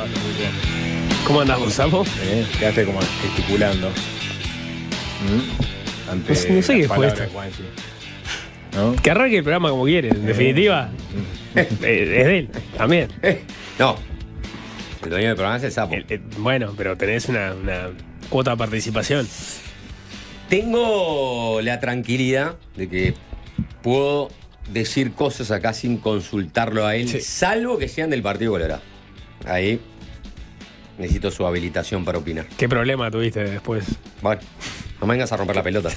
pasa? Muy bien. ¿Cómo andamos, Sapo? Quedaste como gesticulando. Ante No sé qué fue palabras esto. de Juanchi. ¿No? Que arranque el programa como quiere, en definitiva. Es de él, también. No. El dueño del programa es el sapo. Bueno, pero tenés una cuota de participación. Tengo la tranquilidad de que puedo decir cosas acá sin consultarlo a él, Sí. salvo que sean del Partido Colorado. Ahí necesito su habilitación para opinar. ¿Qué problema tuviste después? Bueno, no me vengas a romper la pelota.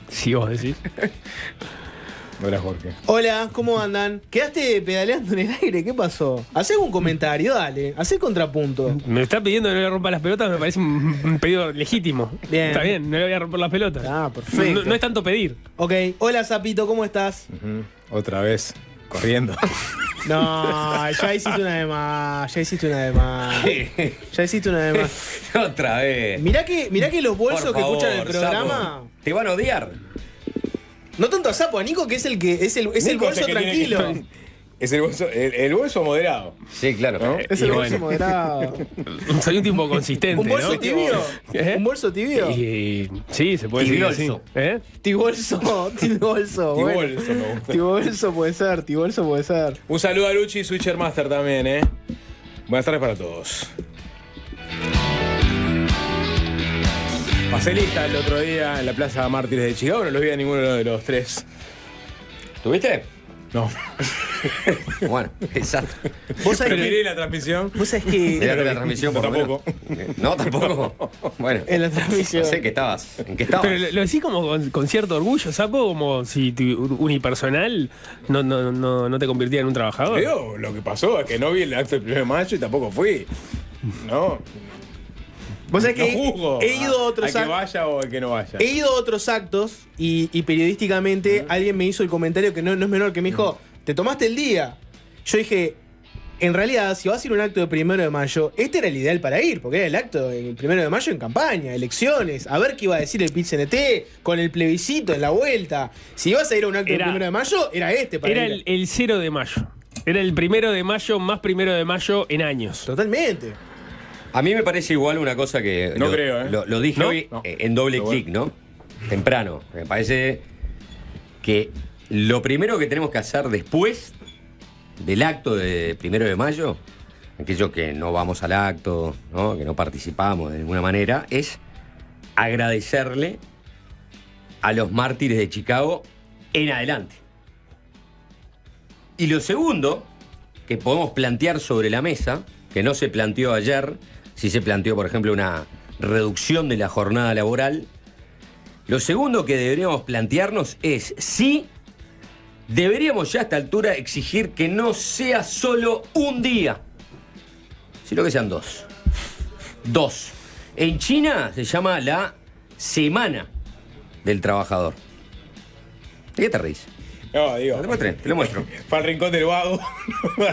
Si vos decís. Hola, Jorge. Hola, ¿cómo andan? ¿Quedaste pedaleando en el aire? ¿Qué pasó? Hacé un comentario, dale. Hacé contrapunto. Me está pidiendo que no le rompa las pelotas, me parece un pedido legítimo. Bien. Está bien, no le voy a romper las pelotas. Ah, perfecto. No es tanto pedir. Ok, hola Zapito, ¿cómo estás? Otra vez, corriendo. No, ya hiciste una de más. Ya hiciste una de más. Ya hiciste una de más. Otra vez. Mirá que los bolsos Por que favor, escuchan el programa. Sapo, te van a odiar. No tanto a Sapo, a Nico, que es el Nico bolso es el que tranquilo. tiene que- Es el bolso moderado. Sí, claro. ¿No? Es Y el bueno. bolso moderado. Soy un tipo consistente, ¿Un bolso ¿no? tibio? ¿Qué? ¿Un bolso tibio? Y sí, se puede decir así. Tibiolso. ¿Eh? Tibolso, tibolso. Tibolso me gusta. Tibolso puede ser, tibolso puede ser. Un saludo a Luchi y Switcher Master también, ¿eh? Buenas tardes para todos. Pasé lista el otro día en la Plaza Mártires de Chicago, no lo vi a ninguno de los tres. ¿Tuviste? No. Bueno, exacto. Vos sabés Pero miré que. la transmisión. Vos sabés que. Miraste la transmisión por lo Tampoco. menos. No, tampoco. Bueno, En la transmisión. no sé qué estabas. ¿En qué estabas? Pero lo decís como con cierto orgullo, Sapo, como si tu unipersonal no te convirtiera en un trabajador. Digo, lo que pasó es que no vi el acto del 1 de mayo y tampoco fui. No. Vos sabés No que juzgo he ido a otros al que actos. vaya o al que no vaya. He ido a otros actos y periodísticamente alguien me hizo el comentario que no es menor, que me dijo, ¿te tomaste el día? Yo dije, en realidad, si vas a ir a un acto de 1 de mayo, este era el ideal para ir, porque era el acto del 1 de mayo en campaña, elecciones, a ver qué iba a decir el PIT-CNT, con el plebiscito en la vuelta. Si ibas a ir a un acto del 1 de mayo, era este para Era ir. el 0 de mayo. Era el 1 de mayo más 1 de mayo en años. Totalmente. A mí me parece igual una cosa que. No creo, ¿eh? Lo dije ¿No? hoy No. en doble Pero clic, ¿no? Temprano. Me parece que lo primero que tenemos que hacer después del acto de 1 de mayo, aquellos que no vamos al acto, ¿no? Que no participamos de ninguna manera, es agradecerle a los mártires de Chicago en adelante. Y lo segundo que podemos plantear sobre la mesa, que no se planteó ayer, si se planteó, por ejemplo, una reducción de la jornada laboral, lo segundo que deberíamos plantearnos es si deberíamos ya a esta altura exigir que no sea solo un día, sino que sean dos. Dos. En China se llama la Semana del Trabajador. ¿De qué te reís? No, digo. Te lo muestro. Para el rincón del vago.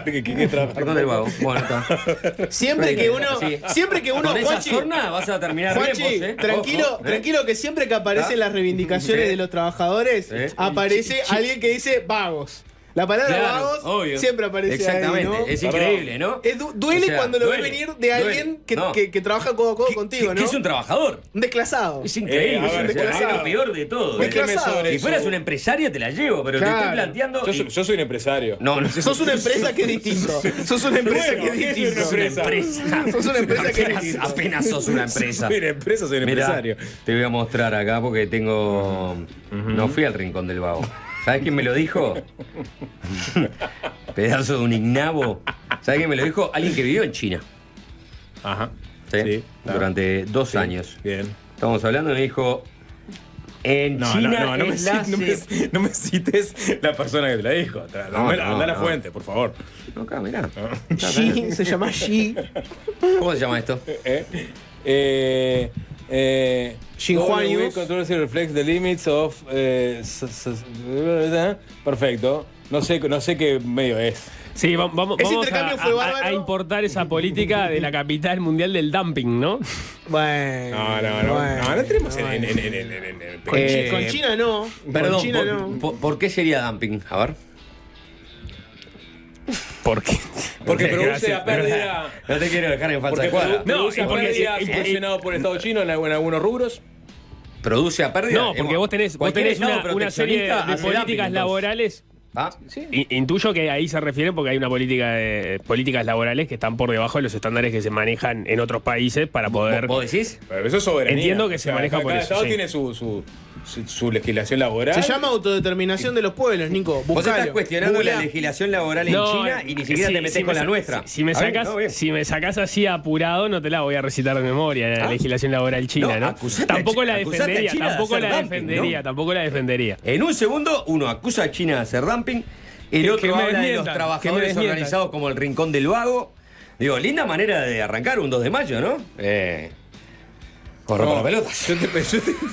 que trabajar. Perdón del vago. Bueno, está. Siempre que uno, Sí. siempre que uno, Con esa Juanchi, sorna vas a terminar Juanchi, lejos, ¿eh? tranquilo, Ojo, ¿eh? tranquilo que siempre que aparecen ¿Ah? las reivindicaciones Sí. de los trabajadores, Sí. aparece alguien que dice vagos. La palabra Claro, vagos obvio. siempre aparece Exactamente. ahí, ¿no? Es increíble, ¿no? Duele O sea, cuando lo duele, ves venir de alguien duele. que, No. que trabaja codo a codo contigo, Que ¿no? es un trabajador. Un desclasado. Es increíble. a ver, o sea, desclasado. es lo peor de todo. Desclasado. Cuénteme sobre Si eso. fueras un empresario te la llevo, pero te Claro. estoy planteando. Yo soy un empresario. No, no. Sos una empresa que es distinto. Sos una empresa Bueno, que es ¿qué es distinto. una Sos una empresa? empresa. Sos una empresa que es apenas, distinto. apenas sos una empresa. Soy una empresa, soy un Mirá, empresario. te voy a mostrar acá porque tengo. No fui al rincón del vago. ¿Sabes quién me lo dijo? Pedazo de un ignabo. ¿Sabes quién me lo dijo? Alguien que vivió en China. Ajá. ¿Sí? Sí, Durante 2 Sí. años. Bien. Estamos hablando y me dijo. En China no, es la no me cites la persona que te la dijo. Anda a la no. fuente, por favor. No, acá, mirá. Xi, se llama Xi. ¿Cómo se llama esto? Xinhua We News. controls and reflects the limits of. Perfecto. No sé qué medio es. Sí, vamos Ese intercambio fue bárbaro. a importar esa política de la capital mundial del dumping, ¿no? Bueno. No tenemos bueno. Con, Eh, con China no. Perdón, con China no. ¿por qué sería dumping? A ver. ¿Por qué? Porque produce Gracias, a pérdida. No te quiero dejar en falsa Porque cuadra. produce a porque pérdida si- subvencionado por el Estado chino en algunos rubros. Produce a pérdida. No, porque vos tenés Cualquier una, estado una serie de proteccionista hace dumping, políticas entonces. laborales. Ah, Intuyo que ahí se refiere porque hay una política de políticas laborales que están por debajo de los estándares que se manejan en otros países para poder. ¿Vos decís? Pero eso es soberanía. Entiendo que se maneja por cada eso, Estado sí. tiene su legislación laboral. Se llama autodeterminación de los pueblos, Nico. Vos Buscalo. estás cuestionando Googleá. la legislación laboral en China y ni siquiera te metés con la nuestra. Si me ¿Está bien? sacás, No, bien. si me sacás así apurado, no te la voy a recitar de memoria, la legislación laboral china, ¿no? Acusate Tampoco a la Acusate a defendería, China de tampoco hacer la dumping, defendería, ¿no? tampoco la defendería. En un segundo, uno acusa a China de hacer dumping, el Que otro me habla de los desmientan, que me trabajadores desmientan. organizados como el Rincón del Vago. Digo, linda manera de arrancar un 2 de mayo, ¿no? Corro No, para pelotas.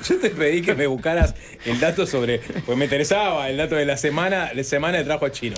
yo te pedí que me buscaras el dato sobre. Pues me interesaba el dato de la semana de trabajo chino.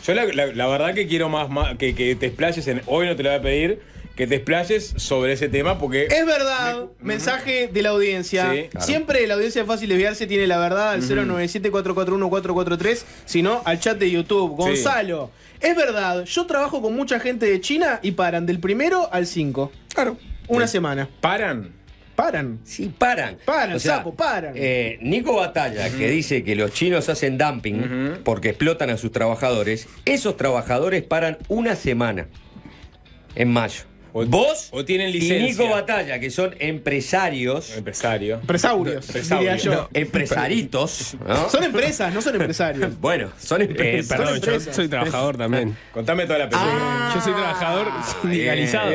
Yo la verdad que quiero más que te explayes en. Hoy no te lo voy a pedir. Que te explayes sobre ese tema porque. Es verdad, mensaje de la audiencia. Sí, claro. Siempre la audiencia de Fácil Desviarse tiene la verdad al 097-441-443, sino al chat de YouTube. Gonzalo, es verdad, yo trabajo con mucha gente de China y paran del 1 al 5. Claro. Una semana. Paran. Paran. Sí, paran. Paran, sapo, paran. Nico Batalla, que dice que los chinos hacen dumping porque explotan a sus trabajadores, esos trabajadores paran una semana en mayo. Vos o tienen y licencia. Nico Batalla, que son empresarios, Empresario. Empresarios, diría yo. no, empresaritos, ¿no? Son empresas, no son empresarios. Bueno, son empresas. Perdón, yo empresas. soy trabajador también. Contame toda la película. Yo soy trabajador sindicalizado.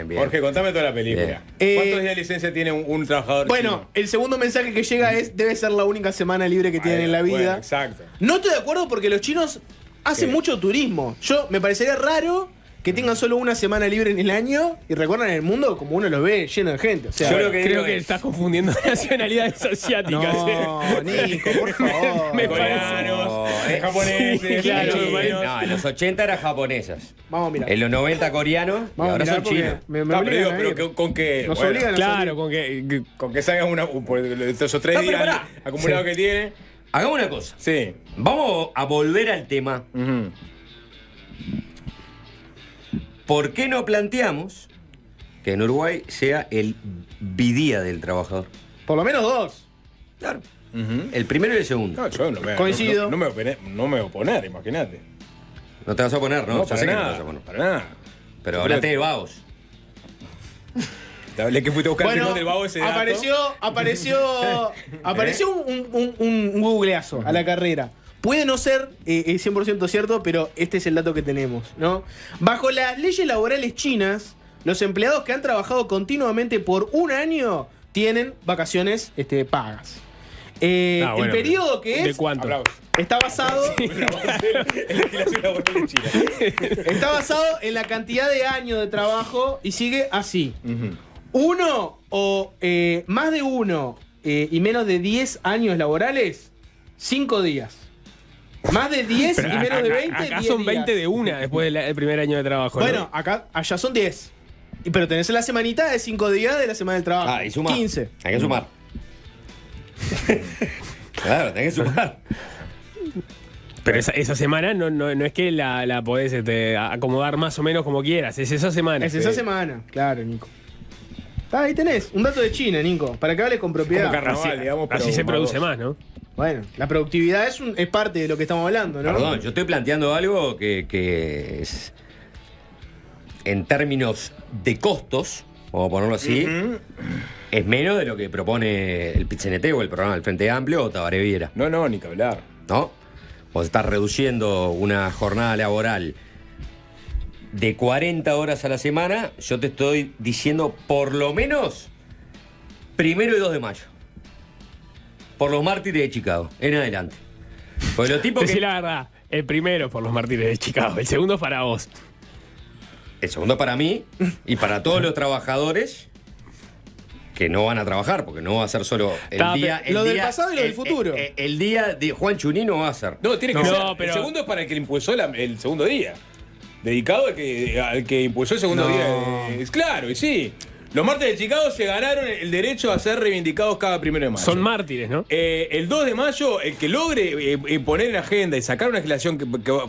Bien. Jorge, contame toda la película. Bien. ¿Cuántos días de licencia tiene un trabajador Bueno, chino? el segundo mensaje que llega es: debe ser la única semana libre que tienen en la vida. Bueno, exacto. No estoy de acuerdo porque los chinos hacen ¿Qué? mucho turismo. Me parecería raro que tengan solo una semana libre en el año y recorran el mundo como uno los ve lleno de gente. O sea, Yo lo que Creo digo que es- estás confundiendo nacionalidades asiáticas. no, Nico, por favor. Me Coreanos, parece- japoneses, Sí, claro, chinos. No, en los 80 eran japonesas. Vamos a mirar. En los 90 coreanos y Vamos a ahora mirar son porque chinos. me No, pero obligan digo, a pero ir. con que. Nos bueno, obligan a Claro, con que con que salgas por esos 3 No, pero días pará. acumulados que tiene. Hagamos una cosa. Sí. Vamos a volver al tema. Ujú. ¿Por qué no planteamos que en Uruguay sea el bidía del trabajador? Por lo menos 2. Claro. El primero y el segundo. No, yo no me, Coincido. No me voy a oponer, imagínate. No te vas a poner, ¿no? No, Ya para sé que no te nada. vas a poner. Para nada. Pero hablaste de vagos. Te hablé que fuiste a buscar el Bueno, ritmo del vago ese dato. apareció un googleazo a la carrera. Puede no ser 100% cierto, pero este es el dato que tenemos, ¿no? Bajo las leyes laborales chinas, los empleados que han trabajado continuamente por un año tienen vacaciones pagas. Ah, bueno, el periodo que ¿de es cuánto? Aplausos. está basado En legislación laboral de China. está basado en la cantidad de años de trabajo y sigue así. Ujú. Uno o más de uno y menos de 10 años laborales, 5 días. Más de 10 y Pero menos de 20, acá 10 son días. 20 de una después del primer año de trabajo. ¿no? Bueno, allá son 10. Pero tenés la semanita de 5 días de la semana del trabajo. Ah, y suma. 15. Hay que sumar. Claro, tenés que sumar. Pero esa semana no es que la podés acomodar más o menos como quieras. Es esa semana. Es esa semana, claro, Nico. Ahí tenés, un dato de China, Nico, para que hables con propiedad. Como carnaval, Así, digamos, pero así se más produce dos. más, ¿no? Bueno, la productividad es parte de lo que estamos hablando, ¿no? Perdón, yo estoy planteando algo que es. En términos de costos, vamos a ponerlo así, es menos de lo que propone el PIT-CNT o el programa del Frente Amplio o Tabaré Viera, No, ni que hablar. ¿no? Vos estás reduciendo una jornada laboral de 40 horas a la semana, yo te estoy diciendo por lo menos 1 y 2 de mayo. Por los mártires de Chicago, en adelante. Porque los tipos Decí que... la verdad. El primero por los mártires de Chicago. El segundo para vos. El segundo para mí y para todos los trabajadores que no van a trabajar, porque no va a ser solo el Está, día... pero lo el del día- pasado y lo del futuro. El día de Juan Chuní no va a ser. No, tiene que No, ser. pero- El segundo es para el que le impulsó el segundo día. Dedicado al que impulsó el segundo No. día. Claro, y sí. Los martes de Chicago se ganaron el derecho a ser reivindicados cada 1 de mayo. Son mártires, ¿no? El 2 de mayo, el que logre poner en agenda y sacar una legislación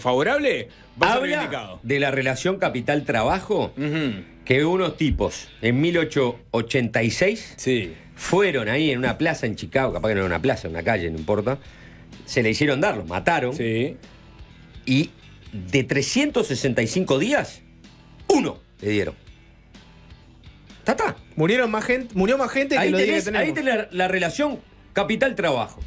favorable va a ser Habla reivindicado. de la relación capital-trabajo que unos tipos en 1886 Sí. fueron ahí en una plaza en Chicago, capaz que no era una plaza, una calle, no importa, se le hicieron dar, los mataron Sí. y de 365 días, 1 le dieron. Murió más gente que Ahí lo día que tenés, tenemos. ahí tenés la relación capital-trabajo.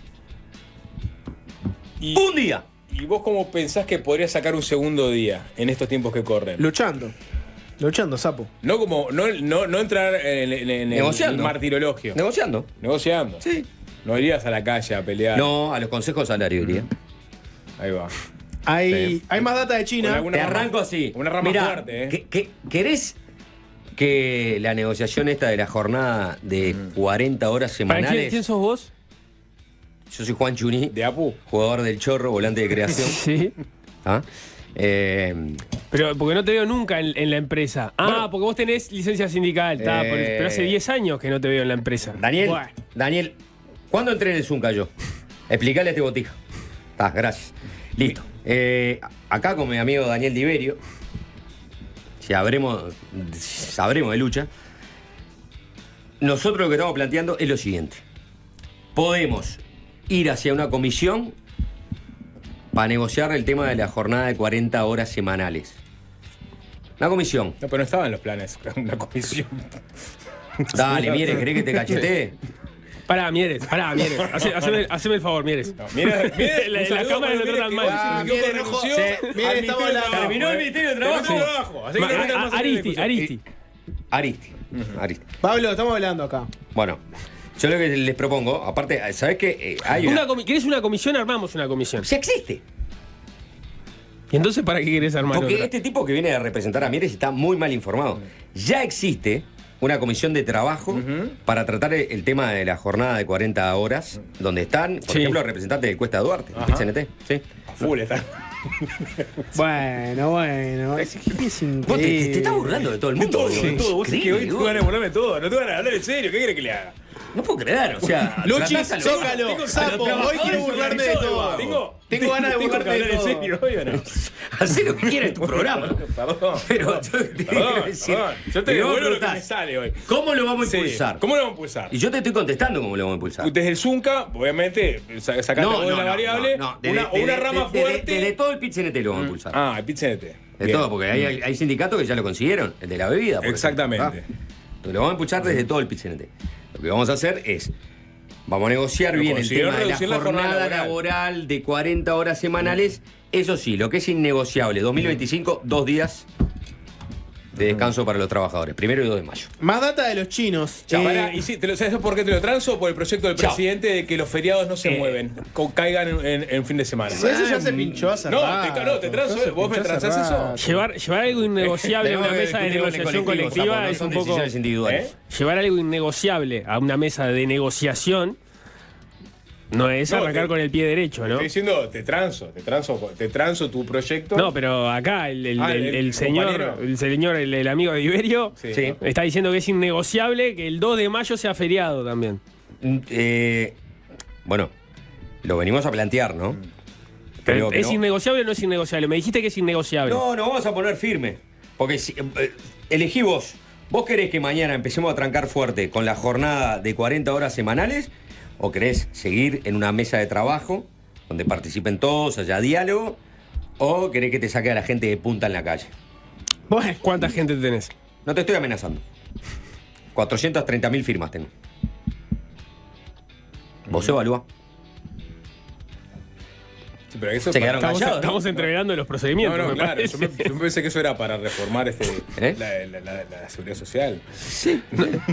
Y, Un día. ¿Y vos cómo pensás que podrías sacar un segundo día en estos tiempos que corren? Luchando, sapo. No como no entrar en el Negociando. martirologio. Negociando. Negociando. Sí. No irías a la calle a pelear. No, a los consejos salarios iría. Ahí va. Hay más data de Con China. alguna Te rama- arranco así. Una rama Mirá, fuerte, ¿eh? ¿Querés que la negociación esta de la jornada de 40 horas ¿Para semanales? quién sos vos? Yo soy Juan Chuní, De Apu. jugador del Chorro, volante de creación. Sí. ¿Ah? Pero porque no te veo nunca en la empresa. Ah, Bueno. porque vos tenés licencia sindical. Pero hace 10 años que no te veo en la empresa. Daniel, Bueno. Daniel, ¿cuándo entré en el Zunca yo? Explícale a este botija. Gracias. Listo. Acá con mi amigo Daniel Diverio, si sabremos de lucha, nosotros lo que estamos planteando es lo siguiente. Podemos ir hacia una comisión para negociar el tema de la jornada de 40 horas semanales. Una comisión. No, pero no estaba en los planes. Una comisión. Dale, Mieres, ¿querés que te cachetee? Pará, Mieres. Haceme el favor, Mieres. No, mira, La cámara lo tratan mal. Mieres, no jodas. Mieres, estamos hablando. Terminó el Ministerio de Trabajo. Así que no metas más en la Aristi. Aristi. Pablo, estamos hablando acá. Bueno, yo lo que les propongo, aparte, ¿sabés qué? Hay ¿Querés una comisión? Armamos una comisión. Ya existe. ¿Y entonces para qué querés armar Porque otra? este tipo que viene a representar a Mieres está muy mal informado. Ya existe una comisión de trabajo para tratar el tema de la jornada de 40 horas, donde están, por Sí. ejemplo, representantes del Cuesta Duarte, Ajá. del CNT. ¿Sí? A full está. Bueno. Es Vos te estás burlando de todo el mundo. Todo, boludo. de todo. Vos es que hoy Increíble, te van a ponerme todo. No te van a hablar en serio. ¿Qué querés que le haga? No puedo creer, o sea. Luchi, tratás a los- zócalo, a los sapo, hoy trabajadores quiero burlarme de todo. Tengo ganas de burlarte de hablar en todo. serio hoy o no. Hacé lo que quieras en tu programa. Perdón. Pero yo te quiero decir. Yo te me devuelvo lo que preguntás, me sale hoy. ¿Cómo lo vamos a Sí. impulsar? ¿Cómo lo vamos a impulsar? Y yo te estoy contestando cómo lo vamos a impulsar. Desde el Zunca, obviamente, sacaste vos de la variable. Una rama fuerte. Desde todo el PIT-CNT lo vamos a impulsar. Ah, el PIT-CNT. De todo, porque hay sindicatos que ya lo consiguieron, el de la bebida. por Exactamente. ejemplo, Entonces lo vamos a impulsar desde todo el PIT-CNT. Lo que vamos a hacer es, vamos a negociar Lo bien el consiguieron tema de la reducir la jornada jornada laboral. laboral de 40 horas semanales. Eso sí, lo que es innegociable, 2025, 2 días de descanso para los trabajadores, 1 y 2 de mayo. Más data de los chinos. Pará, y sí, ¿sabes por qué te lo transo? Por el proyecto del Chao. presidente de que los feriados no se mueven, caigan en fin de semana. Eso ya se pinchó hace No, rato. te transo, Eso se vos me pinchó hace transás eso. rato. Llevar algo innegociable a una Tenemos que mesa de discutir con el negociación colectivo, colectiva Sapo, no es son un poco. decisiones individuales. Llevar algo innegociable a una mesa de negociación no es No, arrancar con el pie derecho, ¿no? Estoy diciendo, te transo tu proyecto. No, pero acá el el señor, compañero. el amigo de Iberio, Sí. Sí. está diciendo que es innegociable que el 2 de mayo sea feriado también. Bueno, lo venimos a plantear, ¿no? Creo que ¿Es no. innegociable o no es innegociable? Me dijiste que es innegociable. No, nos vamos a poner firme. Porque si, elegí vos. ¿Vos querés que mañana empecemos a trancar fuerte con la jornada de 40 horas semanales? ¿O querés seguir en una mesa de trabajo donde participen todos, haya diálogo? ¿O querés que te saque a la gente de punta en la calle? Bueno, ¿cuánta gente tenés? No te estoy amenazando. 430.000 firmas tengo. Vos evalúa. Sí, pero eso Se quedaron Estamos, callados, ¿no? estamos entreverando los procedimientos, No, me claro. parece. Yo me pensé que eso era para reformar ¿Eh? la seguridad social.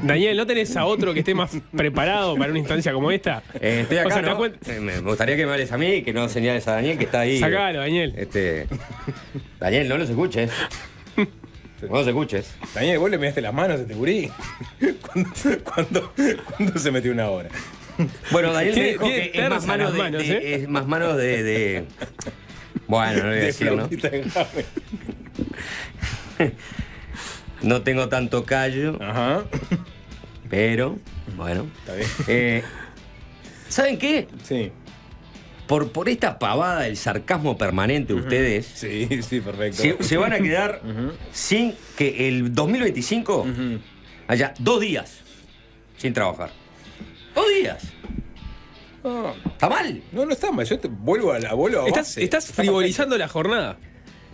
Daniel, ¿no tenés a otro que esté más preparado para una instancia como esta? Estoy acá, O sea, ¿te das ¿no? cuenta? Me gustaría que me hables a mí y que no señales a Daniel que está ahí. Sacalo, Daniel. Daniel, no los escuches. No los escuches. Daniel, vos le miraste las manos a este gurí. ¿Cuándo se metió una hora? Bueno, Daniel me Tiene- dijo tiene que es más tersa manos las manos, ¿eh? es más manos de. Bueno, no lo voy a De decir, ¿no? flautita grave. No tengo tanto callo, Ajá. pero bueno. Está bien. ¿Saben qué? Sí. Por esta pavada del sarcasmo permanente de ustedes, Sí, sí, perfecto. se van a quedar sin que el 2025 haya 2 días sin trabajar. 2 días. No, ¿Está mal? no está mal. Yo vuelvo a base. Estás frivolizando la jornada.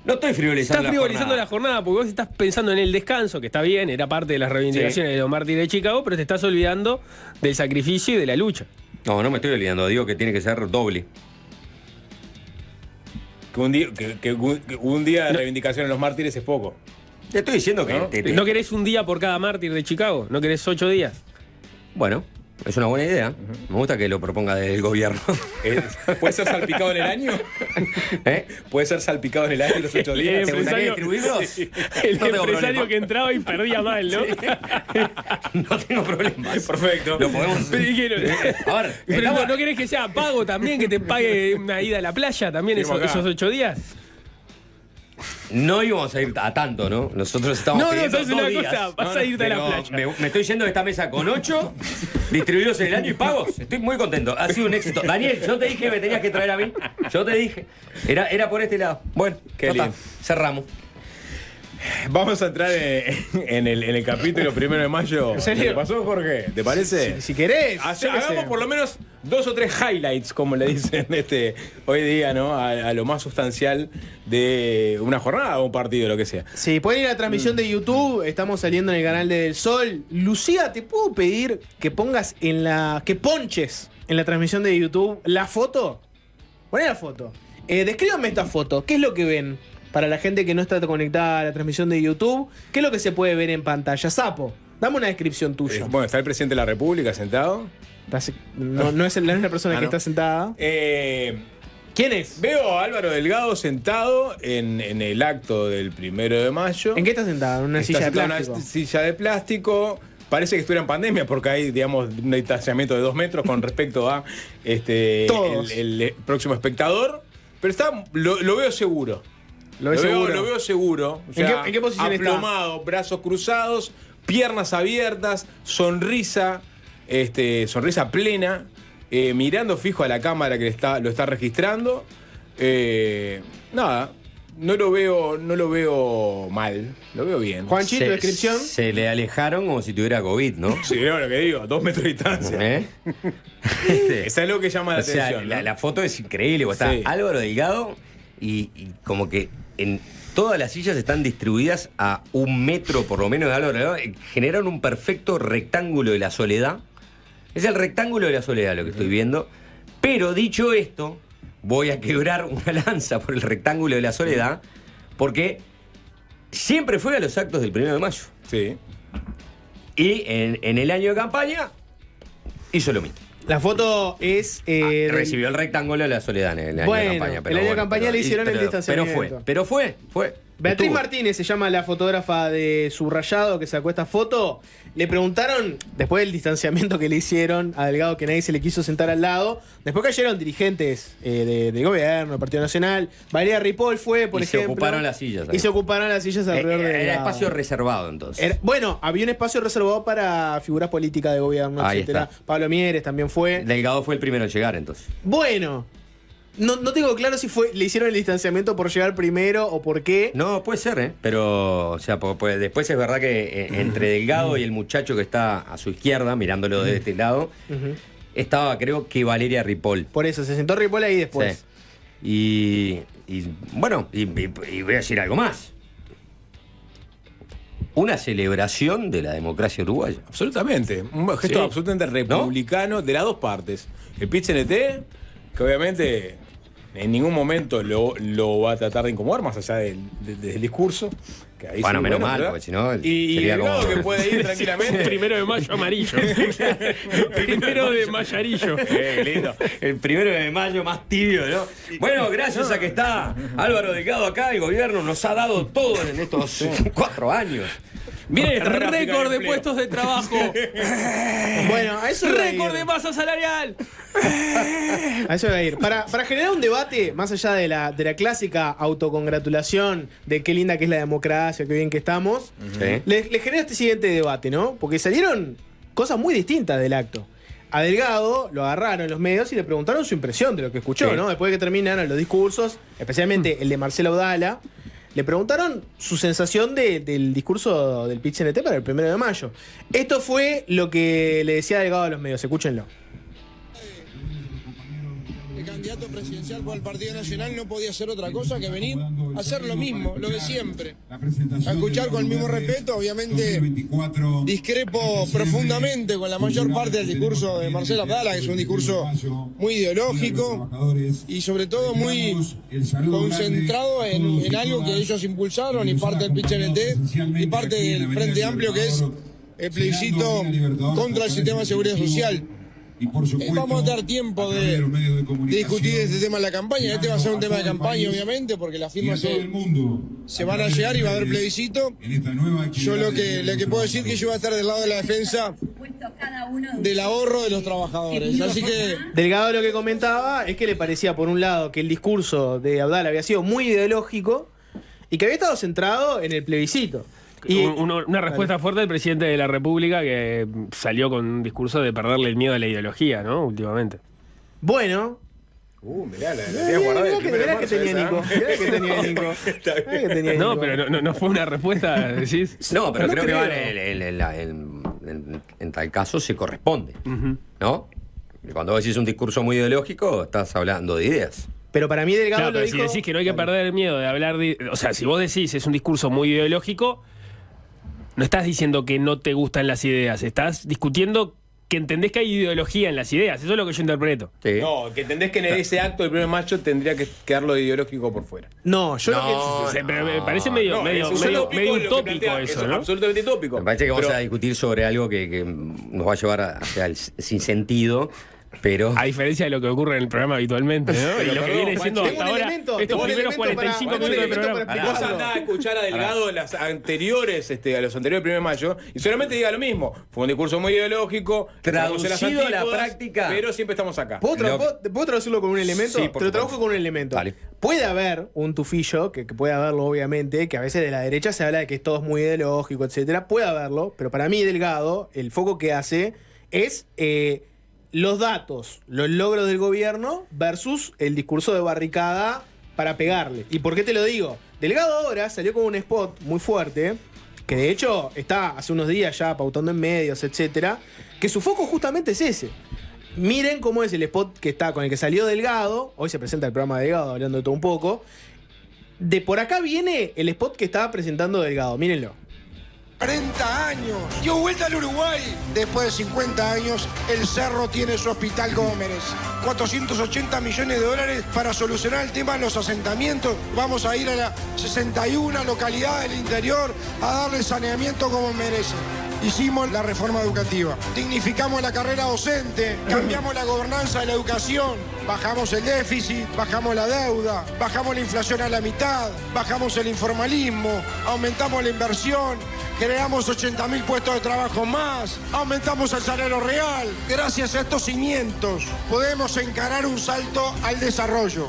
No estoy frivolizando. Estás frivolizando la jornada porque vos estás pensando en el descanso, que está bien, era parte de las reivindicaciones de los mártires de Chicago, pero te estás olvidando del sacrificio y de la lucha. No, no me estoy olvidando. Digo que tiene que ser doble. Que un día de reivindicación de los mártires es poco. Te estoy diciendo que... ¿No? ¿No querés un día por cada mártir de Chicago? ¿No querés 8 días? Bueno, es una buena idea. Me gusta que lo proponga desde el gobierno. ¿Puede ser salpicado en el año? ¿Eh? ¿Puede ser salpicado en el año los 8 días? ¿Te gustaría distribuirlos? El No tengo empresario problema. que entraba y perdía mal, ¿no? No tengo problemas. Perfecto. Lo podemos... Pero dijeron, A ver, pero estamos- ¿no querés que sea pago también? ¿Que te pague una ida a la playa también Firmo acá. esos 8 días? No íbamos a ir a tanto, ¿no? Nosotros estamos No, pidiendo ¿sabes 2 una días. cosa? Vas a irte a la Pero playa. me estoy yendo de esta mesa con 8 distribuidos en el año y pagos. Estoy muy contento. Ha sido un éxito. Daniel, yo te dije que me tenías que traer a mí. Yo te dije. Era por este lado. Bueno, Qué ya está. lindo. Cerramos. Vamos a entrar en el capítulo 1 de mayo. ¿En serio? ¿Qué pasó, Jorge? ¿Te parece? Si querés. yo qué sé. Hagamos por lo menos 2 o 3 highlights, como le dicen hoy día, ¿no? A lo más sustancial de una jornada o un partido, lo que sea. Sí, pueden ir a la transmisión de YouTube, estamos saliendo en el canal de Del Sol. Lucía, ¿te puedo pedir que pongas que ponches en la transmisión de YouTube la foto? Poné la foto. Descríbanme esta foto. ¿Qué es lo que ven? Para la gente que no está conectada a la transmisión de YouTube, ¿qué es lo que se puede ver en pantalla? Sapo, dame una descripción tuya. Bueno, está el presidente de la República sentado. No es la persona que no. está sentada. ¿Quién es? Veo a Álvaro Delgado sentado en el acto del 1 de mayo. ¿En qué está sentada? ¿En una Está silla de sentado en plástico? una silla de plástico. Parece que estuviera en pandemia porque hay, digamos, un distanciamiento de 2 metros con respecto a Todos. el próximo espectador. Pero lo veo seguro. Lo ves seguro. Lo veo seguro. O ¿En sea, qué posición está? aplomado, brazos cruzados, piernas abiertas, sonrisa, sonrisa plena, mirando fijo a la cámara que lo está registrando. Nada, no lo veo mal, lo veo bien. Juanchito, descripción. Se le alejaron como si tuviera COVID, ¿no? Sí, no, lo que digo, 2 metros de distancia. ¿Eh? Eso es lo que llama la O sea, atención. ¿no? la foto es increíble. Pues está Sí. Álvaro Delgado y como que en todas las sillas están distribuidas a 1 metro por lo menos de Álvaro Delgado. Generan un perfecto rectángulo de la soledad. Es el rectángulo de la soledad lo que estoy viendo. Pero dicho esto, voy a quebrar una lanza por el rectángulo de la soledad porque siempre fue a los actos del 1 de mayo. Sí. Y en el año de campaña hizo lo mismo. La foto es. Recibió el rectángulo de la soledad en el año Bueno, de campaña. el año de campaña le hicieron el distanciamiento. Pero fue. Beatriz Estuvo. Martínez se llama la fotógrafa de Subrayado que sacó esta foto. Le preguntaron, después del distanciamiento que le hicieron a Delgado, que nadie se le quiso sentar al lado, después cayeron dirigentes de gobierno, del Partido Nacional. Valeria Ripoll fue, por Y se ejemplo. ocuparon las sillas ahí. Y se ocuparon las sillas alrededor de Era Delgado. espacio reservado entonces. Bueno, había un espacio reservado para figuras políticas de gobierno, Ahí etcétera. está. Pablo Mieres también fue. Delgado fue el primero en llegar entonces. Bueno, no tengo claro si le hicieron el distanciamiento por llegar primero o por qué. No, puede ser, ¿eh? Pero, o sea, pues después es verdad que entre Delgado y el muchacho que está a su izquierda, mirándolo de este lado, estaba, creo que Valeria Ripoll. Por eso, se sentó Ripoll ahí después. Sí. Y bueno, y voy a decir algo más. Una celebración de la democracia uruguaya. Absolutamente. Un gesto Sí. absolutamente republicano de las dos partes. El PIT-CNT, que obviamente en ningún momento lo va a tratar de incomodar, más allá del discurso. Que ahí Bueno, sí, menos mal, ¿verdad? porque si no, Y sería Delgado como- que puede ir tranquilamente. 1 de mayo amarillo. 1 de mayarillo. Lindo. El 1 de mayo más tibio, ¿no? Bueno, gracias a que está Álvaro Delgado acá, el gobierno nos ha dado todo en estos 4 años. Viene récord de puestos de trabajo. Bueno, a eso iba a ir. Récord de masa salarial. A eso iba a ir. Para generar un debate, más allá de la clásica autocongratulación de qué linda que es la democracia, qué bien que estamos, Sí. les genero este siguiente debate, ¿no? Porque salieron cosas muy distintas del acto. A Delgado lo agarraron los medios y le preguntaron su impresión de lo que escuchó, Sí. ¿no? Después de que terminaron los discursos, especialmente el de Marcelo Abdala, le preguntaron su sensación del discurso del PIT-CNT para el 1 de mayo. Esto fue lo que le decía Delgado a los medios, escúchenlo. El candidato presidencial por el Partido Nacional no podía hacer otra cosa que venir a hacer lo mismo, lo de siempre. A escuchar con el mismo respeto, obviamente discrepo profundamente con la mayor parte del discurso de Marcelo Abdala, que es un discurso muy ideológico y sobre todo muy concentrado en algo que ellos impulsaron y parte del PIT-CNT y parte del Frente Amplio, que es el plebiscito contra el sistema de seguridad social. Vamos a dar tiempo de discutir este tema en la campaña. Este va a ser un tema de campaña, obviamente, porque las firmas se van a llegar y va a haber plebiscito. Yo lo que puedo decir es que yo voy a estar del lado de la defensa del ahorro de los trabajadores. Así que Delgado lo que comentaba es que le parecía, por un lado, que el discurso de Abdala había sido muy ideológico y que había estado centrado en el plebiscito. Y Una respuesta fuerte del presidente de la República que salió con un discurso de perderle el miedo a la ideología, ¿no? Últimamente. bueno, Mirá, la tenía guardada del 1 de mirá que marzo tenía esa, Nico. ¿eh? Mirá que tenía Nico. Está bien. Mirá que tenía No, Nico. pero no fue una respuesta, decís. No, pero No creo que creo. va en tal caso se corresponde, ¿no? Y cuando vos decís un discurso muy ideológico, estás hablando de ideas. Pero para mí Delgado Claro, lo pero dijo. si decís que no hay que perder el miedo de hablar de... O sea, si vos decís es un discurso muy ideológico, no estás diciendo que no te gustan las ideas, estás discutiendo que entendés que hay ideología en las ideas. Eso es lo que yo interpreto. Sí. No, que entendés que en ese acto del 1 de mayo tendría que quedar lo ideológico por fuera. No, yo No, lo que. O sea, pero me parece medio, No, medio, es medio, utópico medio lo que utópico plantea, eso, es ¿no? absolutamente utópico. Me parece que vamos Pero- a discutir sobre algo que nos va a llevar hacia el sinsentido, pero... A diferencia de lo que ocurre en el programa habitualmente, ¿no? Y lo que perdón, viene siendo Pancho, hasta tengo un ahora, elemento, estos tengo un primeros elemento 45 para- minutos de tengo un programa. elemento para Vos andás a escuchar a Delgado de las anteriores, a los anteriores 1 de mayo, y solamente diga lo mismo. Fue un discurso muy ideológico, estamos en las Traducido a la antípodas, práctica. pero siempre estamos acá. ¿Puedo traducirlo con un elemento? Sí, Te por lo supuesto. trabajo con un elemento. Dale. Puede haber un tufillo, que puede haberlo obviamente, que a veces de la derecha se habla de que todo es muy ideológico, etcétera. Puede haberlo, pero para mí Delgado, el foco que hace es los datos, los logros del gobierno versus el discurso de barricada para pegarle. ¿Y por qué te lo digo? Delgado ahora salió con un spot muy fuerte, que de hecho está hace unos días ya pautando en medios, etcétera, que su foco justamente es ese. Miren cómo es el spot que está con el que salió Delgado. Hoy se presenta el programa de Delgado hablando de todo un poco. De por acá viene el spot que estaba presentando Delgado. Mírenlo. 40 años. Dio vuelta al Uruguay. Después de 50 años, el Cerro tiene su hospital como merece. 480 millones de dólares para solucionar el tema de los asentamientos. Vamos a ir a las 61 localidades del interior a darle saneamiento como merece. Hicimos la reforma educativa, dignificamos la carrera docente, cambiamos la gobernanza de la educación, bajamos el déficit, bajamos la deuda, bajamos la inflación a la mitad, bajamos el informalismo, aumentamos la inversión, creamos 80.000 puestos de trabajo más, aumentamos el salario real. Gracias a estos cimientos podemos encarar un salto al desarrollo.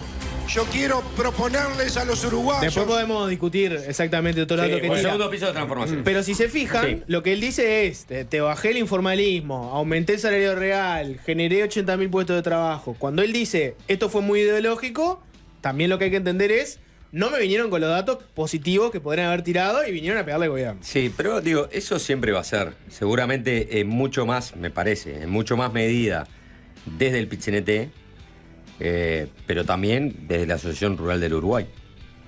Yo quiero proponerles a los uruguayos... Después podemos discutir exactamente otro dato que El tira. segundo piso de transformación. Pero si se fijan, Sí. lo que él dice es, te bajé el informalismo, aumenté el salario real, generé 80.000 puestos de trabajo. Cuando él dice, esto fue muy ideológico, también lo que hay que entender es, no me vinieron con los datos positivos que podrían haber tirado y vinieron a pegarle al gobierno. Sí, pero digo, eso siempre va a ser. Seguramente en mucho más, me parece, en mucho más medida desde el PIT-CNT, pero también desde la Asociación Rural del Uruguay.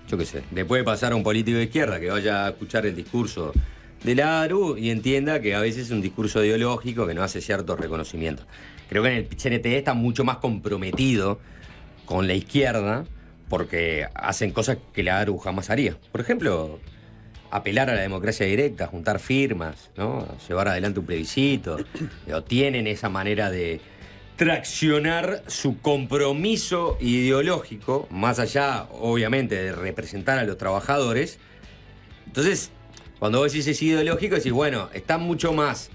Yo qué sé, le puede pasar a un político de izquierda que vaya a escuchar el discurso de la ARU y entienda que a veces es un discurso ideológico que no hace cierto reconocimiento. Creo que en el PIT-CNT está mucho más comprometido con la izquierda porque hacen cosas que la ARU jamás haría. Por ejemplo, apelar a la democracia directa, juntar firmas, ¿no? Llevar adelante un plebiscito. Pero tienen esa manera de traccionar su compromiso ideológico, más allá, obviamente, de representar a los trabajadores. Entonces, cuando vos decís es ideológico, decís, bueno, está mucho más,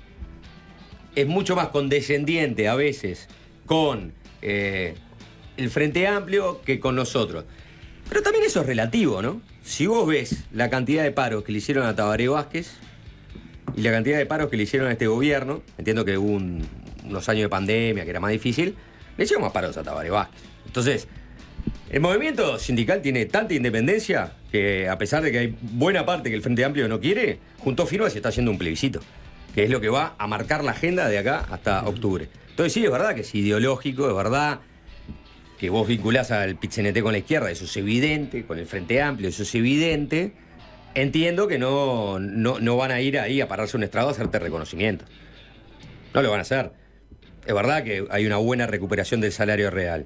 es mucho más condescendiente a veces con el Frente Amplio que con nosotros. Pero también eso es relativo, ¿no? Si vos ves la cantidad de paros que le hicieron a Tabaré Vázquez y la cantidad de paros que le hicieron a este gobierno, entiendo que hubo unos años de pandemia que era más difícil, le hicieron más paros a Tabaré Vázquez. Entonces, el movimiento sindical tiene tanta independencia que, a pesar de que hay buena parte que el Frente Amplio no quiere, juntó firmas y está haciendo un plebiscito, que es lo que va a marcar la agenda de acá hasta octubre. Entonces sí, es verdad que es ideológico, es verdad que vos vinculás al PIT-CNT con la izquierda, eso es evidente, con el Frente Amplio, eso es evidente. Entiendo que no van a ir ahí a pararse un estrado a hacerte reconocimiento. No lo van a hacer. Es verdad que hay una buena recuperación del salario real.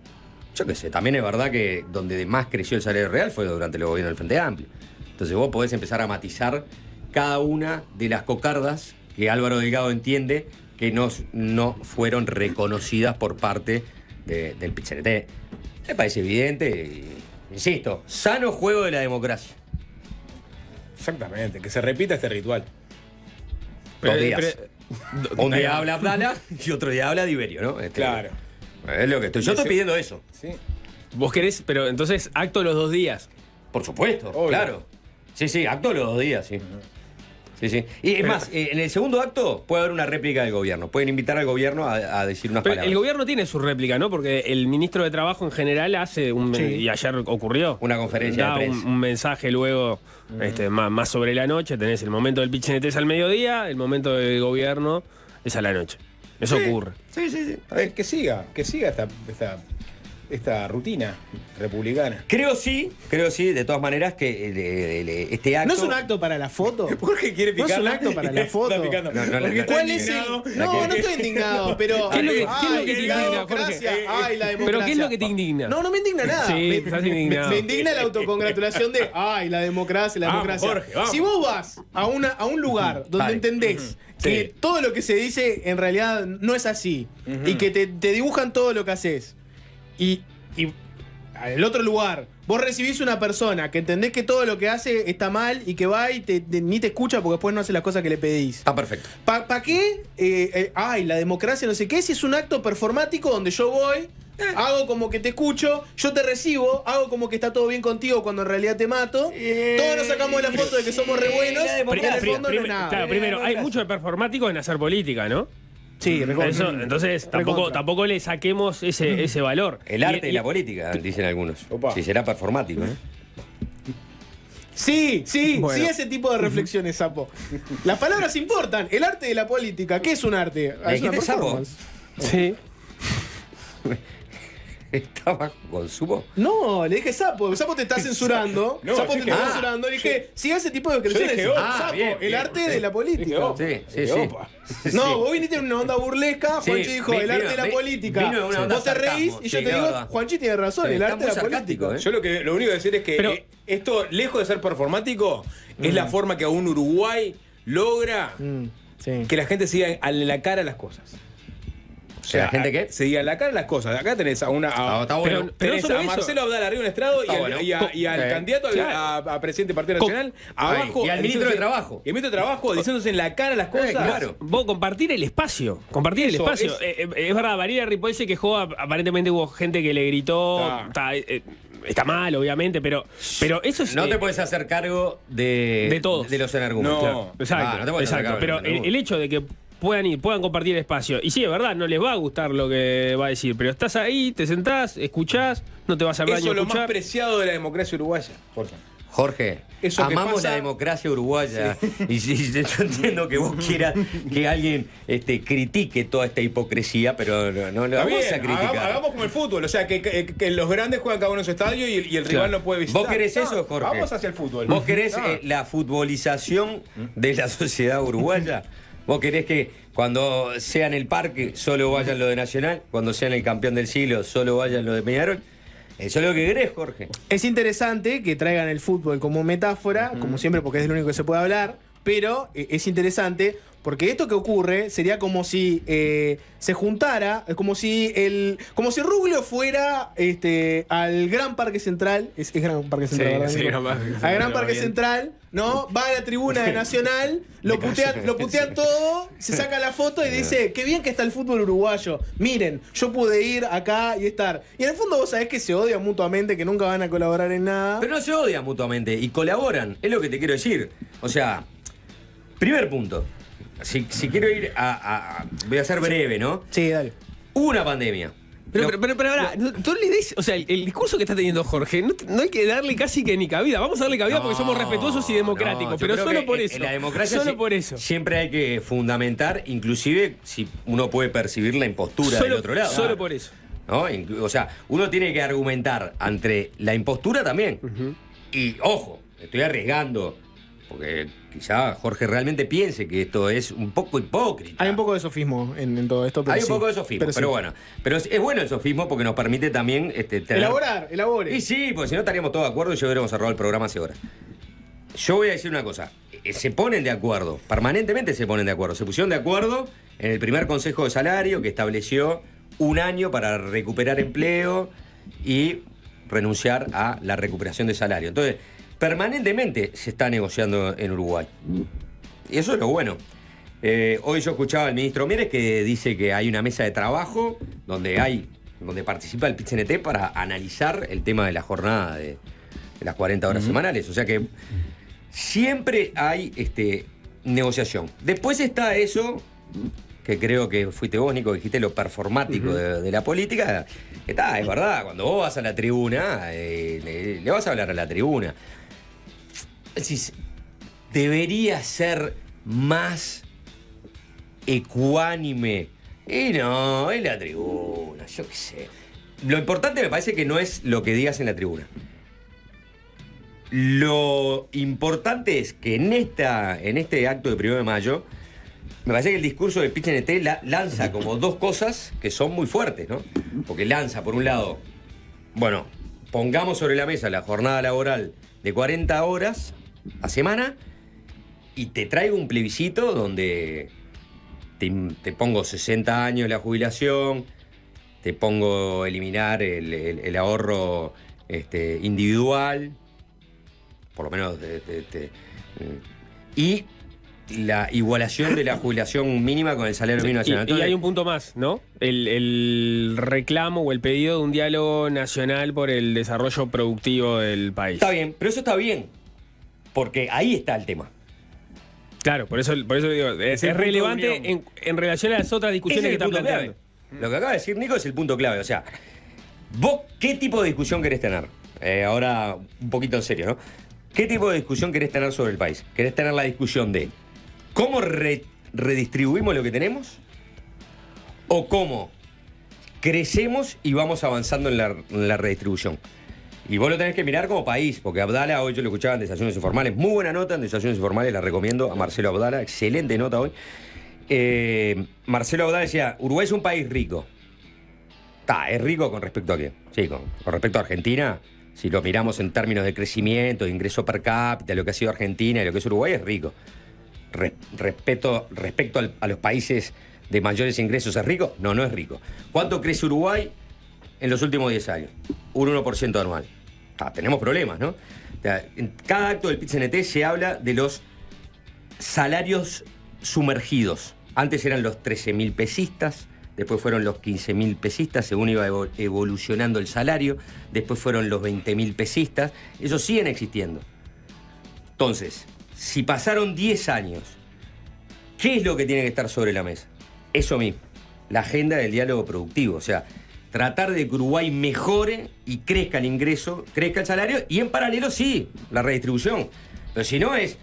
Yo qué sé, también es verdad que donde más creció el salario real fue durante el gobierno del Frente Amplio. Entonces vos podés empezar a matizar cada una de las cocardas que Álvaro Delgado entiende que no fueron reconocidas por parte del PIT-CNT. Me parece evidente, insisto, sano juego de la democracia. Exactamente, que se repita este ritual. 2 días. Un día habla Abdala y otro día habla Diverio, ¿no? Claro. Es lo que estoy. Yo estoy pidiendo eso. Sí. Vos querés, pero entonces acto los 2 días. Por supuesto, Obvio. claro. Sí, acto los 2 días, sí. Sí. Y es más, en el segundo acto puede haber una réplica del gobierno. Pueden invitar al gobierno a decir unas Pero palabras. el gobierno tiene su réplica, ¿no? Porque el ministro de Trabajo en general hace y ayer ocurrió. Una conferencia da de prensa. un mensaje luego más sobre la noche. Tenés el momento del PIT-CNT es al mediodía, el momento del gobierno es a la noche. Eso ocurre. Sí. Que siga esta rutina republicana. Creo sí, de todas maneras, que este acto... ¿No es un acto para la foto? Jorge quiere ¿No es picar. un acto para la foto? No, Porque ¿cuál es el...? No estoy indignado, pero... ¿Qué es lo que te indigna, Jorge? Ay, la democracia. ¿Pero qué es lo que te indigna? No me indigna nada. Sí, estás indignado. Me indigna la autocongratulación de, ay, la democracia. Vamos, Jorge, vamos. Si vos vas a un lugar donde Vale. entendés que Sí. todo lo que se dice en realidad no es así, y que te dibujan todo lo que haces, y en el otro lugar vos recibís una persona que entendés que todo lo que hace está mal y que va y ni te escucha porque después no hace las cosas que le pedís. Está perfecto. ¿Para qué? La democracia no sé qué, si es un acto performático donde yo voy, hago como que te escucho, yo te recibo, hago como que está todo bien contigo cuando en realidad te mato, todos nos sacamos la foto de que somos re buenos, porque en el fondo no es nada. Claro, primero, hay mucho de performático en hacer política, ¿no? Sí, Eso, entonces tampoco le saquemos ese valor. El arte y la política, dicen algunos. Opa. Si será performático, ¿eh? Sí, Bueno. sí, ese tipo de reflexiones, Sapo. Las palabras importan. El arte de la política, ¿qué es un arte? ¿Le Es una dijiste sapo? performance. Sí. ¿Está bajo consumo? No, le dije sapo. Sapo te está censurando. No, Sapo yo te dije, está censurando. Le dije, siga ese tipo de expresiones. dije, Sapo, bien, el bien. arte de la política. Sí. Opa. No, vos viniste en una onda burlesca, Sí, Juanchi dijo, el arte de la política. vino en una onda Vos te reís sarcasmo, y yo sí, te es digo, verdad. Juanchi tiene razón, Sí, el está arte de muy la sarcástico, política. ¿eh? Yo lo único que decir es que Pero- esto, lejos de ser performático, es la forma que aún Uruguay logra Sí. que la gente siga en la cara las cosas. O ¿Que la gente qué? Se diga en la cara las cosas. Acá tenés a una. Está bueno. Pero Tenés no solo a eso. Marcelo Abdal arriba en el estrado Está bueno. y al candidato a presidente del Partido Nacional abajo. Y al ministro de Trabajo. Y al ministro de Trabajo diciéndose en la cara las cosas. claro. Vos compartir el espacio. Compartir el Eso, espacio. Es verdad, Valeria Ripoll se quejó. Aparentemente hubo gente que le gritó. Está mal, obviamente, pero eso es. No te puedes hacer cargo de todos. de los energúmenos. No. Exacto, No te puedes hacer exacto. cargo Pero de los energúmenos. el hecho de que puedan compartir espacio. Y sí, es verdad, no les va a gustar lo que va a decir, pero estás ahí, te sentás, escuchás, no te va a hacer Eso daño es lo más escuchar. preciado de la democracia uruguaya, Jorge. Jorge, Eso que amamos pasa- la democracia uruguaya y yo entiendo que vos quieras que alguien critique toda esta hipocresía, pero no lo Está vamos bien, a criticar. hagamos como el fútbol, o sea, que los grandes juegan cada uno en su estadio y el rival no puede visitar. ¿Vos querés No, eso, Jorge? Vamos hacia el fútbol. ¿Vos querés No. la futbolización de la sociedad uruguaya? ¿Vos querés que cuando sea en el parque solo vayan lo de Nacional? Cuando sean el campeón del siglo solo vayan lo de Peñarol? Eso es lo que querés, Jorge. Es interesante que traigan el fútbol como metáfora, como siempre, porque es de lo único que se puede hablar, pero es interesante porque esto que ocurre sería como si se juntara, como si Ruglio fuera al Gran Parque Central, es Gran Parque Central, ¿verdad? Sí, Gran Parque Central, al Gran Parque bien. Central, ¿no? Va a la tribuna de Nacional, lo putean todo, se saca la foto y dice, qué bien que está el fútbol uruguayo, miren, yo pude ir acá y estar. Y en el fondo vos sabés que se odian mutuamente, que nunca van a colaborar en nada. Pero no se odian mutuamente y colaboran, es lo que te quiero decir. O sea, primer punto. Si quiero ir voy a ser breve, ¿no? Sí, dale. Hubo una pandemia. Pero pará, tú le des, o sea, el discurso que está teniendo Jorge, no hay que darle casi que ni cabida. Vamos a darle cabida porque somos respetuosos y democráticos, yo pero creo solo que por eso. En la democracia solo por eso. siempre hay que fundamentar, inclusive si uno puede percibir la impostura del otro lado. Solo por eso. ¿No? O sea, uno tiene que argumentar ante la impostura también. Y ojo, estoy arriesgando, porque quizá Jorge realmente piense que esto es un poco hipócrita. Hay un poco de sofismo en todo esto. Pero Hay un sí. poco de sofismo, pero sí. bueno. Pero es bueno el sofismo porque nos permite también tener... Elabore. Y sí, porque si no estaríamos todos de acuerdo y ya hubiéramos cerrado el programa hace horas. Yo voy a decir una cosa. Se ponen de acuerdo, permanentemente se ponen de acuerdo. Se pusieron de acuerdo en el primer Consejo de Salario que estableció un año para recuperar empleo y renunciar a la recuperación de salario. Entonces, permanentemente se está negociando en Uruguay. Y eso es lo bueno. Hoy yo escuchaba al ministro Mieres que dice que hay una mesa de trabajo donde participa el PIT-CNT para analizar el tema de la jornada de las 40 horas semanales. O sea que siempre hay negociación. Después está eso, que creo que fuiste vos, Nico, que dijiste lo performático de la política. Es verdad, cuando vos vas a la tribuna, le vas a hablar a la tribuna. Debería ser más ecuánime. Y no, es la tribuna, yo qué sé. Lo importante me parece que no es lo que digas en la tribuna. Lo importante es que en este acto de 1 de mayo, me parece que el discurso del PIT-CNT lanza como dos cosas que son muy fuertes, ¿no? Porque lanza, por un lado, bueno, pongamos sobre la mesa la jornada laboral de 40 horas a semana y te traigo un plebiscito donde te pongo 60 años la jubilación, te pongo eliminar el ahorro individual, por lo menos, y la igualación de la jubilación mínima con el salario mínimo nacional. Y hay un punto más, ¿no? El reclamo o el pedido de un diálogo nacional por el desarrollo productivo del país. Está bien, pero eso está bien, porque ahí está el tema. Claro, por eso digo, es relevante en relación a las otras discusiones que están planteando. Lo que acaba de decir Nico es el punto clave. O sea, vos, ¿qué tipo de discusión querés tener? Ahora, un poquito en serio, ¿no? ¿Qué tipo de discusión querés tener sobre el país? ¿Querés tener la discusión de cómo redistribuimos lo que tenemos? ¿O cómo crecemos y vamos avanzando en la redistribución? Y vos lo tenés que mirar como país, porque Abdala, hoy yo lo escuchaba en Desayunos Informales, muy buena nota en Desayunos Informales, la recomiendo a Marcelo Abdala, excelente nota hoy. Marcelo Abdala decía, Uruguay es un país rico. ¿Es rico con respecto a qué? Sí, con respecto a Argentina, si lo miramos en términos de crecimiento, de ingreso per cápita, lo que ha sido Argentina y lo que es Uruguay, es rico. Respecto a los países de mayores ingresos, ¿es rico? No, no es rico. ¿Cuánto crece Uruguay en los últimos 10 años? Un 1% anual. Tenemos problemas, ¿no? En cada acto del PIT-CNT se habla de los salarios sumergidos. Antes eran los 13.000 pesistas, después fueron los 15.000 pesistas, según iba evolucionando el salario, después fueron los 20.000 pesistas, esos siguen existiendo. Entonces, si pasaron 10 años, ¿qué es lo que tiene que estar sobre la mesa? Eso mismo, la agenda del diálogo productivo, o sea, tratar de que Uruguay mejore y crezca el ingreso, crezca el salario y en paralelo sí, la redistribución. Pero si no es,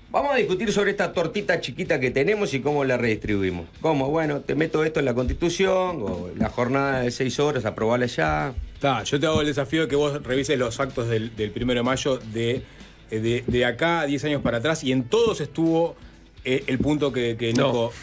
vamos a discutir sobre esta tortita chiquita que tenemos y cómo la redistribuimos. ¿Cómo? Bueno, te meto esto en la Constitución, o la jornada de 6 horas, aprobarla ya. Yo te hago el desafío de que vos revises los actos del 1 de mayo de acá a 10 años para atrás y en todos estuvo el punto que Nico...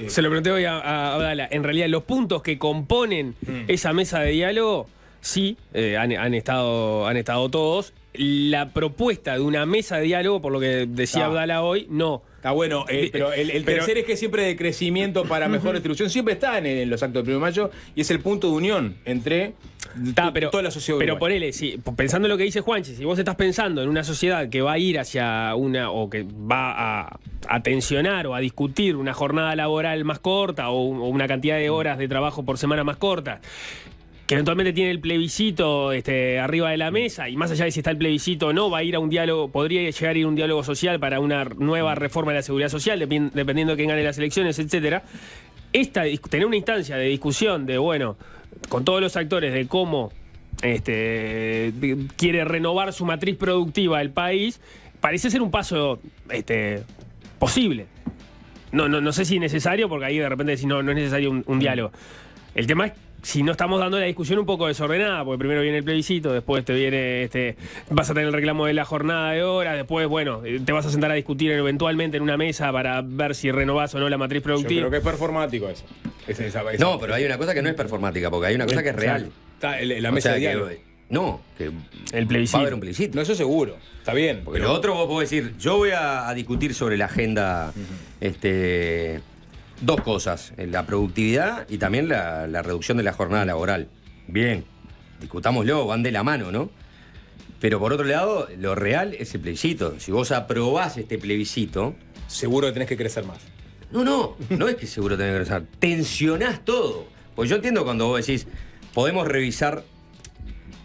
Se lo pregunté hoy a Abdala. En realidad, los puntos que componen esa mesa de diálogo, sí, han estado todos. la propuesta de una mesa de diálogo, por lo que decía Abdala hoy, no. Está bueno, pero el tercer eje siempre de crecimiento para mejor distribución siempre está en los actos del 1 de mayo y es el punto de unión entre toda la sociedad. Pero ponele, pensando en lo que dice Juanchi, si vos estás pensando en una sociedad que va a ir hacia o que va a tensionar o a discutir una jornada laboral más corta o una cantidad de horas de trabajo por semana más corta, que eventualmente tiene el plebiscito arriba de la mesa, y más allá de si está el plebiscito o no, va a ir a un diálogo, podría llegar a ir a un diálogo social para una nueva reforma de la seguridad social, dependiendo de quién gane las elecciones, etcétera. Tener una instancia de discusión con todos los actores de cómo quiere renovar su matriz productiva el país, parece ser un paso posible. No sé si es necesario, porque ahí de repente decís, no es necesario un diálogo. El tema es si no estamos dando la discusión un poco desordenada, porque primero viene el plebiscito, después te viene vas a tener el reclamo de la jornada de horas, después, te vas a sentar a discutir eventualmente en una mesa para ver si renovás o no la matriz productiva. Yo creo que es performático eso. No, pero hay una cosa que no es performática, porque hay una cosa que es real. Está la mesa de diálogo. Que el plebiscito. Va a haber un plebiscito. No, eso seguro. Está bien. Porque lo otro vos podés decir, yo voy a discutir sobre la agenda, dos cosas, la productividad y también la reducción de la jornada laboral. Bien, discutámoslo, van de la mano, ¿no? Pero por otro lado, lo real es el plebiscito. Si vos aprobás este plebiscito... Seguro que tenés que crecer más. No es que seguro tenés que crecer. Tensionás todo. Pues yo entiendo cuando vos decís, podemos revisar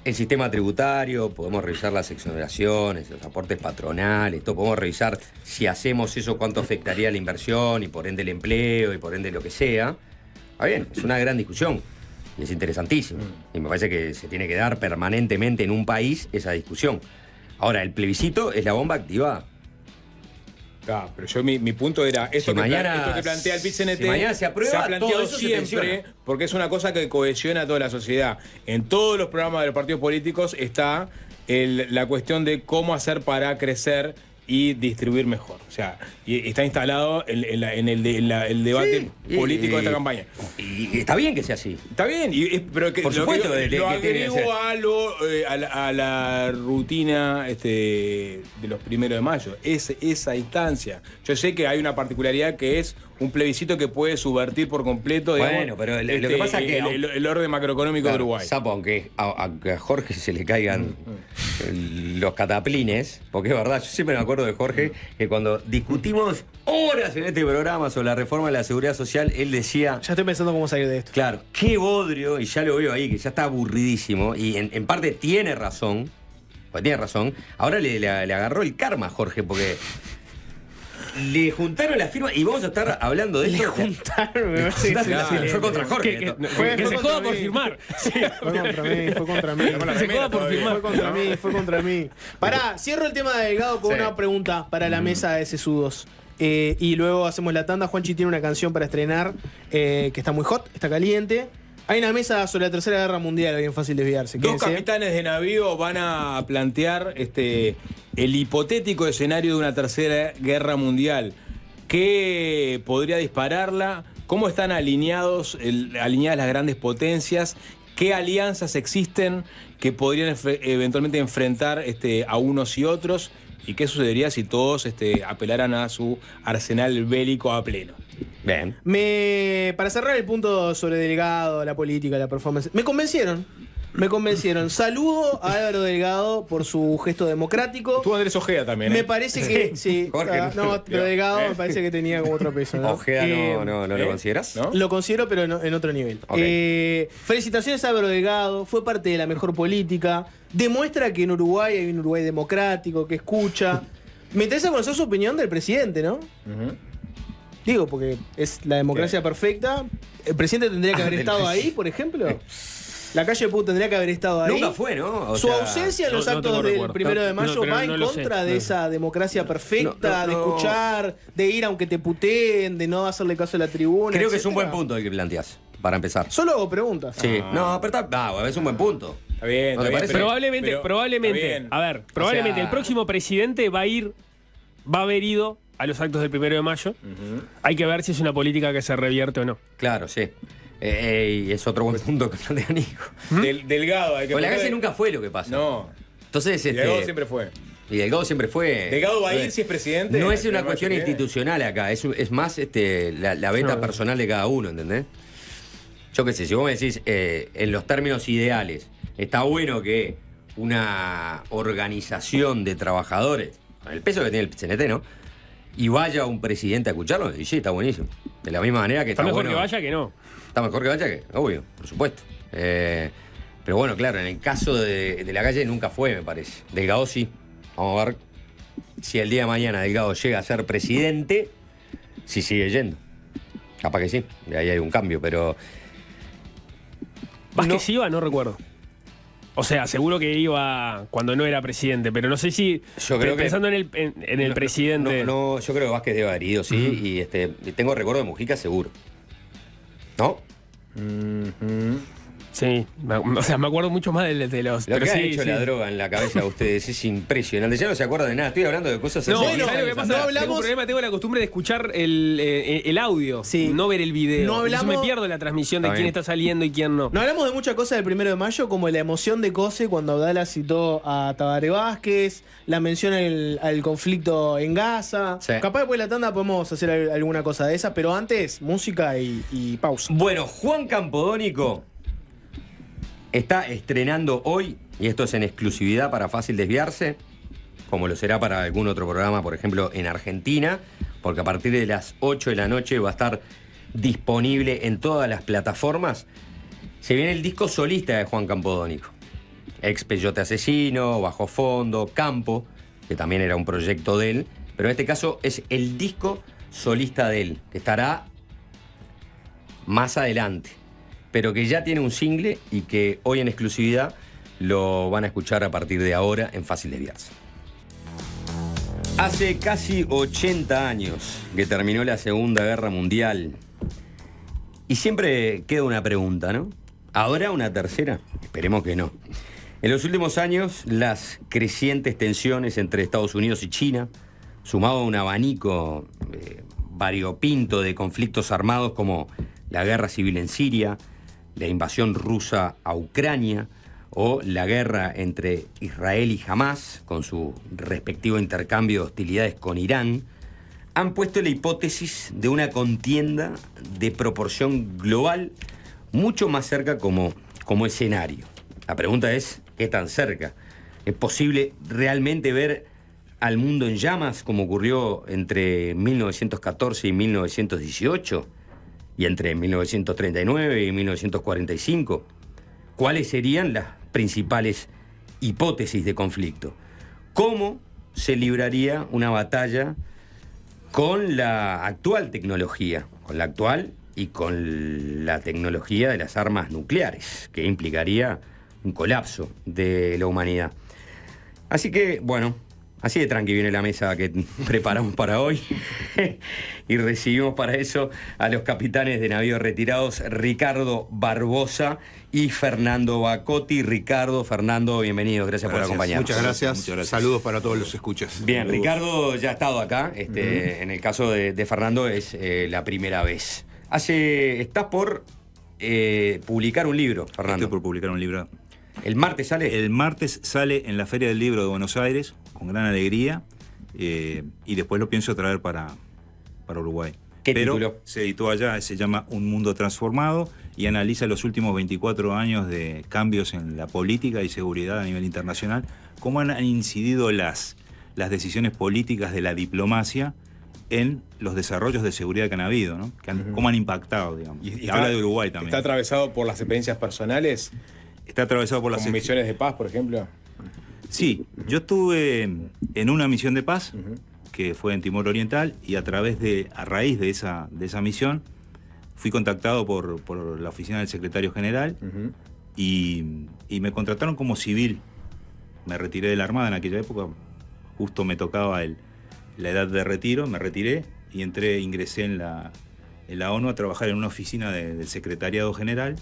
el sistema tributario, podemos revisar las exoneraciones, los aportes patronales, todo, podemos revisar si hacemos eso, cuánto afectaría la inversión y por ende el empleo y por ende lo que sea. Está bien, es una gran discusión y es interesantísimo. Y me parece que se tiene que dar permanentemente en un país esa discusión. Ahora, el plebiscito es la bomba activada. Pero yo mi punto era, esto que plantea el PIT-CNT si mañana se aprueba, se ha planteado todo eso siempre, porque es una cosa que cohesiona a toda la sociedad. En todos los programas de los partidos políticos está la cuestión de cómo hacer para crecer y distribuir mejor. O sea, y está instalado en el debate político de esta campaña. Y está bien que sea así. Está bien, pero por supuesto lo agrego a la rutina de los 1 de mayo. Esa instancia. Yo sé que hay una particularidad que es un plebiscito que puede subvertir por completo, digamos, pero lo que pasa es que el orden macroeconómico de Uruguay. Sapo, aunque a Jorge se le caigan los cataplines, porque es verdad, yo siempre me acuerdo de Jorge, que cuando discutimos horas en este programa sobre la reforma de la seguridad social, él decía... Ya estoy pensando cómo salir de esto. Claro, qué bodrio, y ya lo veo ahí, que ya está aburridísimo, y en parte tiene razón, ahora le agarró el karma a Jorge, porque... Le juntaron la firma y vamos a estar hablando de esto. Fue contra Jorge. Que se joda por firmar. Fue contra mí. Se joda por firmar. Fue contra mí. Pará, cierro el tema de Delgado con una pregunta para la mesa de sesudos. Y luego hacemos la tanda. Juanchi tiene una canción para estrenar que está muy hot, está caliente. Hay una mesa sobre la Tercera Guerra Mundial, bien fácil desviarse. Dos capitanes de navío van a plantear el hipotético escenario de una Tercera Guerra Mundial. ¿Qué podría dispararla? ¿Cómo están alineadas las grandes potencias? ¿Qué alianzas existen que podrían eventualmente enfrentar a unos y otros? ¿Y qué sucedería si todos apelaran a su arsenal bélico a pleno? Bien. Para cerrar el punto sobre Delgado, la política, la performance, me convencieron. Saludo a Álvaro Delgado por su gesto democrático. Tú, Andrés Ojeda, también. Me parece que sí. Jorge, pero Delgado me parece que tenía como otro peso, ¿no? Ojeda no lo consideras, ¿no? Lo considero, pero en otro nivel. Okay. Felicitaciones a Álvaro Delgado. Fue parte de la mejor política. Demuestra que en Uruguay hay un Uruguay democrático, que escucha. Me interesa conocer su opinión del presidente, ¿no? Digo, porque es la democracia perfecta. ¿El presidente tendría que haber estado ahí, por ejemplo? La calle Pou tendría que haber estado ahí. Nunca fue, ¿no? Su ausencia en los actos del 1 de mayo va en contra de esa democracia perfecta, de escuchar, de ir aunque te puteen, de no hacerle caso a la tribuna. Creo que es un buen punto el que planteás, para empezar. Solo hago preguntas. Sí. No, pero es un buen punto. Está bien, ¿No te parece? Probablemente, a ver, probablemente el próximo presidente va a haber ido a los actos del 1 de mayo. Hay que ver si es una política que se revierte o no. Claro, sí. Y es otro buen punto que plantea Nico. Delgado, hay que la calle nunca fue lo que pasa. No. Entonces, Delgado siempre fue. Y Delgado siempre fue. Delgado va a ir si es presidente. No es una cuestión institucional acá, es más la beta personal de cada uno, ¿entendés? Yo qué sé, si vos me decís, en los términos ideales, está bueno que una organización de trabajadores, con el peso que tiene el CNT, ¿no? Y vaya un presidente a escucharlo, y sí, está buenísimo. De la misma manera que está mejor bueno, que vaya que no. Está mejor que vaya que, obvio, por supuesto. Pero bueno, claro, en el caso de la calle nunca fue, me parece. Delgado sí. Vamos a ver si el día de mañana Delgado llega a ser presidente, si sigue yendo. Capaz que sí, de ahí hay un cambio, pero... Vázquez iba, no recuerdo. O sea, seguro que iba cuando no era presidente, pero no sé si yo creo pensando en el presidente. No, yo creo que Vázquez debe haber ido, sí, y tengo recuerdo de Mujica seguro. ¿No? Sí, o sea, me acuerdo mucho más de los... Lo pero que ha sí, hecho la droga en la cabeza de ustedes es impresionante. Ya no se acuerdan de nada, estoy hablando de cosas No, así. ¿sabes lo que pasa? no hablamos- Tengo un problema, tengo la costumbre de escuchar el audio, Sí. no ver el video. No hablamos- Entonces me pierdo la transmisión de Está quién bien. está saliendo y quién no. No hablamos de muchas cosas del 1 de mayo, como la emoción de Cose cuando Abdala citó a Tabaré Vázquez, la mención al conflicto en Gaza. Sí. Capaz después de la tanda podemos hacer alguna cosa de esa, pero antes, música y pausa. Bueno, Juan Campodónico está estrenando hoy, y esto es en exclusividad para Fácil Desviarse, como lo será para algún otro programa, por ejemplo, en Argentina, porque a partir de las 8 de la noche va a estar disponible en todas las plataformas. Se viene el disco solista de Juan Campodónico. Ex Peyote Asesino, Bajo Fondo, Campo, que también era un proyecto de él, pero en este caso es el disco solista de él, que estará más adelante, pero que ya tiene un single y que hoy en exclusividad lo van a escuchar a partir de ahora en Fácil Desviarse. Hace casi 80 años que terminó la Segunda Guerra Mundial y siempre queda una pregunta, ¿no? ¿Habrá una tercera? Esperemos que no. En los últimos años, las crecientes tensiones entre Estados Unidos y China, sumado a un abanico variopinto de conflictos armados como la guerra civil en Siria, la invasión rusa a Ucrania o la guerra entre Israel y Hamás, con su respectivo intercambio de hostilidades con Irán, han puesto la hipótesis de una contienda de proporción global mucho más cerca como escenario. La pregunta es, ¿qué tan cerca? ¿Es posible realmente ver al mundo en llamas como ocurrió entre 1914 y 1918? ¿Y entre 1939 y 1945? ¿Cuáles serían las principales hipótesis de conflicto? ¿Cómo se libraría una batalla con la actual tecnología? Con la actual y con la tecnología de las armas nucleares, que implicaría un colapso de la humanidad. Así que, bueno, así de tranqui viene la mesa que preparamos para hoy y recibimos para eso a los capitanes de navíos retirados Ricardo Barbosa y Fernando Bacotti. Ricardo, Fernando, bienvenidos, gracias por acompañarnos. Muchas gracias. Saludos para todos los escuchas. Bien, Saludos. Ricardo ya ha estado acá, en el caso de Fernando es la primera vez. Estás por publicar un libro, Fernando. Estoy por publicar un libro. ¿El martes sale? El martes sale en la Feria del Libro de Buenos Aires, con gran alegría, y después lo pienso traer para Uruguay. ¿Qué Pero título? se editó allá, se llama Un Mundo Transformado, y analiza los últimos 24 años de cambios en la política y seguridad a nivel internacional, cómo han incidido las decisiones políticas de la diplomacia en los desarrollos de seguridad que han habido, ¿no? Cómo han impactado, digamos. Y habla de Uruguay también. ¿Está atravesado por las experiencias personales? Está atravesado por las ¿Como misiones de paz, por ejemplo? Sí, yo estuve en una misión de paz, que fue en Timor Oriental, y a raíz de esa misión, fui contactado por la oficina del secretario general y me contrataron como civil. Me retiré de la Armada en aquella época, justo me tocaba la edad de retiro, me retiré y ingresé en la ONU a trabajar en una oficina del Secretariado General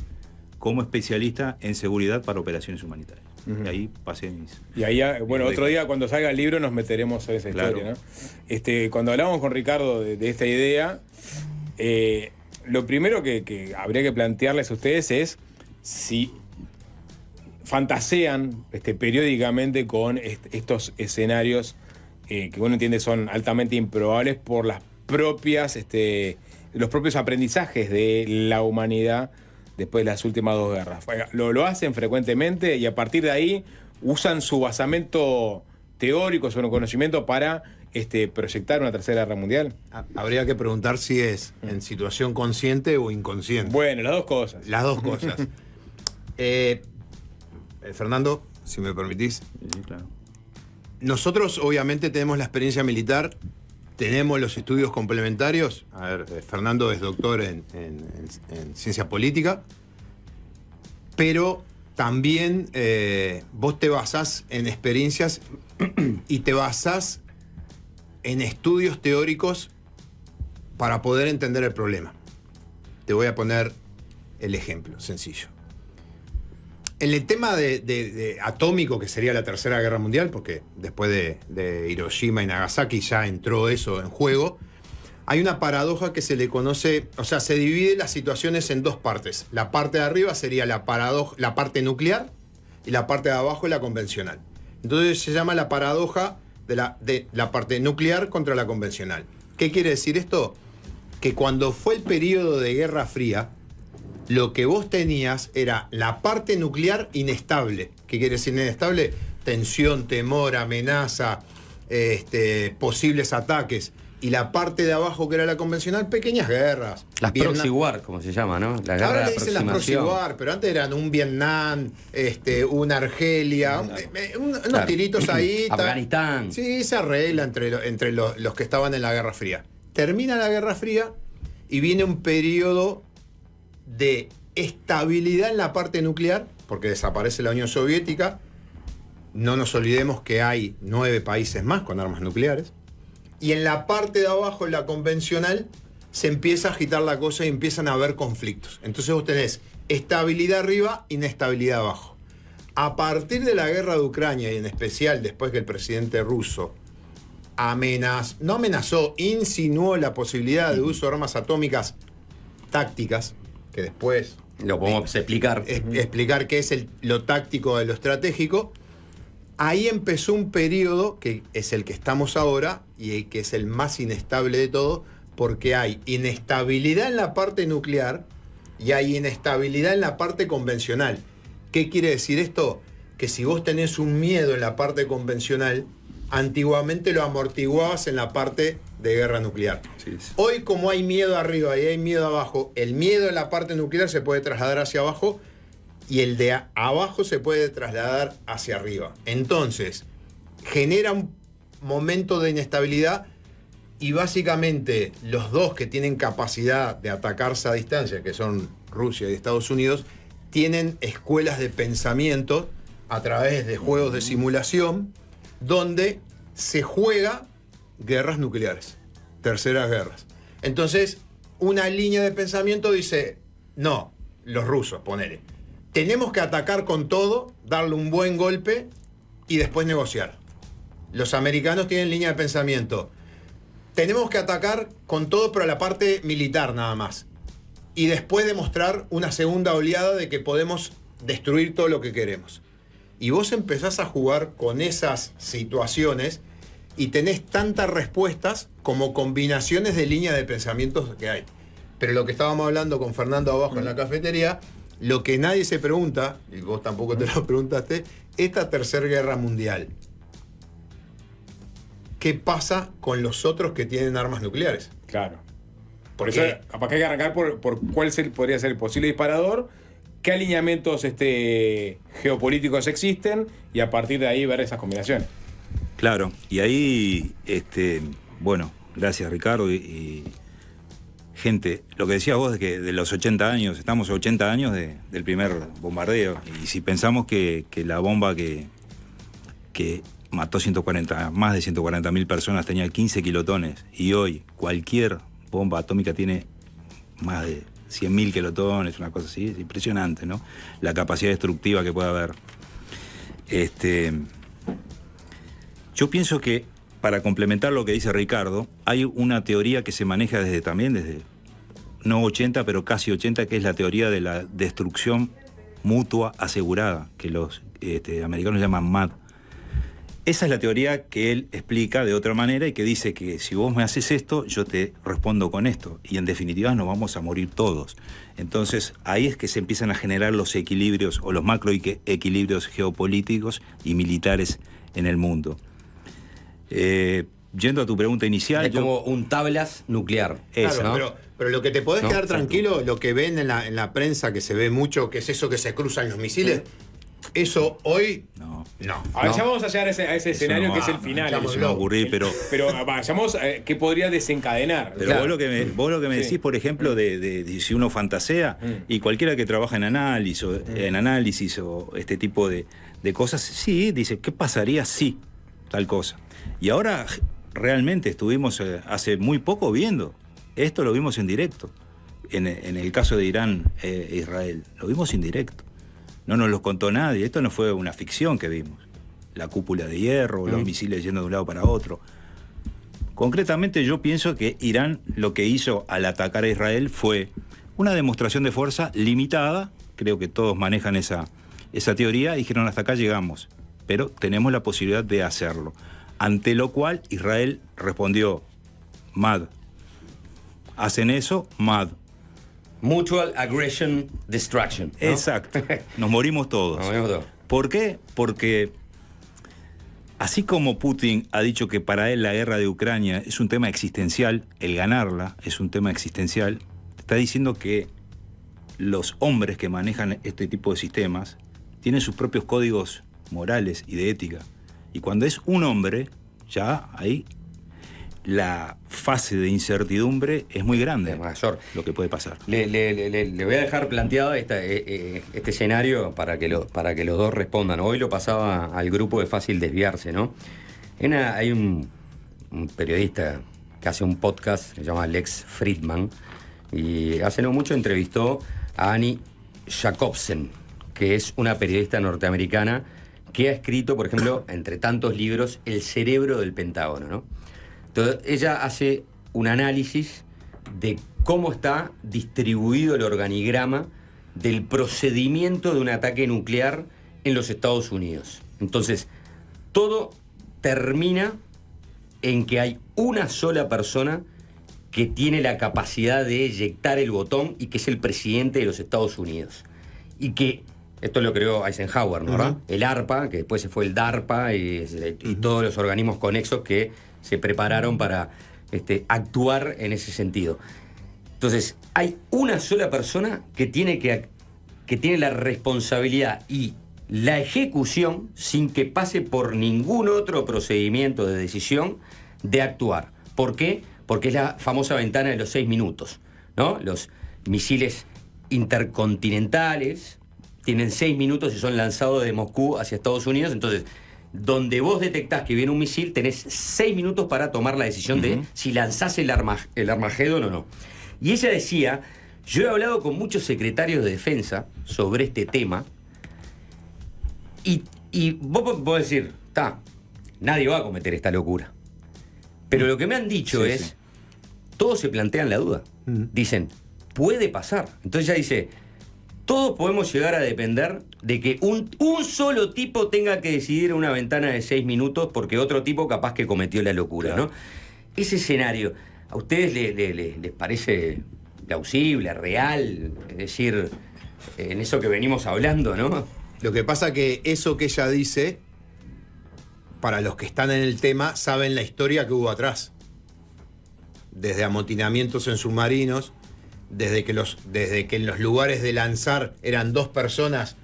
como especialista en seguridad para operaciones humanitarias. Y ahí pasé Y ahí, bueno, otro día cuando salga el libro nos meteremos en esa historia, ¿no? Cuando hablamos con Ricardo de esta idea, lo primero que habría que plantearles a ustedes es si fantasean periódicamente con estos escenarios que uno entiende son altamente improbables por las propias, los propios aprendizajes de la humanidad después de las últimas 2 guerras. Lo hacen frecuentemente y a partir de ahí usan su basamento teórico, su conocimiento para proyectar una tercera guerra mundial. Habría que preguntar si es en situación consciente o inconsciente. Bueno, las dos cosas. Las dos cosas. Fernando, si me permitís. Sí, claro. Nosotros obviamente tenemos la experiencia militar, tenemos los estudios complementarios. A ver, Fernando es doctor en ciencia política, pero también vos te basás en experiencias y te basás en estudios teóricos para poder entender el problema. Te voy a poner el ejemplo sencillo. En el tema de atómico, que sería la Tercera Guerra Mundial, porque después de Hiroshima y Nagasaki ya entró eso en juego, hay una paradoja que se le conoce, o sea, se divide las situaciones en 2 partes. La parte de arriba sería la parte nuclear y la parte de abajo la convencional. Entonces se llama la paradoja de la parte nuclear contra la convencional. ¿Qué quiere decir esto? Que cuando fue el periodo de Guerra Fría, lo que vos tenías era la parte nuclear inestable. ¿Qué quiere decir inestable? Tensión, temor, amenaza, posibles ataques. Y la parte de abajo, que era la convencional, pequeñas guerras. Las proxy war, como se llama, ¿no? La guerra Ahora de le dicen las proxy aproximación. war, pero antes eran un Vietnam, una Argelia, unos Claro. tiritos ahí. Afganistán. Sí, se arregla entre los que estaban en la Guerra Fría. Termina la Guerra Fría y viene un periodo de estabilidad en la parte nuclear, porque desaparece la Unión Soviética. No nos olvidemos que hay 9 países más con armas nucleares. Y en la parte de abajo, en la convencional, se empieza a agitar la cosa y empiezan a haber conflictos. Entonces vos tenés estabilidad arriba, inestabilidad abajo. A partir de la guerra de Ucrania, y en especial después que el presidente ruso insinuó la posibilidad de uso de armas atómicas tácticas, que después Lo podemos explicar. explicar qué es lo táctico de lo estratégico. Ahí empezó un periodo que es el que estamos ahora y que es el más inestable de todo, porque hay inestabilidad en la parte nuclear y hay inestabilidad en la parte convencional. ¿Qué quiere decir esto? Que si vos tenés un miedo en la parte convencional, antiguamente lo amortiguabas en la parte de guerra nuclear. Sí. Hoy, como hay miedo arriba y hay miedo abajo, el miedo en la parte nuclear se puede trasladar hacia abajo y el de abajo se puede trasladar hacia arriba. Entonces, genera un momento de inestabilidad y básicamente los dos que tienen capacidad de atacarse a distancia, que son Rusia y Estados Unidos, tienen escuelas de pensamiento a través de juegos de simulación donde se juega guerras nucleares, terceras guerras. Entonces, una línea de pensamiento dice, no, los rusos, ponele, tenemos que atacar con todo, darle un buen golpe y después negociar. Los americanos tienen línea de pensamiento, tenemos que atacar con todo, pero a la parte militar nada más. Y después demostrar una segunda oleada de que podemos destruir todo lo que queremos. Y vos empezás a jugar con esas situaciones y tenés tantas respuestas como combinaciones de líneas de pensamientos que hay. Pero lo que estábamos hablando con Fernando abajo en la cafetería, lo que nadie se pregunta, y vos tampoco te lo preguntaste, esta tercera guerra mundial, ¿qué pasa con los otros que tienen armas nucleares? Claro. Por eso, capaz que hay que arrancar por cuál podría ser el posible disparador, qué alineamientos geopolíticos existen y a partir de ahí ver esas combinaciones. Claro, y ahí, bueno, gracias Ricardo y gente, lo que decías vos de que de los 80 años, estamos a 80 años del primer bombardeo, y si pensamos que la bomba que mató más de 140.000 personas tenía 15 kilotones, y hoy cualquier bomba atómica tiene más de 100.000 kilotones, una cosa así, es impresionante, ¿no? La capacidad destructiva que puede haber. Yo pienso que, para complementar lo que dice Ricardo, hay una teoría que se maneja desde no 80, pero casi 80, que es la teoría de la destrucción mutua asegurada, que los americanos llaman MAD. Esa es la teoría que él explica de otra manera y que dice que si vos me haces esto, yo te respondo con esto. Y en definitiva nos vamos a morir todos. Entonces ahí es que se empiezan a generar los equilibrios o los macroequilibrios geopolíticos y militares en el mundo. Yendo a tu pregunta inicial... Es como un tablas nuclear. Claro, ¿no? pero lo que te podés ¿No? quedar tranquilo, lo que ven en la prensa, que se ve mucho, que es eso que se cruzan los misiles, eso hoy No. A ver, ya vamos a llegar a ese escenario no que es el va, final. no, Se me va a ocurrir, pero Vayamos qué podría desencadenar. Pero Claro. vos lo que me Sí. decís, por ejemplo, de si uno fantasea, y cualquiera que trabaja en análisis o este tipo de cosas, sí, dice, ¿qué pasaría si tal cosa? Y ahora realmente estuvimos hace muy poco viendo, esto lo vimos en directo, en el caso de Irán e Israel, lo vimos en directo. No nos lo contó nadie, esto no fue una ficción que vimos. La cúpula de hierro, los misiles yendo de un lado para otro. Concretamente yo pienso que Irán lo que hizo al atacar a Israel fue una demostración de fuerza limitada, creo que todos manejan esa teoría, y dijeron hasta acá llegamos, pero tenemos la posibilidad de hacerlo. Ante lo cual Israel respondió, MAD. Hacen eso, MAD. Mutual Aggression Destruction, ¿no? Exacto, nos morimos todos. Nos morimos todos. ¿Por qué? Porque así como Putin ha dicho que para él la guerra de Ucrania es un tema existencial, el ganarla es un tema existencial, está diciendo que los hombres que manejan este tipo de sistemas tienen sus propios códigos morales y de ética. Y cuando es un hombre, ya ahí la fase de incertidumbre es muy grande. Es mayor. Lo que puede pasar. Le voy a dejar planteado este escenario para que los dos respondan. Hoy lo pasaba al grupo de Fácil Desviarse, ¿no? Hay un periodista que hace un podcast, se llama Lex Friedman, y hace no mucho entrevistó a Annie Jacobsen, que es una periodista norteamericana que ha escrito, por ejemplo, entre tantos libros, El cerebro del Pentágono, ¿no? Entonces, ella hace un análisis de cómo está distribuido el organigrama del procedimiento de un ataque nuclear en los Estados Unidos. Entonces, todo termina en que hay una sola persona que tiene la capacidad de eyectar el botón y que es el presidente de los Estados Unidos. Y que esto lo creó Eisenhower, ¿no? ¿Verdad? El ARPA, que después se fue el DARPA y todos los organismos conexos que se prepararon para actuar en ese sentido. Entonces, hay una sola persona que tiene la responsabilidad y la ejecución, sin que pase por ningún otro procedimiento de decisión, de actuar. ¿Por qué? Porque es la famosa ventana de los 6 minutos, ¿no? Los misiles intercontinentales tienen 6 minutos y son lanzados de Moscú hacia Estados Unidos. Entonces, donde vos detectás que viene un misil, tenés 6 minutos para tomar la decisión de si lanzás el Armagedón o no. Y ella decía, yo he hablado con muchos secretarios de defensa sobre este tema, y vos podés decir, nadie va a cometer esta locura. Pero lo que me han dicho es, todos se plantean la duda. Dicen, puede pasar. Entonces ella dice, todos podemos llegar a depender de que un solo tipo tenga que decidir una ventana de 6 minutos porque otro tipo capaz que cometió la locura, ¿no? Ese escenario, ¿a ustedes les parece plausible, real? Es decir, en eso que venimos hablando, ¿no? Lo que pasa que eso que ella dice, para los que están en el tema, saben la historia que hubo atrás. Desde amotinamientos en submarinos, desde que en los lugares de lanzar eran 2 personas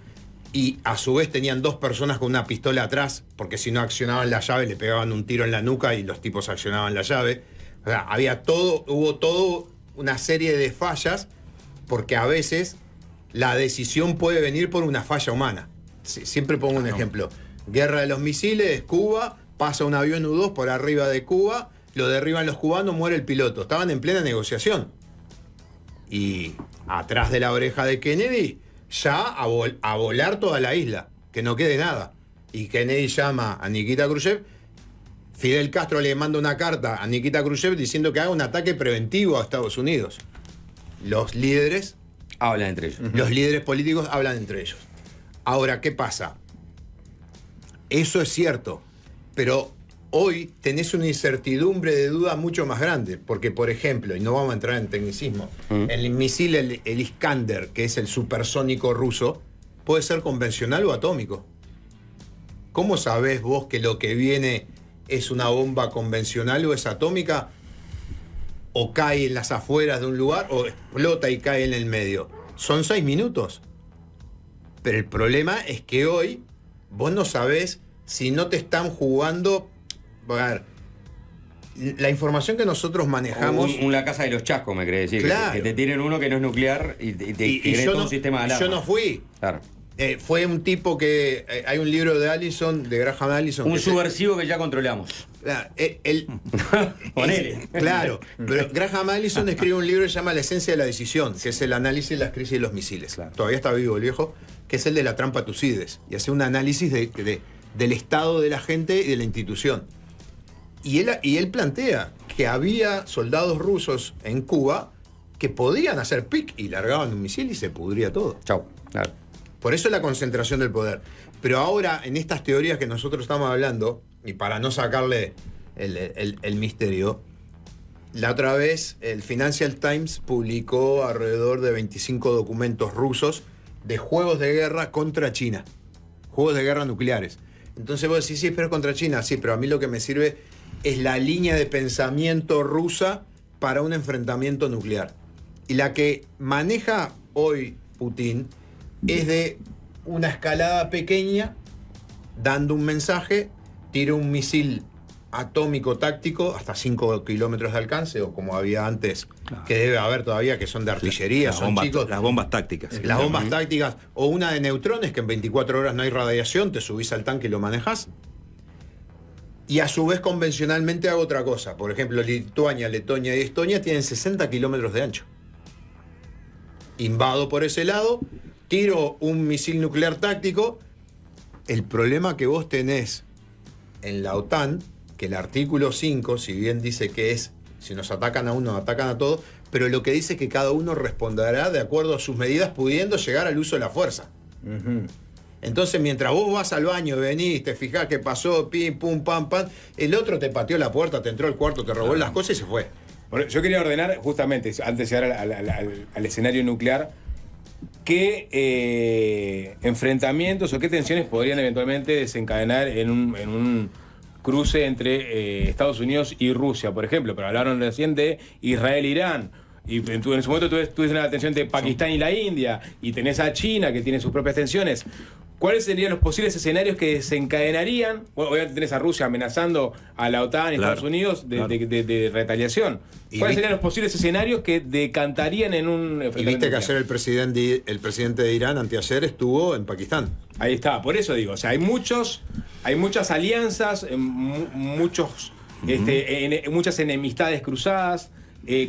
y a su vez tenían 2 personas con una pistola atrás, porque si no accionaban la llave le pegaban un tiro en la nuca y los tipos accionaban la llave. O sea, hubo todo una serie de fallas, porque a veces la decisión puede venir por una falla humana. Siempre pongo un ejemplo. Guerra de los misiles, Cuba, pasa un avión U-2 por arriba de Cuba, lo derriban los cubanos, muere el piloto. Estaban en plena negociación. Y atrás de la oreja de Kennedy, ya a volar toda la isla, que no quede nada. Y Kennedy llama a Nikita Khrushchev. Fidel Castro le manda una carta a Nikita Khrushchev diciendo que haga un ataque preventivo a Estados Unidos. Los líderes hablan entre ellos. Los líderes políticos hablan entre ellos. Ahora, ¿qué pasa? Eso es cierto, pero hoy tenés una incertidumbre de duda mucho más grande, porque, por ejemplo, y no vamos a entrar en tecnicismo, el misil, el Iskander, que es el supersónico ruso, puede ser convencional o atómico. ¿Cómo sabés vos que lo que viene es una bomba convencional o es atómica? O cae en las afueras de un lugar, o explota y cae en el medio. Son 6 minutos. Pero el problema es que hoy vos no sabés si no te están jugando. A ver, la información que nosotros manejamos. La casa de los chascos, me querés decir. Claro. Que te tienen uno que no es nuclear y te creen todo un sistema de alarma. Yo no fui. Claro. Fue un tipo que. Hay un libro de Allison, de Graham Allison. Un subversivo que ya controlamos. Ponele. Claro, pero Graham Allison escribe un libro que se llama La esencia de la decisión, que es el análisis de las crisis de los misiles. Claro. Todavía está vivo el viejo, que es el de la trampa Tucídides. Y hace un análisis del estado de la gente y de la institución. Y él plantea que había soldados rusos en Cuba que podían hacer pic y largaban un misil y se pudría todo. Chau. Claro. Por eso es la concentración del poder. Pero ahora, en estas teorías que nosotros estamos hablando, y para no sacarle el misterio, la otra vez el Financial Times publicó alrededor de 25 documentos rusos de juegos de guerra contra China. Juegos de guerra nucleares. Entonces vos decís, sí, pero contra China, sí, pero a mí lo que me sirve es la línea de pensamiento rusa para un enfrentamiento nuclear. Y la que maneja hoy Putin es de una escalada pequeña, dando un mensaje, tira un misil atómico táctico hasta 5 kilómetros de alcance, o como había antes, claro, que debe haber todavía, que son de artillería, son chicos. Las bombas tácticas. Las bombas tácticas, o una de neutrones, que en 24 horas no hay radiación, te subís al tanque y lo manejás. Y a su vez convencionalmente hago otra cosa. Por ejemplo, Lituania, Letonia y Estonia tienen 60 kilómetros de ancho. Invado por ese lado, tiro un misil nuclear táctico. El problema que vos tenés en la OTAN, que el artículo 5, si bien dice que es, si nos atacan a uno, atacan a todos, pero lo que dice es que cada uno responderá de acuerdo a sus medidas, pudiendo llegar al uso de la fuerza. Entonces, mientras vos vas al baño, venís, te fijás qué pasó, pim, pum, pam, pam, el otro te pateó la puerta, te entró al cuarto, te robó las cosas y se fue. Bueno, yo quería ordenar, justamente, antes de llegar al escenario nuclear, qué enfrentamientos o qué tensiones podrían eventualmente desencadenar en un cruce entre Estados Unidos y Rusia, por ejemplo. Pero hablaron recién de Israel-Irán. Y en su momento tuviste una tensión entre Pakistán y la India, y tenés a China, que tiene sus propias tensiones. ¿Cuáles serían los posibles escenarios que desencadenarían? Bueno, obviamente tenés a Rusia amenazando a la OTAN y claro, Estados Unidos claro, de retaliación. ¿Cuáles serían los posibles escenarios que decantarían en un Y viste que ayer el presidente de Irán, anteayer, estuvo en Pakistán. Ahí está, por eso digo, o sea, hay muchas alianzas, muchas enemistades cruzadas.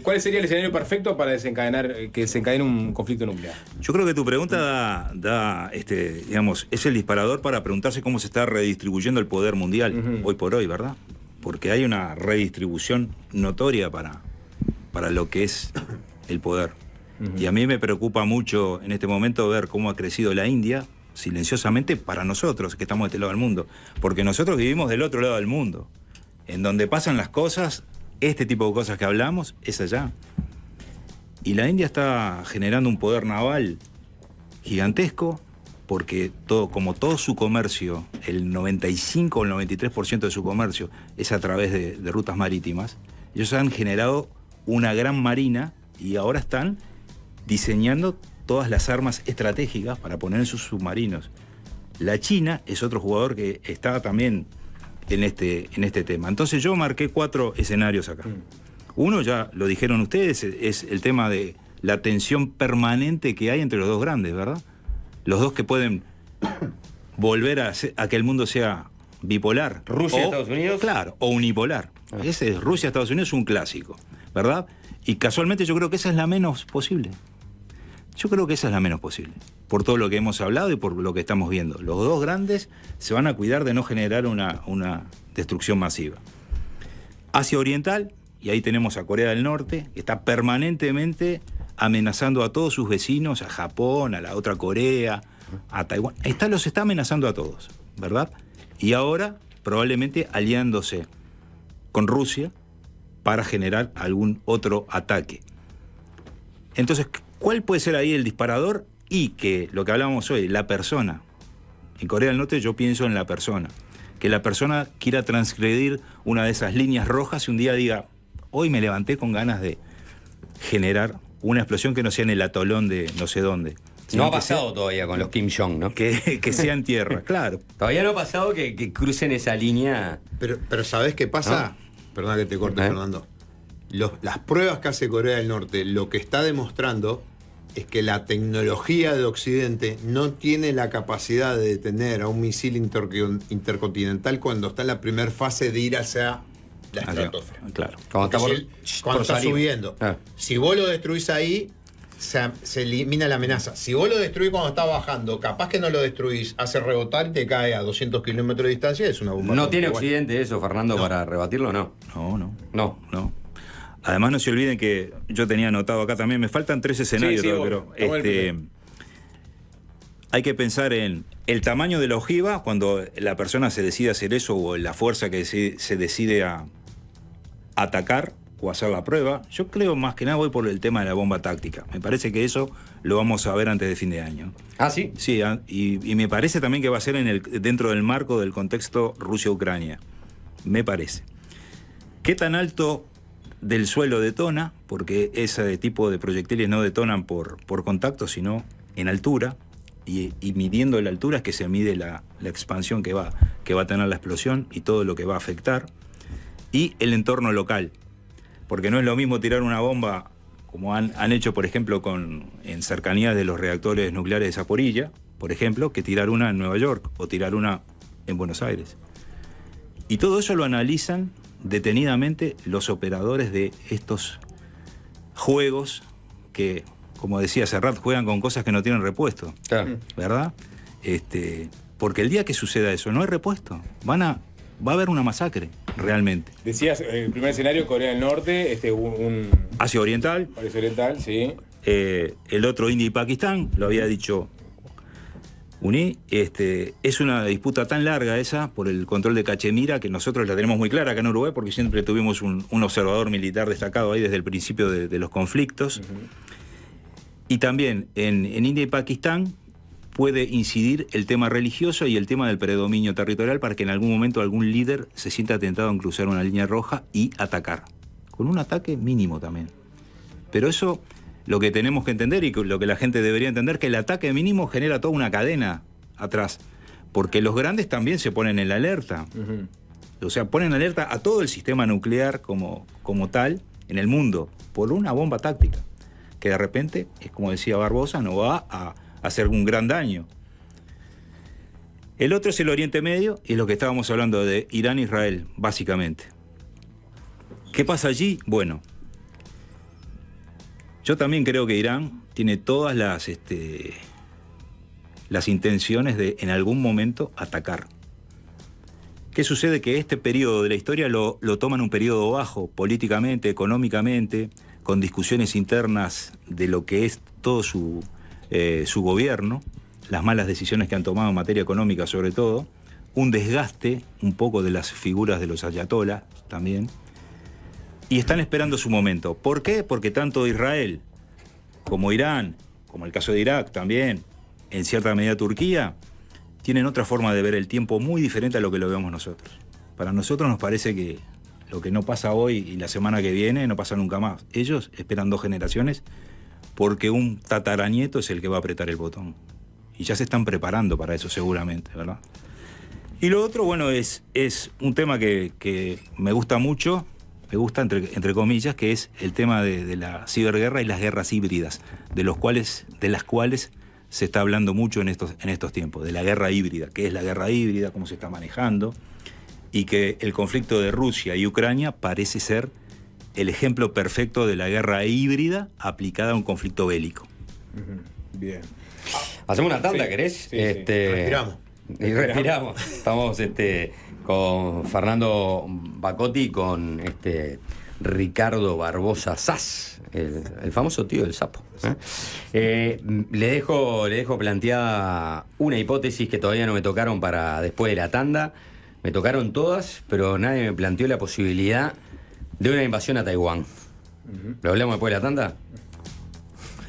¿Cuál sería el escenario perfecto para que desencadene un conflicto nuclear? Yo creo que tu pregunta digamos, es el disparador para preguntarse cómo se está redistribuyendo el poder mundial hoy por hoy, ¿verdad? Porque hay una redistribución notoria para lo que es el poder. Y a mí me preocupa mucho en este momento ver cómo ha crecido la India silenciosamente para nosotros, que estamos de este lado del mundo. Porque nosotros vivimos del otro lado del mundo. En donde pasan las cosas, este tipo de cosas que hablamos, es allá. Y la India está generando un poder naval gigantesco, porque como todo su comercio, el 95 o el 93% de su comercio es a través de rutas marítimas, ellos han generado una gran marina y ahora están diseñando todas las armas estratégicas para poner en sus submarinos. La China es otro jugador que está también en este tema. Entonces yo marqué 4 escenarios acá. Uno, ya lo dijeron ustedes, es el tema de la tensión permanente que hay entre los dos grandes, ¿verdad? Los dos que pueden volver a que el mundo sea bipolar. Rusia, Estados Unidos. Claro, o unipolar. Ese es Rusia, Estados Unidos, es un clásico, ¿verdad? Y casualmente yo creo que esa es la menos posible. Yo creo que esa es la menos posible, por todo lo que hemos hablado y por lo que estamos viendo. Los dos grandes se van a cuidar de no generar una destrucción masiva. Asia Oriental, y ahí tenemos a Corea del Norte, que está permanentemente amenazando a todos sus vecinos, a Japón, a la otra Corea, a Taiwán. Los está amenazando a todos, ¿verdad? Y ahora probablemente aliándose con Rusia para generar algún otro ataque. Entonces, ¿cuál puede ser ahí el disparador? Y que lo que hablábamos hoy, la persona. En Corea del Norte yo pienso en la persona. Que la persona quiera transgredir una de esas líneas rojas y un día diga, hoy me levanté con ganas de generar una explosión que no sea en el atolón de no sé dónde. No ha pasado todavía con los Kim Jong, ¿no? Que sea en tierra, claro. Todavía no ha pasado que crucen esa línea. Pero ¿sabés qué pasa? Perdona que te corte, Fernando. Las pruebas que hace Corea del Norte, lo que está demostrando es que la tecnología de Occidente no tiene la capacidad de detener a un misil intercontinental cuando está en la primera fase de ir hacia la estratosfera. Claro. Cuando está subiendo. Si vos lo destruís ahí, se elimina la amenaza. Si vos lo destruís cuando está bajando, capaz que no lo destruís, hace rebotar y te cae a 200 kilómetros de distancia, es una bomba. ¿No tiene Occidente eso, Fernando, para rebatirlo? No. No. Además, no se olviden que yo tenía anotado acá también, me faltan 3 escenarios, pero hay que pensar en el tamaño de la ojiva cuando la persona se decide hacer eso o la fuerza que se decide a atacar o hacer la prueba. Yo creo más que nada voy por el tema de la bomba táctica. Me parece que eso lo vamos a ver antes de fin de año. ¿Ah, sí? Sí, y me parece también que va a ser dentro del marco del contexto Rusia-Ucrania. Me parece. ¿Qué tan alto del suelo detona? Porque ese tipo de proyectiles no detonan por contacto, sino en altura. Y midiendo la altura es que se mide la expansión que va a tener la explosión y todo lo que va a afectar. Y el entorno local. Porque no es lo mismo tirar una bomba, como han hecho, por ejemplo, en cercanías de los reactores nucleares de Zaporilla, por ejemplo, que tirar una en Nueva York o tirar una en Buenos Aires. Y todo eso lo analizan detenidamente los operadores de estos juegos que, como decía Serrat, juegan con cosas que no tienen repuesto. Claro. ¿Verdad? Porque el día que suceda eso, no hay repuesto. Va a haber una masacre, realmente. Decías, el primer escenario, Corea del Norte, Asia Oriental. Asia Oriental, sí. El otro, India y Pakistán, lo había dicho Uní. Es una disputa tan larga esa por el control de Cachemira que nosotros la tenemos muy clara acá en Uruguay porque siempre tuvimos un observador militar destacado ahí desde el principio de los conflictos. Uh-huh. Y también en India y Pakistán puede incidir el tema religioso y el tema del predominio territorial para que en algún momento algún líder se sienta tentado en cruzar una línea roja y atacar. Con un ataque mínimo también. Pero eso, lo que tenemos que entender y lo que la gente debería entender, que el ataque mínimo genera toda una cadena atrás. Porque los grandes también se ponen en la alerta. Uh-huh. O sea, ponen alerta a todo el sistema nuclear como tal en el mundo por una bomba táctica. Que de repente, es como decía Barbosa, no va a hacer un gran daño. El otro es el Oriente Medio y es lo que estábamos hablando de Irán e Israel, básicamente. ¿Qué pasa allí? Bueno, yo también creo que Irán tiene todas las intenciones de en algún momento atacar. ¿Qué sucede? Que este periodo de la historia lo toman un periodo bajo, políticamente, económicamente, con discusiones internas de lo que es todo su gobierno, las malas decisiones que han tomado en materia económica sobre todo, un desgaste un poco de las figuras de los ayatolás también, y están esperando su momento. ¿Por qué? Porque tanto Israel como Irán, como el caso de Irak también, en cierta medida Turquía, tienen otra forma de ver el tiempo muy diferente a lo que lo vemos nosotros. Para nosotros nos parece que lo que no pasa hoy y la semana que viene no pasa nunca más. Ellos esperan 2 generaciones porque un tataranieto es el que va a apretar el botón. Y ya se están preparando para eso seguramente, ¿verdad? Y lo otro, bueno, es un tema que me gusta mucho, me gusta entre comillas, que es el tema de la ciberguerra y las guerras híbridas, de las cuales se está hablando mucho en estos tiempos, de la guerra híbrida. ¿Qué es la guerra híbrida? ¿Cómo se está manejando? Y que el conflicto de Rusia y Ucrania parece ser el ejemplo perfecto de la guerra híbrida aplicada a un conflicto bélico. Bien. Hacemos una tanda, Sí, ¿querés? sí. Respiramos. Y respiramos. Estamos con Fernando Bacotti y con Ricardo Barbosa Sass, el famoso tío del sapo. Le dejo planteada una hipótesis que todavía no me tocaron para después de la tanda. Me tocaron todas, pero nadie me planteó la posibilidad de una invasión a Taiwán. ¿Lo hablamos después de la tanda?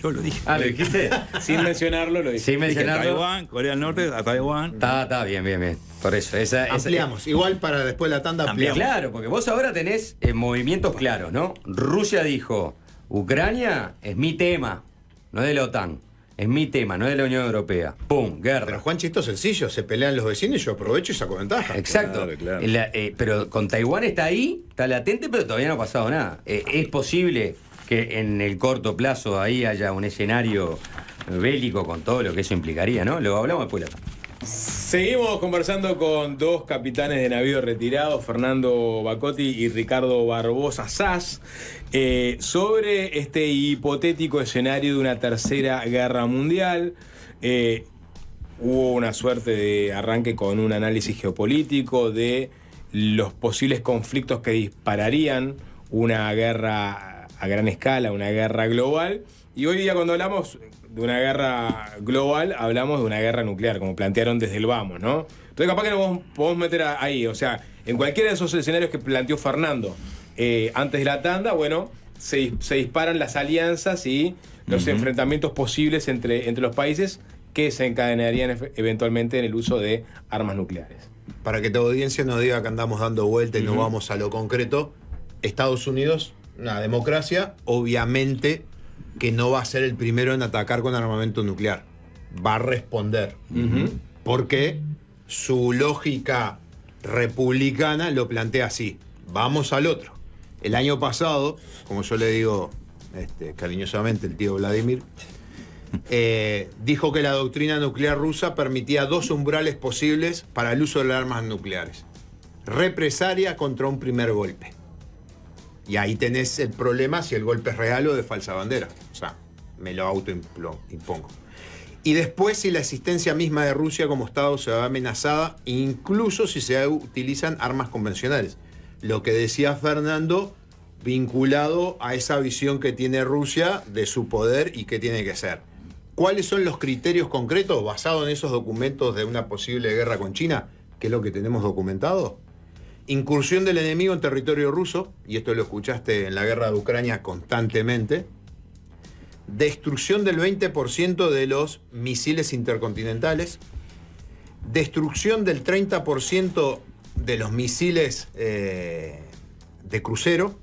Yo lo dije. ¿Lo dijiste? Sin mencionarlo, lo dije. Sin Dije mencionarlo. Taiwán, Corea del Norte, a Taiwán. Está bien. Por eso. Ampliamos. Igual para después de la tanda ampliamos. Claro, porque vos ahora tenés movimientos claros, ¿no? Rusia dijo, Ucrania es mi tema, no es de la OTAN. Es mi tema, no es de la Unión Europea. ¡Pum! Guerra. Pero Juanchi, esto es sencillo. Se pelean los vecinos y yo aprovecho y saco ventaja. Exacto. Claro. Pero con Taiwán está ahí, está latente, pero todavía no ha pasado nada. Es posible que en el corto plazo ahí haya un escenario bélico con todo lo que eso implicaría, ¿no? Lo hablamos después de la tanda. Seguimos conversando con dos capitanes de navío retirados, Fernando Bacotti y Ricardo Barbosa Sass, sobre este hipotético escenario de una tercera guerra mundial. Hubo una suerte de arranque con un análisis geopolítico de los posibles conflictos que dispararían una guerra a gran escala, una guerra global. Y hoy día, cuando hablamos de una guerra global, hablamos de una guerra nuclear, como plantearon desde el vamos, ¿no? Entonces capaz que nos podemos meter ahí, o sea, en cualquiera de esos escenarios que planteó Fernando antes de la tanda, bueno, se disparan las alianzas y los enfrentamientos posibles entre los países que se encadenarían eventualmente en el uso de armas nucleares. Para que tu audiencia no diga que andamos dando vuelta y no vamos a lo concreto, Estados Unidos, una democracia, obviamente que no va a ser el primero en atacar con armamento nuclear. Va a responder. Porque su lógica republicana lo plantea así. Vamos al otro. El año pasado, como yo le digo cariñosamente, el tío Vladimir, dijo que la doctrina nuclear rusa permitía 2 umbrales posibles para el uso de las armas nucleares. Represalia contra un primer golpe. Y ahí tenés el problema si el golpe es real o de falsa bandera. O sea, me lo autoimpongo. Y después si la existencia misma de Rusia como Estado se ve amenazada, incluso si se utilizan armas convencionales. Lo que decía Fernando, vinculado a esa visión que tiene Rusia de su poder y qué tiene que ser. ¿Cuáles son los criterios concretos basados en esos documentos de una posible guerra con China? ¿Qué es lo que tenemos documentado? Incursión del enemigo en territorio ruso, y esto lo escuchaste en la guerra de Ucrania constantemente. Destrucción del 20% de los misiles intercontinentales. Destrucción del 30% de los misiles de crucero.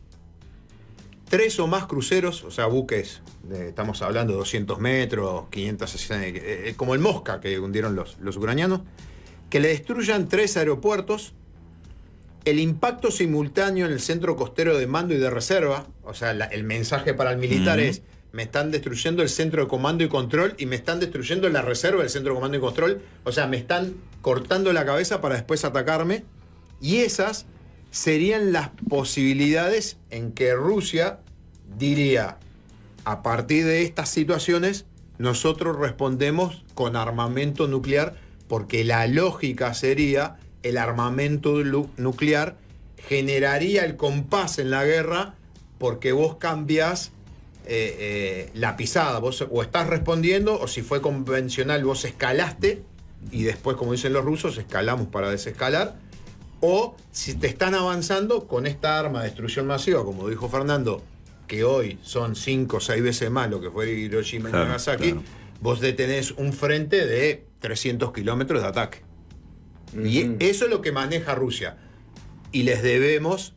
3 o más cruceros, o sea, buques, estamos hablando de 200 metros, 560, como el Mosca que hundieron los ucranianos, que le destruyan 3 aeropuertos. El impacto simultáneo en el centro costero de mando y de reserva, o sea, el mensaje para el militar es: me están destruyendo el centro de comando y control y me están destruyendo la reserva del centro de comando y control, o sea, me están cortando la cabeza para después atacarme. Y esas serían las posibilidades en que Rusia diría: a partir de estas situaciones, nosotros respondemos con armamento nuclear, porque la lógica sería: el armamento nuclear generaría el compás en la guerra, porque vos cambiás la pisada, vos o estás respondiendo, o si fue convencional vos escalaste y después, como dicen los rusos, escalamos para desescalar, o si te están avanzando con esta arma de destrucción masiva, como dijo Fernando, que hoy son 5 o 6 veces más lo que fue Hiroshima y Nagasaki, vos detenés un frente de 300 kilómetros de ataque. Y eso es lo que maneja Rusia. Y les debemos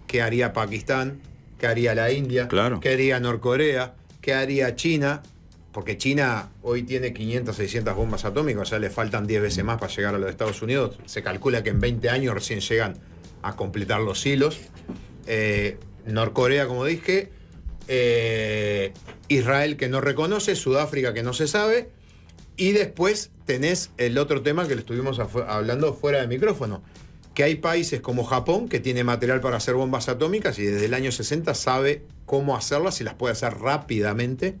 qué haría Pakistán, qué haría la India, qué haría Norcorea, qué haría China, porque China hoy tiene 500, 600 bombas atómicas, o sea, le faltan 10 veces más para llegar a los Estados Unidos. Se calcula que en 20 años recién llegan a completar los hilos. Norcorea, como dije, Israel, que no reconoce, Sudáfrica, que no se sabe. Y después tenés el otro tema que le estuvimos hablando fuera de micrófono, que hay países como Japón, que tiene material para hacer bombas atómicas y desde el año 60 sabe cómo hacerlas y las puede hacer rápidamente.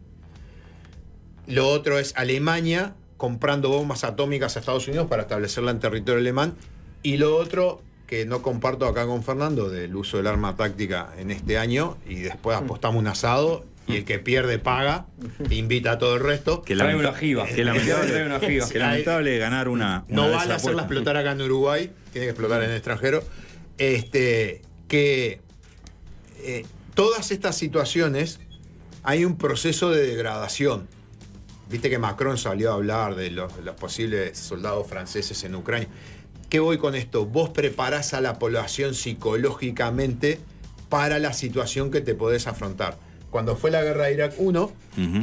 Lo otro es Alemania comprando bombas atómicas a Estados Unidos para establecerla en territorio alemán. Y lo otro, que no comparto acá con Fernando del uso del arma táctica en este año y después apostamos un asado y el que pierde paga, invita a todo el resto. Que Trae una jiba. Que lamentable, Trae una jiba. que lamentable ganar una No de vale esas hacerla apuestas. explotar acá en Uruguay, tiene que explotar en el extranjero. Todas estas situaciones hay un proceso de degradación. Viste que Macron salió a hablar de los posibles soldados franceses en Ucrania. ¿Qué voy con esto? Vos preparás a la población psicológicamente para la situación que te podés afrontar. Cuando fue la guerra de Irak 1,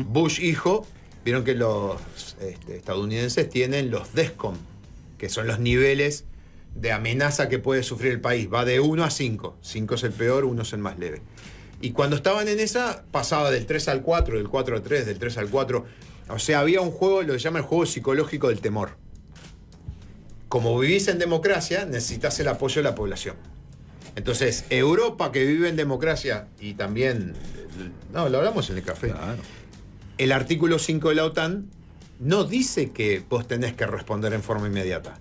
Bush hijo, vieron que los estadounidenses tienen los DESCOM, que son los niveles de amenaza que puede sufrir el país. Va de 1 a 5. 5 es el peor, 1 es el más leve. Y cuando estaban en esa, pasaba del 3 al 4, del 4 al 3, del 3 al 4. O sea, había un juego, lo que llama el juego psicológico del temor. Como vivís en democracia, necesitas el apoyo de la población. Entonces, Europa, que vive en democracia, y también, no, lo hablamos en el café, Claro. el artículo 5 de la OTAN no dice que vos tenés que responder en forma inmediata.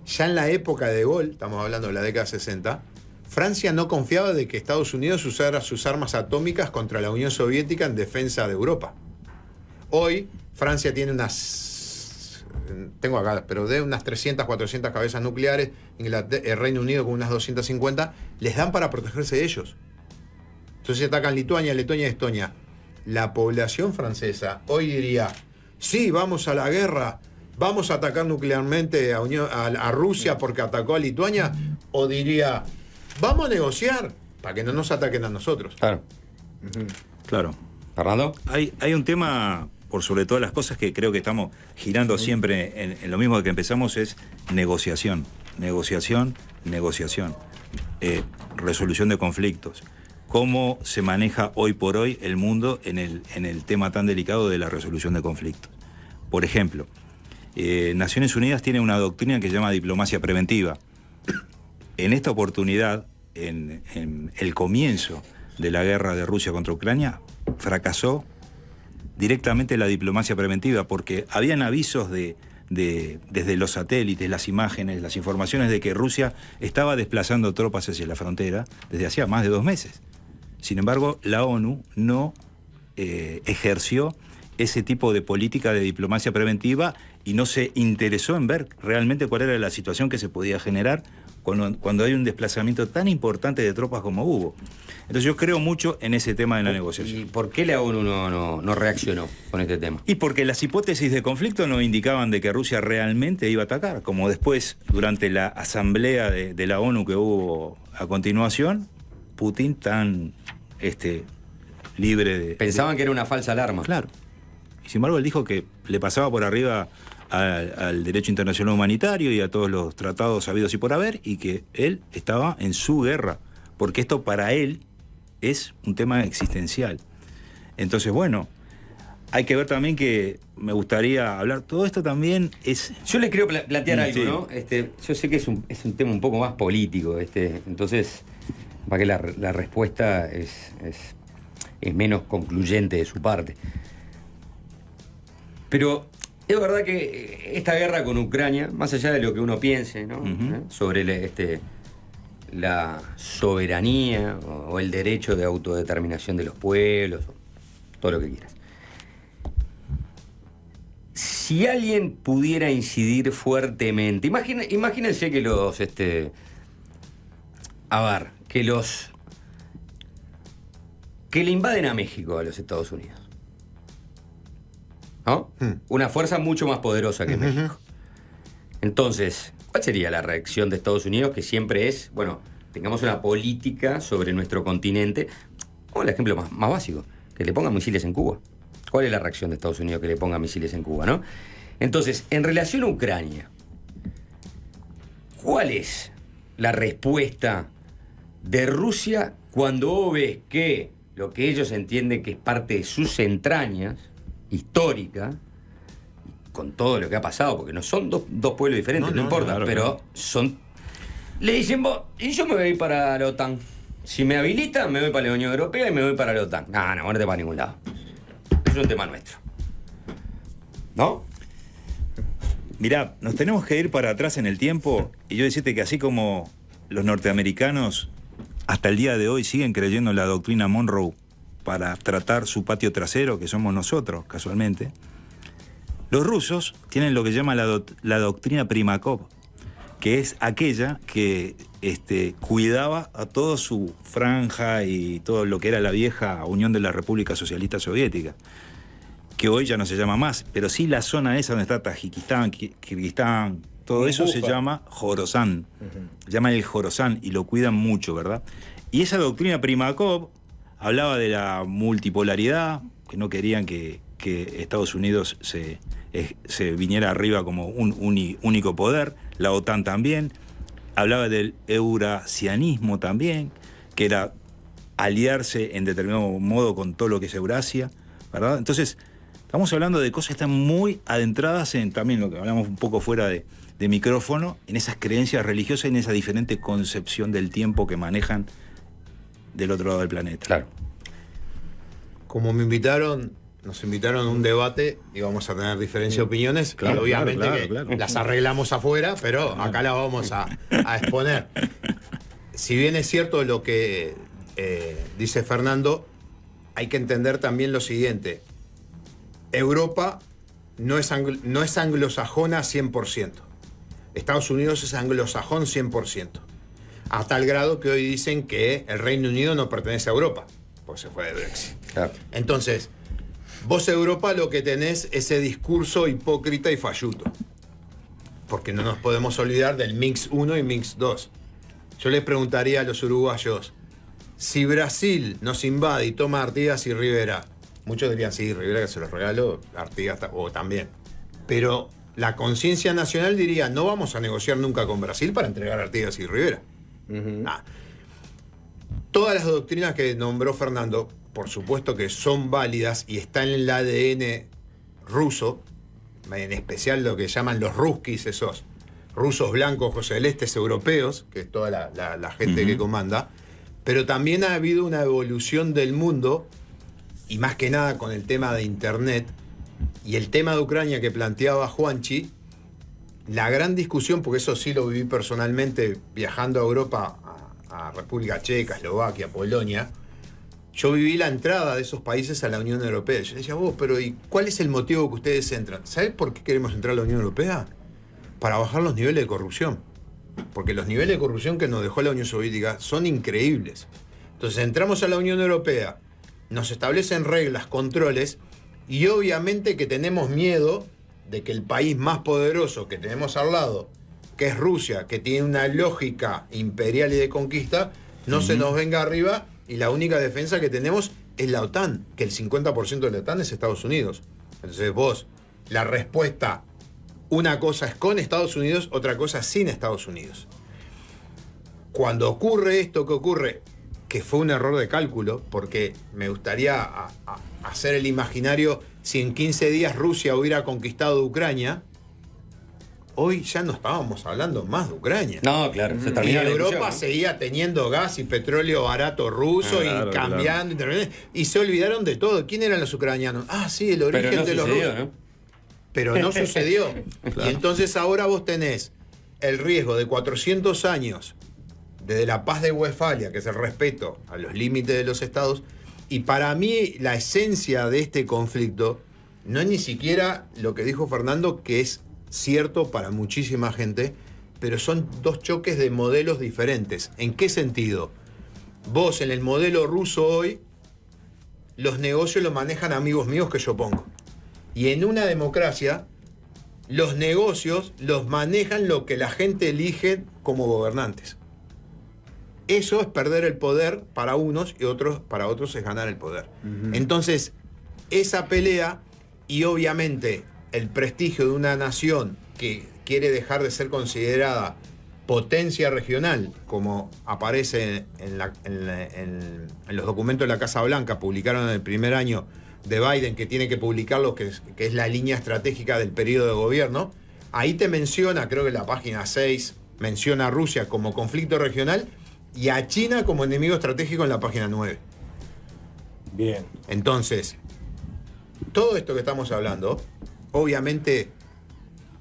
Ya en la época de Gaulle, estamos hablando de la década 60, Francia no confiaba de que Estados Unidos usara sus armas atómicas contra la Unión Soviética en defensa de Europa. Hoy, Francia tiene tengo acá, pero de unas 300, 400 cabezas nucleares, el Reino Unido con unas 250, les dan para protegerse de ellos. Entonces atacan Lituania, Letonia y Estonia. La población francesa hoy diría, sí, vamos a la guerra, vamos a atacar nuclearmente a Rusia porque atacó a Lituania, o diría, vamos a negociar para que no nos ataquen a nosotros. Claro. Claro. ¿Fernando? Hay un tema, por sobre todas las cosas, que creo que estamos girando siempre en lo mismo que empezamos, es negociación. Negociación, negociación. Resolución de conflictos. ¿Cómo se maneja hoy por hoy el mundo en el tema tan delicado de la resolución de conflictos? Por ejemplo, Naciones Unidas tiene una doctrina que se llama diplomacia preventiva. En esta oportunidad, en el comienzo de la guerra de Rusia contra Ucrania, fracasó directamente la diplomacia preventiva, porque habían avisos desde los satélites, las imágenes, las informaciones de que Rusia estaba desplazando tropas hacia la frontera desde hacía más de 2 meses. Sin embargo, la ONU no ejerció ese tipo de política de diplomacia preventiva y no se interesó en ver realmente cuál era la situación que se podía generar cuando hay un desplazamiento tan importante de tropas como hubo. Entonces yo creo mucho en ese tema de la negociación. ¿Y por qué la ONU no reaccionó con este tema? Y porque las hipótesis de conflicto no indicaban de que Rusia realmente iba a atacar, como después, durante la asamblea de la ONU que hubo a continuación, Putin tan libre de... Pensaban que era una falsa alarma. Claro. Y sin embargo él dijo que le pasaba por arriba al derecho internacional humanitario y a todos los tratados habidos y por haber, y que él estaba en su guerra, porque esto para él es un tema existencial. Entonces, bueno, hay que ver también que me gustaría hablar, todo esto también es... Yo les quiero plantear algo, Sí. ¿no? Yo sé que es un tema un poco más político, entonces, para que la respuesta es menos concluyente de su parte. Pero es verdad que esta guerra con Ucrania, más allá de lo que uno piense, ¿no? Sobre la soberanía o el derecho de autodeterminación de los pueblos, todo lo que quieras. Si alguien pudiera incidir fuertemente, imagínense que que le invaden a México, a los Estados Unidos, ¿no? Una fuerza mucho más poderosa que México. Entonces, ¿cuál sería la reacción de Estados Unidos? Que siempre es, bueno, tengamos una política sobre nuestro continente. O el ejemplo más básico, que le pongan misiles en Cuba. ¿Cuál es la reacción de Estados Unidos que le pongan misiles en Cuba, no? Entonces, en relación a Ucrania, ¿cuál es la respuesta de Rusia cuando vos ves que lo que ellos entienden que es parte de sus entrañas histórica, con todo lo que ha pasado, porque no son dos pueblos diferentes, no importa, claro, pero son... Le dicen, vos, y yo me voy para la OTAN. Si me habilitan, me voy para la Unión Europea y me voy para la OTAN. No te para ningún lado. Es un tema nuestro. ¿No? Mirá, nos tenemos que ir para atrás en el tiempo y yo decirte que así como los norteamericanos hasta el día de hoy siguen creyendo en la doctrina Monroe para tratar su patio trasero, que somos nosotros, casualmente. Los rusos tienen lo que llama la doctrina Primakov, que es aquella que cuidaba a toda su franja y todo lo que era la vieja Unión de la República Socialista Soviética, que hoy ya no se llama más, pero sí la zona esa donde está Tayikistán, Kirguistán, todo eso se llama Jorasán. Llaman el Jorasán y lo cuidan mucho, ¿verdad? Y esa doctrina Primakov hablaba de la multipolaridad, que no querían que Estados Unidos se viniera arriba como un único poder, la OTAN también, hablaba del eurasianismo también, que era aliarse en determinado modo con todo lo que es Eurasia, ¿verdad? Entonces, estamos hablando de cosas que están muy adentradas en también lo que hablamos un poco fuera de micrófono, en esas creencias religiosas y en esa diferente concepción del tiempo que manejan del otro lado del planeta. Claro. Como nos invitaron a un debate y vamos a tener diferencia de opiniones, Claro, y obviamente claro. las arreglamos afuera, pero acá las vamos a exponer. Si bien es cierto lo que dice Fernando, hay que entender también lo siguiente. Europa no es anglosajona 100%. Estados Unidos es anglosajón 100%. A tal grado que hoy dicen que el Reino Unido no pertenece a Europa, porque se fue de Brexit. Claro. Entonces, vos Europa lo que tenés es ese discurso hipócrita y falluto. Porque no nos podemos olvidar del Mix 1 y Mix 2. Yo les preguntaría a los uruguayos, si Brasil nos invade y toma Artigas y Rivera, muchos dirían, sí, Rivera que se los regalo, Artigas o también. Pero la conciencia nacional diría, no vamos a negociar nunca con Brasil para entregar a Artigas y Rivera. Todas las doctrinas que nombró Fernando, por supuesto que son válidas y están en el ADN ruso, en especial lo que llaman los ruskis, esos rusos blancos, ojos celestes europeos, que es toda la gente que comanda, pero también ha habido una evolución del mundo, y más que nada con el tema de Internet y el tema de Ucrania que planteaba Juanchi, la gran discusión, porque eso sí lo viví personalmente viajando a Europa, a República Checa, Eslovaquia, Polonia. Yo viví la entrada de esos países a la Unión Europea. Yo decía, vos, pero ¿y cuál es el motivo que ustedes entran? ¿Sabés por qué queremos entrar a la Unión Europea? Para bajar los niveles de corrupción. Porque los niveles de corrupción que nos dejó la Unión Soviética son increíbles. Entonces entramos a la Unión Europea, nos establecen reglas, controles, y obviamente que tenemos miedo de que el país más poderoso que tenemos al lado, que es Rusia, que tiene una lógica imperial y de conquista, no se nos venga arriba, y la única defensa que tenemos es la OTAN, que el 50% de la OTAN es Estados Unidos. Entonces vos, la respuesta, una cosa es con Estados Unidos, otra cosa es sin Estados Unidos. Cuando ocurre esto que ocurre, que fue un error de cálculo, porque me gustaría hacer el imaginario, si en 15 días Rusia hubiera conquistado Ucrania, hoy ya no estábamos hablando más de Ucrania. No, claro, se Y termina la Europa discusión, ¿no? seguía teniendo gas y petróleo barato ruso Claro, y cambiando, interviniendo, y se olvidaron de todo. ¿Quién eran los ucranianos? Ah, sí, el origen Pero no de los sucedió, rusos. ¿no? Pero no sucedió. Claro. Y entonces ahora vos tenés el riesgo de 400 años desde la paz de Westfalia, que es el respeto a los límites de los estados, y para mí la esencia de este conflicto no es ni siquiera lo que dijo Fernando, que es cierto para muchísima gente, pero son dos choques de modelos diferentes. ¿En qué sentido? Vos en el modelo ruso hoy, los negocios los manejan amigos míos que yo pongo. Y en una democracia, los negocios los manejan lo que la gente elige como gobernantes. Eso es perder el poder para unos y para otros es ganar el poder. Entonces, esa pelea y obviamente el prestigio de una nación que quiere dejar de ser considerada potencia regional, como aparece en los documentos de la Casa Blanca, publicaron en el primer año de Biden, que tiene que publicarlo, que es la línea estratégica del periodo de gobierno. Ahí te menciona, creo que en la página 6, menciona a Rusia como conflicto regional y a China como enemigo estratégico en la página 9. Bien. Entonces, todo esto que estamos hablando, obviamente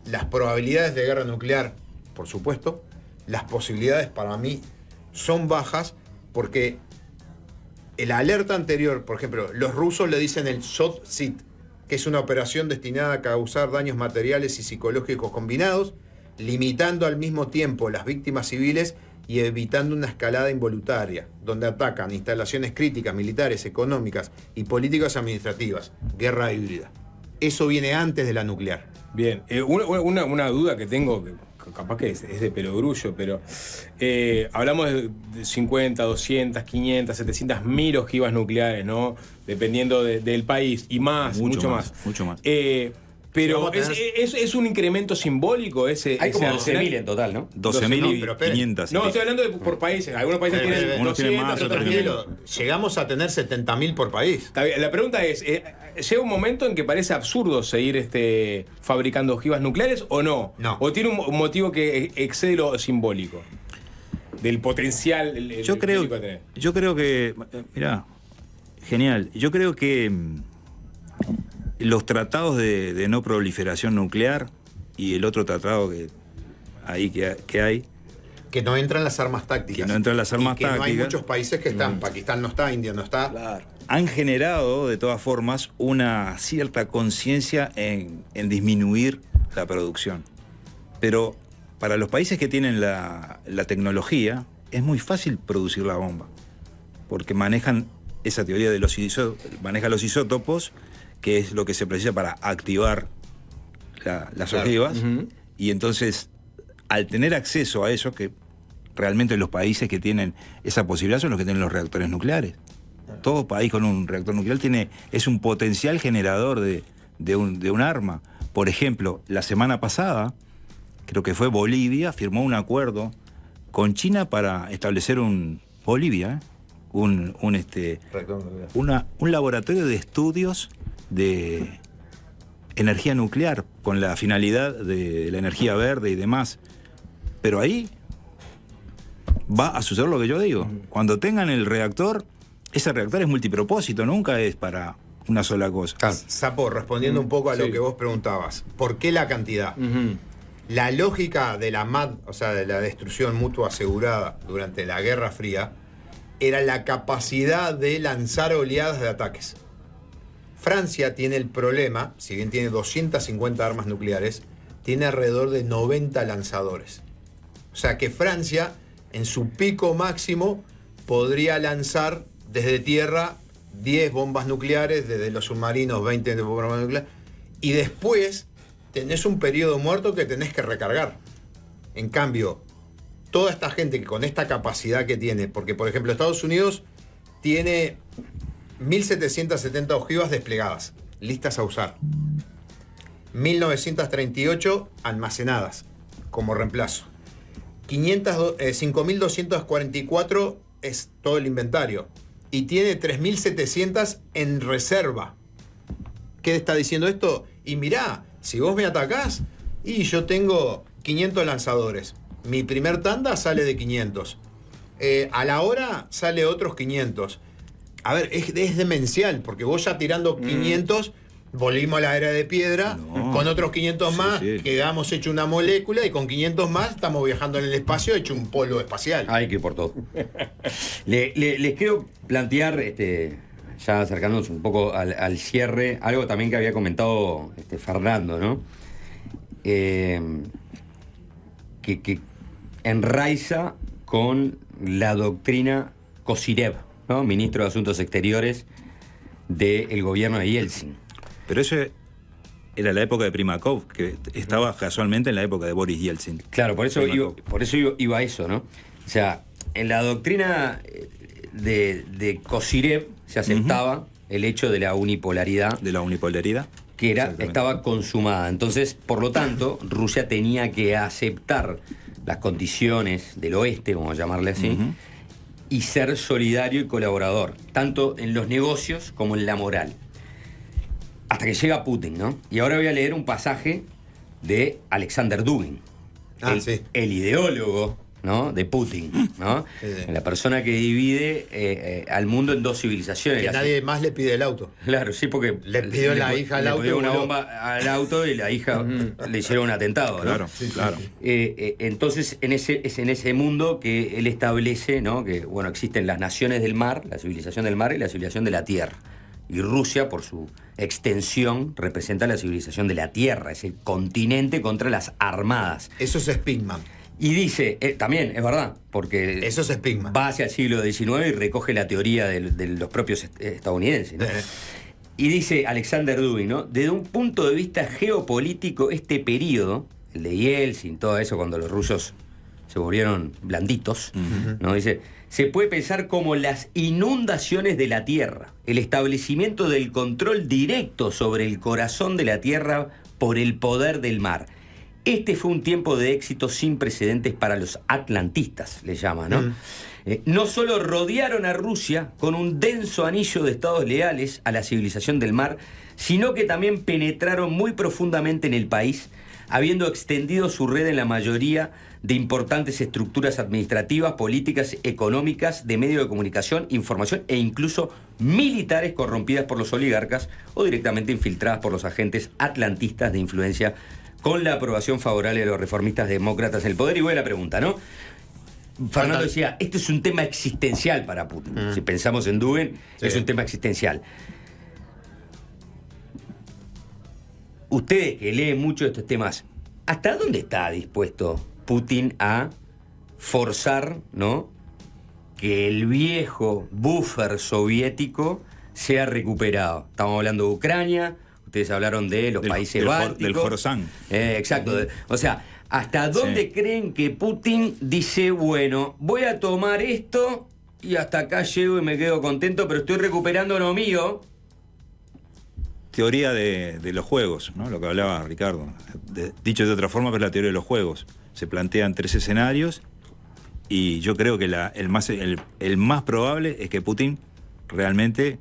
las probabilidades de guerra nuclear, por supuesto, las posibilidades para mí son bajas porque la alerta anterior, por ejemplo, los rusos le dicen el Sot-Sit, que es una operación destinada a causar daños materiales y psicológicos combinados, limitando al mismo tiempo las víctimas civiles y evitando una escalada involuntaria, donde atacan instalaciones críticas, militares, económicas y políticas administrativas. Guerra híbrida. Eso viene antes de la nuclear. Bien, una duda que tengo, que capaz que es de perogrullo, pero hablamos de 50, 200, 500, 700 mil ojivas nucleares, ¿no? Dependiendo del país, y más, mucho más. Mucho más. Pero es un incremento simbólico ese. Hay como arsenal. 12.000 en total, ¿no? 12.500. No, estoy hablando por países. Algunos países tienen Unos 200, tienen más, otros otros tienen tienen menos. Llegamos a tener 70.000 por país. Está bien, la pregunta es, ¿llega un momento en que parece absurdo seguir fabricando ojivas nucleares o no? No. ¿O tiene un motivo que excede lo simbólico? Del potencial Yo creo bélico a tener. que, mirá, genial. Yo creo que los tratados de no proliferación nuclear y el otro tratado que hay, Que no entran las armas tácticas. Que no entran las armas y que no hay tácticas. muchos países que están. Pakistán no está, India no está. Claro. han generado de todas formas una cierta conciencia en disminuir la producción. Pero para los países que tienen la tecnología es muy fácil producir la bomba, porque manejan esa teoría de maneja los isótopos, que es lo que se precisa para activar las ojivas. Y entonces, al tener acceso a eso, que realmente los países que tienen esa posibilidad son los que tienen los reactores nucleares. Todo país con un reactor nuclear es un potencial generador de un arma. Por ejemplo, la semana pasada, creo que fue Bolivia, firmó un acuerdo con China para establecer un laboratorio de estudios de energía nuclear con la finalidad de la energía verde y demás. Pero ahí va a suceder lo que yo digo. Cuando tengan el reactor, ese reactor es multipropósito, nunca es para una sola cosa. Sapo, respondiendo un poco a lo que vos preguntabas, ¿por qué la cantidad? La lógica de la MAD, o sea, de la destrucción mutua asegurada durante la Guerra Fría, era la capacidad de lanzar oleadas de ataques. Francia tiene el problema, si bien tiene 250 armas nucleares, tiene alrededor de 90 lanzadores. O sea que Francia, en su pico máximo, podría lanzar desde tierra 10 bombas nucleares, desde los submarinos 20 bombas nucleares, y después tenés un periodo muerto que tenés que recargar. En cambio, toda esta gente que con esta capacidad que tiene, porque por ejemplo Estados Unidos tiene 1.770 ojivas desplegadas, listas a usar. 1.938 almacenadas como reemplazo. 5.244 es todo el inventario. Y tiene 3.700 en reserva. ¿Qué está diciendo esto? Y mirá, si vos me atacás, y yo tengo 500 lanzadores. Mi primer tanda sale de 500. A la hora sale otros 500. A ver, es demencial, porque vos ya tirando 500, volvimos a la era de piedra, con otros 500 más, quedamos hecho una molécula, y con 500 más estamos viajando en el espacio hecho un polvo espacial. Hay que ir por todo. Les quiero plantear, ya acercándonos un poco al cierre, algo también que había comentado Fernando, ¿no? Que enraiza con la doctrina Kozyrev, ¿no? Ministro de Asuntos Exteriores del gobierno de Yeltsin. Pero eso era la época de Primakov, que estaba casualmente en la época de Boris Yeltsin. Claro, por eso iba a eso, ¿no? O sea, en la doctrina de Kozyrev se aceptaba el hecho de la unipolaridad. De la unipolaridad. Que estaba consumada. Entonces, por lo tanto, Rusia tenía que aceptar las condiciones del oeste, vamos a llamarle así, y ser solidario y colaborador, tanto en los negocios como en la moral. Hasta que llega Putin, ¿no? Y ahora voy a leer un pasaje de Alexander Dugin, el ideólogo ¿no? De Putin, ¿no? En la persona que divide al mundo en dos civilizaciones. Que nadie más le pide el auto. Claro, sí, porque le pidió la hija al auto. Le pidió una bomba al auto y la hija le hicieron un atentado, ¿no? Claro, claro. Entonces, es en ese mundo que él establece, ¿no? Que, bueno, existen las naciones del mar, la civilización del mar y la civilización de la tierra. Y Rusia, por su extensión, representa la civilización de la tierra, es el continente contra las armadas. Eso es Spigman. Y dice, también, es verdad, porque eso es Spigman. Va hacia el siglo XIX y recoge la teoría de los propios estadounidenses, ¿no? Y dice Alexander Dubin, ¿no? Desde un punto de vista geopolítico, este periodo, el de Yeltsin, todo eso, cuando los rusos se volvieron blanditos, ¿no? Dice, se puede pensar como las inundaciones de la Tierra, el establecimiento del control directo sobre el corazón de la Tierra por el poder del mar. Este fue un tiempo de éxito sin precedentes para los atlantistas, le llama, ¿no? No solo rodearon a Rusia con un denso anillo de estados leales a la civilización del mar, sino que también penetraron muy profundamente en el país, habiendo extendido su red en la mayoría de importantes estructuras administrativas, políticas, económicas, de medios de comunicación, información e incluso militares corrompidas por los oligarcas o directamente infiltradas por los agentes atlantistas de influencia, con la aprobación favorable de los reformistas demócratas en el poder. Y voy a la pregunta, ¿no? Fernando decía, este es un tema existencial para Putin. Si pensamos en Dubin, es un tema existencial. Ustedes que leen mucho de estos temas, ¿hasta dónde está dispuesto Putin a forzar, ¿no?, que el viejo buffer soviético sea recuperado? Estamos hablando de Ucrania. Ustedes hablaron de los países bálticos. Del Khorasan. Exacto. O sea, ¿hasta dónde creen que Putin dice, bueno, voy a tomar esto y hasta acá llego y me quedo contento, pero estoy recuperando lo mío? Teoría de los juegos, ¿no? Lo que hablaba Ricardo. Dicho de otra forma, pero la teoría de los juegos. Se plantean 3 escenarios y yo creo que el más probable es que Putin realmente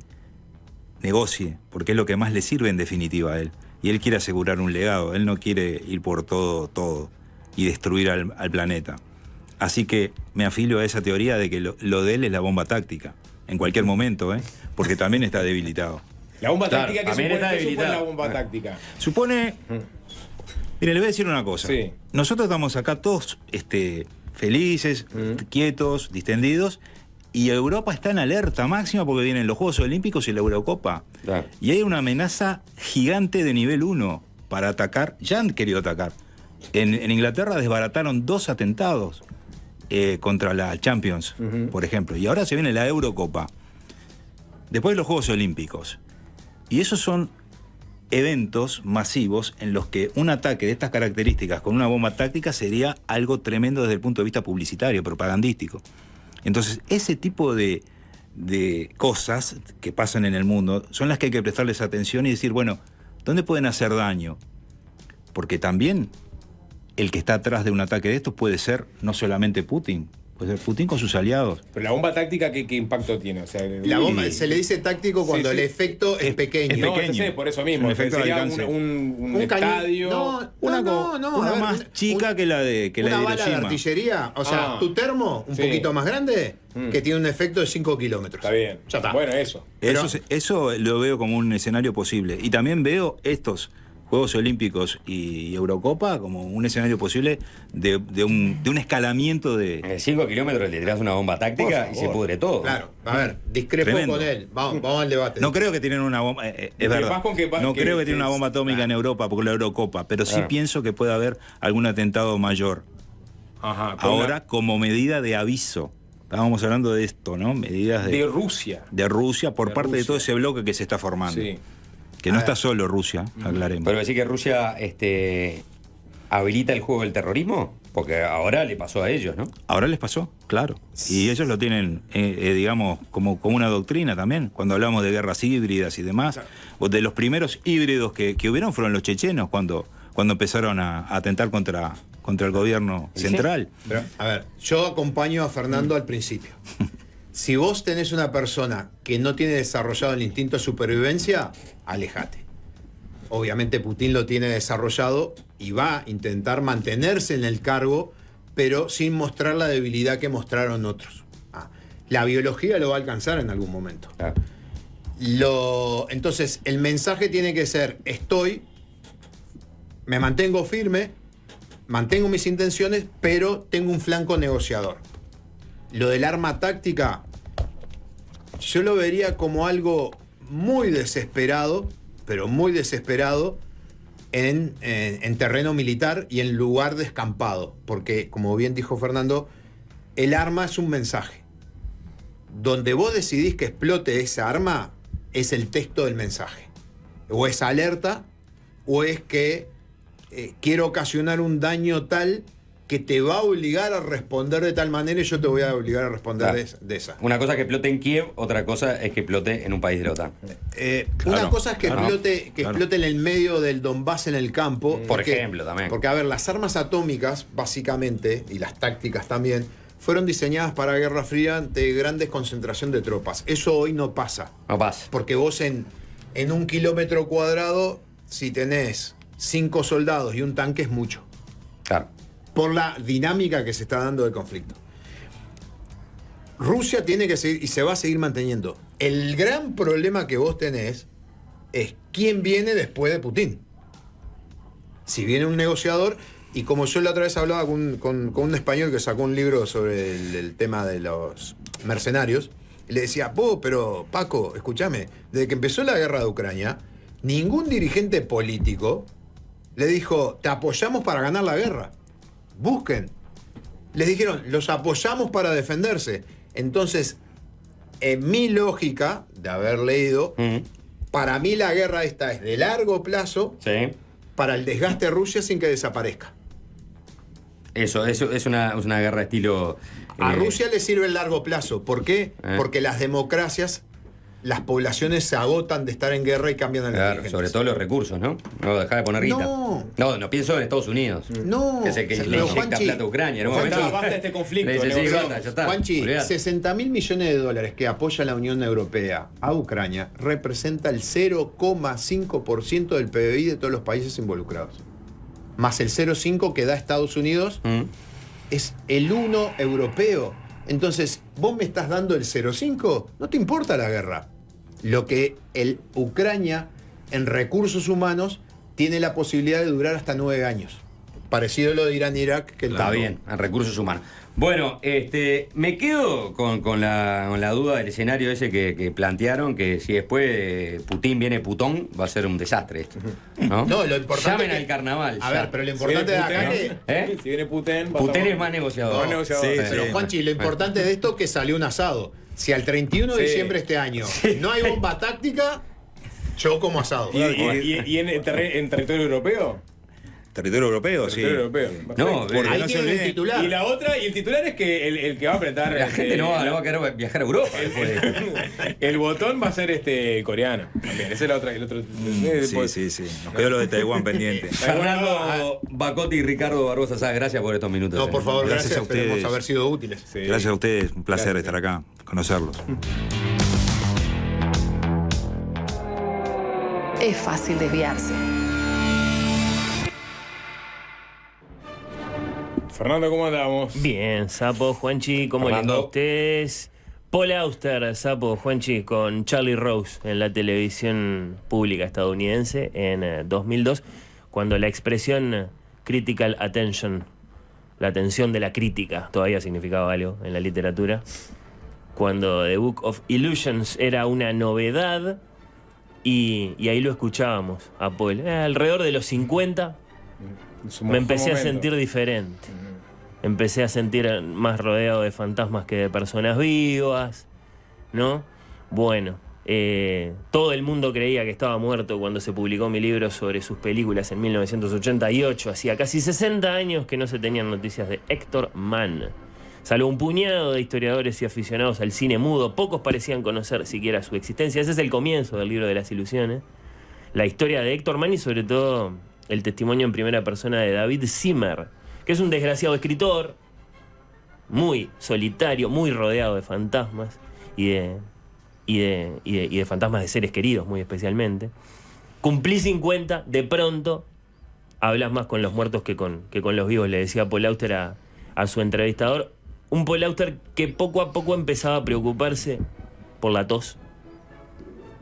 negocie, porque es lo que más le sirve en definitiva a él. Y él quiere asegurar un legado, él no quiere ir por todo y destruir al planeta. Así que me afilio a esa teoría de que lo de él es la bomba táctica, en cualquier momento, porque también está debilitado. La bomba táctica, ¿qué supone debilitada. la bomba táctica? Supone... Mire, le voy a decir una cosa. Sí. Nosotros estamos acá todos felices, quietos, distendidos, y Europa está en alerta máxima porque vienen los Juegos Olímpicos y la Eurocopa. Claro. Y hay una amenaza gigante de nivel 1 para atacar. Ya han querido atacar. En Inglaterra desbarataron 2 atentados contra la Champions, por ejemplo. Y ahora se viene la Eurocopa. Después los Juegos Olímpicos. Y esos son eventos masivos en los que un ataque de estas características con una bomba táctica sería algo tremendo desde el punto de vista publicitario, propagandístico. Entonces, ese tipo de cosas que pasan en el mundo son las que hay que prestarles atención y decir, bueno, ¿dónde pueden hacer daño? Porque también el que está atrás de un ataque de estos puede ser no solamente Putin, puede ser Putin con sus aliados. Pero la bomba táctica, ¿qué impacto tiene? O sea, la bomba se le dice táctico cuando el efecto es pequeño. No, sé, por eso mismo. Sería un estadio. Una más chica que la de Hiroshima. Una bala de artillería, o sea, tu termo, un poquito más grande, que tiene un efecto de 5 kilómetros. Está bien. Ya está. Bueno, eso. Eso lo veo como un escenario posible. Y también veo estos Juegos Olímpicos y Eurocopa como un escenario posible de un escalamiento de... 5 kilómetros le tirás una bomba táctica y se pudre todo. Claro, a ver, discrepo con él. Vamos al debate. No creo que tienen una bomba... es verdad. No creo que tienen una bomba atómica en Europa por la Eurocopa, pero sí pienso que puede haber algún atentado mayor. Ajá, ahora, como medida de aviso. Estábamos hablando de esto, ¿no? Medidas de Rusia. De Rusia por parte de todo ese bloque que se está formando. Sí. Que no está solo Rusia, aclaremos. Pero decir que Rusia habilita el juego del terrorismo, porque ahora le pasó a ellos, ¿no? Ahora les pasó, claro. Y ellos lo tienen, digamos, como una doctrina también. Cuando hablamos de guerras híbridas y demás, claro. De los primeros híbridos que hubieron fueron los chechenos cuando empezaron a atentar contra el gobierno central. ¿Sí? Pero, a ver, yo acompaño a Fernando al principio. Si vos tenés una persona que no tiene desarrollado el instinto de supervivencia, alejate. Obviamente Putin lo tiene desarrollado y va a intentar mantenerse en el cargo, pero sin mostrar la debilidad que mostraron otros. La biología lo va a alcanzar en algún momento. Claro. Entonces, el mensaje tiene que ser, me mantengo firme, mantengo mis intenciones, pero tengo un flanco negociador. Lo del arma táctica, yo lo vería como algo muy desesperado, pero muy desesperado, en terreno militar y en lugar descampado. Porque, como bien dijo Fernando, el arma es un mensaje. Donde vos decidís que explote esa arma, es el texto del mensaje. O es alerta, o es que quiero ocasionar un daño tal que te va a obligar a responder de tal manera y yo te voy a obligar a responder de esa. Una cosa es que explote en Kiev, otra cosa es que explote en un país de la OTAN. Una cosa es que explote en el medio del Donbass en el campo. Por ejemplo, también. Porque, a ver, las armas atómicas, básicamente, y las tácticas también, fueron diseñadas para Guerra Fría ante grandes concentración de tropas. Eso hoy no pasa. No pasa. Porque vos en 1 kilómetro cuadrado, si tenés 5 soldados y un tanque, es mucho. Claro. Por la dinámica que se está dando del conflicto. Rusia tiene que seguir y se va a seguir manteniendo. El gran problema que vos tenés es quién viene después de Putin. Si viene un negociador, y como yo la otra vez hablaba con un español que sacó un libro sobre el tema de los mercenarios, y le decía, pero Paco, escúchame, desde que empezó la guerra de Ucrania, ningún dirigente político le dijo, te apoyamos para ganar la guerra. Busquen. Les dijeron, los apoyamos para defenderse. Entonces, en mi lógica de haber leído, para mí la guerra esta es de largo plazo, Sí. para el desgaste de Rusia sin que desaparezca. Eso es una guerra estilo... A Rusia le sirve el largo plazo. ¿Por qué? Porque las democracias, las poblaciones se agotan de estar en guerra y cambian a los dirigentes. sobre todo los recursos, ¿no? No dejar de poner guita. No pienso en Estados Unidos. No. Que es el que le Pero, inyecta Juanchi, plata a Ucrania. En un Basta, momento- basta de este conflicto. Le dice, sí, negociado. basta, ya está. Juanchi, Olvidate. 60.000 millones de dólares que apoya la Unión Europea a Ucrania representa el 0,5% del PBI de todos los países involucrados. Más el 0,5% que da Estados Unidos, es el 1 europeo. Entonces, vos me estás dando el 0,5%, no te importa la guerra. Lo que Ucrania, en recursos humanos, tiene la posibilidad de durar hasta 9 años. Parecido a lo de Irán-Irak. Que Está bien, en recursos humanos. Bueno, me quedo con la duda del escenario ese que plantearon, que si después Putin viene putón, va a ser un desastre esto. ¿no? No, lo importante Llamen es que- al carnaval. A ya. ver, pero lo Si importante viene de acá Putin, es... ¿Eh? Si viene Putin... Putin es más negociador. Más negociador. Sí, Pero sí. Juanchi, lo importante de esto es que salió un asado. Si al 31 de Sí. diciembre de este año no hay bomba táctica, yo como asado. ¿Y en territorio europeo? Territorio europeo, sí. Territorio europeo. No, Porque Ahí no se tienen el olviden. titular. Y la otra, y el titular es que el que va a apretar. La gente no va a querer viajar a Europa después de esto. El botón va a ser coreano. También. Esa es la otra. El otro. Sí. Nos quedó lo de Taiwán pendiente. Fernando Bacotti y Ricardo Barbosa Sá, gracias por estos minutos. No, por favor, Gracias gracias. a ustedes. Esperemos haber sido útiles. Sí. Gracias a ustedes, un placer Gracias. estar acá, conocerlos. Es fácil desviarse. Fernando, ¿cómo andamos? Bien, Sapo, Juanchi, ¿cómo le va a Fernando. ustedes? Paul Auster, Sapo, Juanchi, con Charlie Rose en la televisión pública estadounidense en 2002, cuando la expresión critical attention, la atención de la crítica, todavía significaba algo en la literatura, cuando The Book of Illusions era una novedad, y ahí lo escuchábamos a Paul. Alrededor de los 50 me empecé a sentir diferente. Empecé a sentir más rodeado de fantasmas que de personas vivas, ¿no? Bueno, todo el mundo creía que estaba muerto cuando se publicó mi libro sobre sus películas en 1988. Hacía casi 60 años que no se tenían noticias de Héctor Mann. Salvo un puñado de historiadores y aficionados al cine mudo, pocos parecían conocer siquiera su existencia. Ese es el comienzo del libro de las ilusiones. La historia de Héctor Mann y sobre todo el testimonio en primera persona de David Zimmer, que es un desgraciado escritor, muy solitario, muy rodeado de fantasmas y de fantasmas de seres queridos, muy especialmente. Cumplí 50, de pronto hablas más con los muertos que con los vivos, le decía Paul Auster a a su entrevistador, un Paul Auster que poco a poco empezaba a preocuparse por la tos,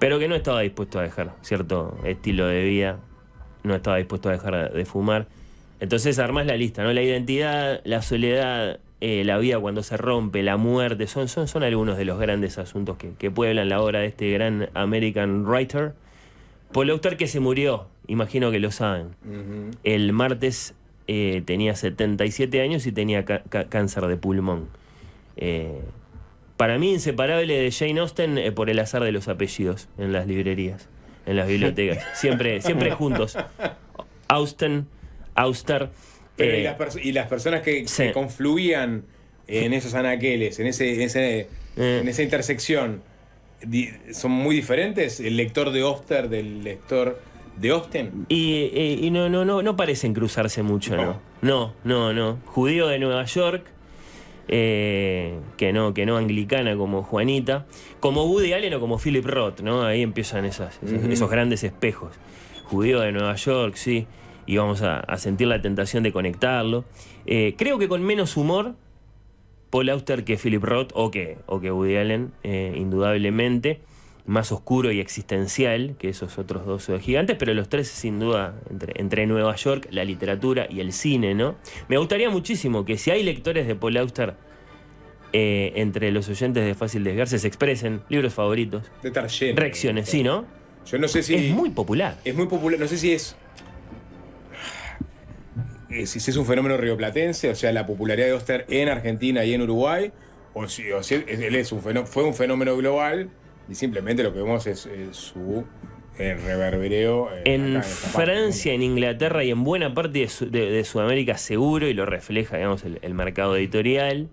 pero que no estaba dispuesto a dejar cierto estilo de vida, no estaba dispuesto a dejar de fumar. Entonces armás la lista, ¿no? La identidad, la soledad, la vida cuando se rompe, la muerte, son algunos de los grandes asuntos que pueblan la obra de este gran American writer. Paul Auster, que se murió, imagino que lo saben. El martes tenía 77 años y tenía cáncer de pulmón. Para mí inseparable de Jane Austen por el azar de los apellidos en las librerías, en las bibliotecas. Siempre juntos. Austen, Auster. Pero y las personas que confluían en esos anaqueles, en esa intersección, ¿son muy diferentes? ¿El lector de Auster del lector de Austen? Y no parecen cruzarse mucho, ¿no? Judío de Nueva York, que no anglicana como Juanita, como Woody Allen o como Philip Roth, ¿no? Ahí empiezan esos grandes espejos. Judío de Nueva York, sí, y vamos a sentir la tentación de conectarlo. Creo que con menos humor Paul Auster que Philip Roth o que Woody Allen, indudablemente. Más oscuro y existencial que esos otros dos gigantes, pero los tres sin duda entre Nueva York, la literatura y el cine, ¿no? Me gustaría muchísimo que si hay lectores de Paul Auster entre los oyentes de Fácil Desviarse se expresen, libros favoritos, De estar lleno. reacciones, ¿sí, no? Yo no sé si... Es muy popular. Es muy popular, no sé si es un fenómeno rioplatense, o sea, la popularidad de Auster en Argentina y en Uruguay, o si él fue un fenómeno global. Y simplemente lo que vemos es su reverbereo. En Francia, en Inglaterra y en buena parte de Sudamérica seguro, y lo refleja, digamos, el mercado editorial,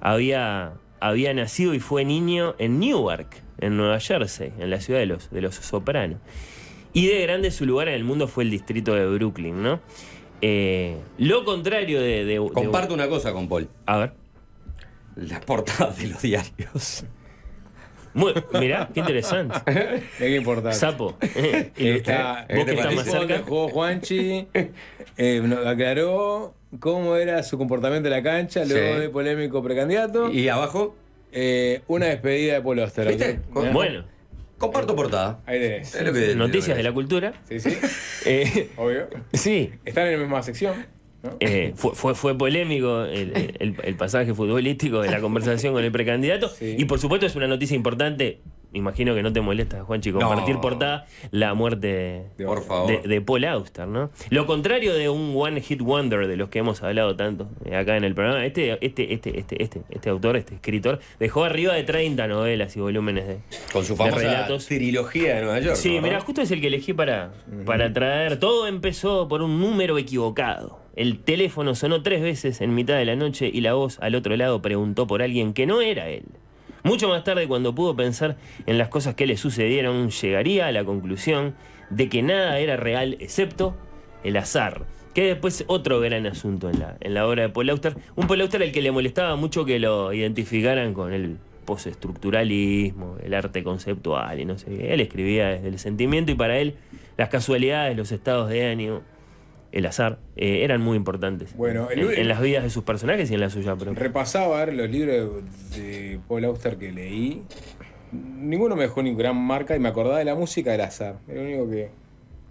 había nacido y fue niño en Newark, en Nueva Jersey, en la ciudad de los Sopranos. Y de grande su lugar en el mundo fue el distrito de Brooklyn, ¿no? Lo contrario Comparto una cosa con Paul. A ver. Las portadas de los diarios. Mirá, qué interesante. Qué importante. Sapo. Vos que estás más cerca. Jugó Juanchi, nos aclaró cómo era su comportamiento en la cancha, luego de polémico precandidato. ¿Y abajo? Una despedida de Paul Auster. ¿Viste? Bueno. Comparto portada. Ahí tenés. Es lo que Noticias de la cultura. Sí. Obvio. Sí. Están en la misma sección, ¿no? Fue polémico el pasaje futbolístico de la conversación con el precandidato. Sí. Y por supuesto es una noticia importante. Imagino que no te molesta, Juanchi, compartir portada la muerte Por favor. de Paul Auster, ¿no? Lo contrario de un one hit wonder de los que hemos hablado tanto acá en el programa. Este autor, este escritor, dejó arriba de 30 novelas y volúmenes con su de famosa relatos. trilogía de Nueva York. Sí, ¿no? mira, justo es el que elegí para traer. Todo empezó por un número equivocado. El teléfono sonó 3 veces en mitad de la noche y la voz al otro lado preguntó por alguien que no era él. Mucho más tarde, cuando pudo pensar en las cosas que le sucedieron, llegaría a la conclusión de que nada era real excepto el azar. Que después otro gran asunto en la obra de Paul Auster. Un Paul Auster al que le molestaba mucho que lo identificaran con el postestructuralismo, el arte conceptual y no sé qué. Él escribía desde el sentimiento y para él las casualidades, los estados de ánimo, el azar, eran muy importantes en las vidas de sus personajes y en la suya propia. Repasaba a ver los libros de Paul Auster que leí. Ninguno me dejó ni gran marca y me acordaba de la música del azar. Era lo único que...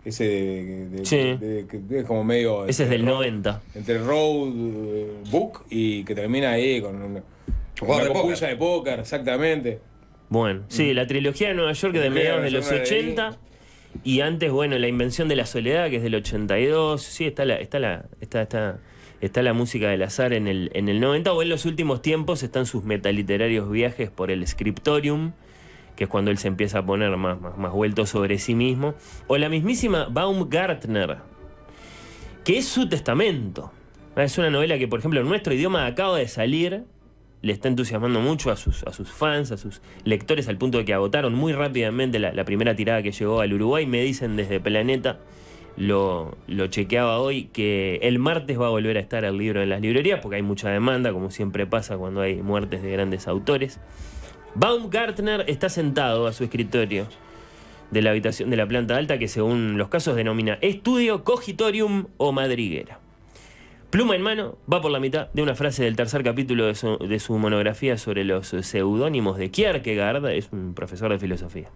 Ese que es como medio... Ese es del 90. Entre Road Book y que termina ahí con una compuya de póker, exactamente. Bueno, sí, la trilogía de Nueva York de mediados de los 80... Y antes, bueno, La invención de la soledad, que es del 82. Sí, está la música del azar en el 90. O en los últimos tiempos están sus metaliterarios viajes por el scriptorium, que es cuando él se empieza a poner más vuelto sobre sí mismo. O la mismísima Baumgartner, que es su testamento. Es una novela que, por ejemplo, en nuestro idioma acaba de salir. Le está entusiasmando mucho a sus fans, a sus lectores, al punto de que agotaron muy rápidamente la primera tirada que llegó al Uruguay. Me dicen desde Planeta, lo chequeaba hoy, que el martes va a volver a estar el libro en las librerías, porque hay mucha demanda, como siempre pasa cuando hay muertes de grandes autores. Baumgartner está sentado a su escritorio de la habitación de la planta alta, que según los casos denomina estudio, cogitorium o madriguera. pluma en mano, va por la mitad de una frase del tercer capítulo de su monografía sobre los seudónimos de Kierkegaard, es un profesor de filosofía.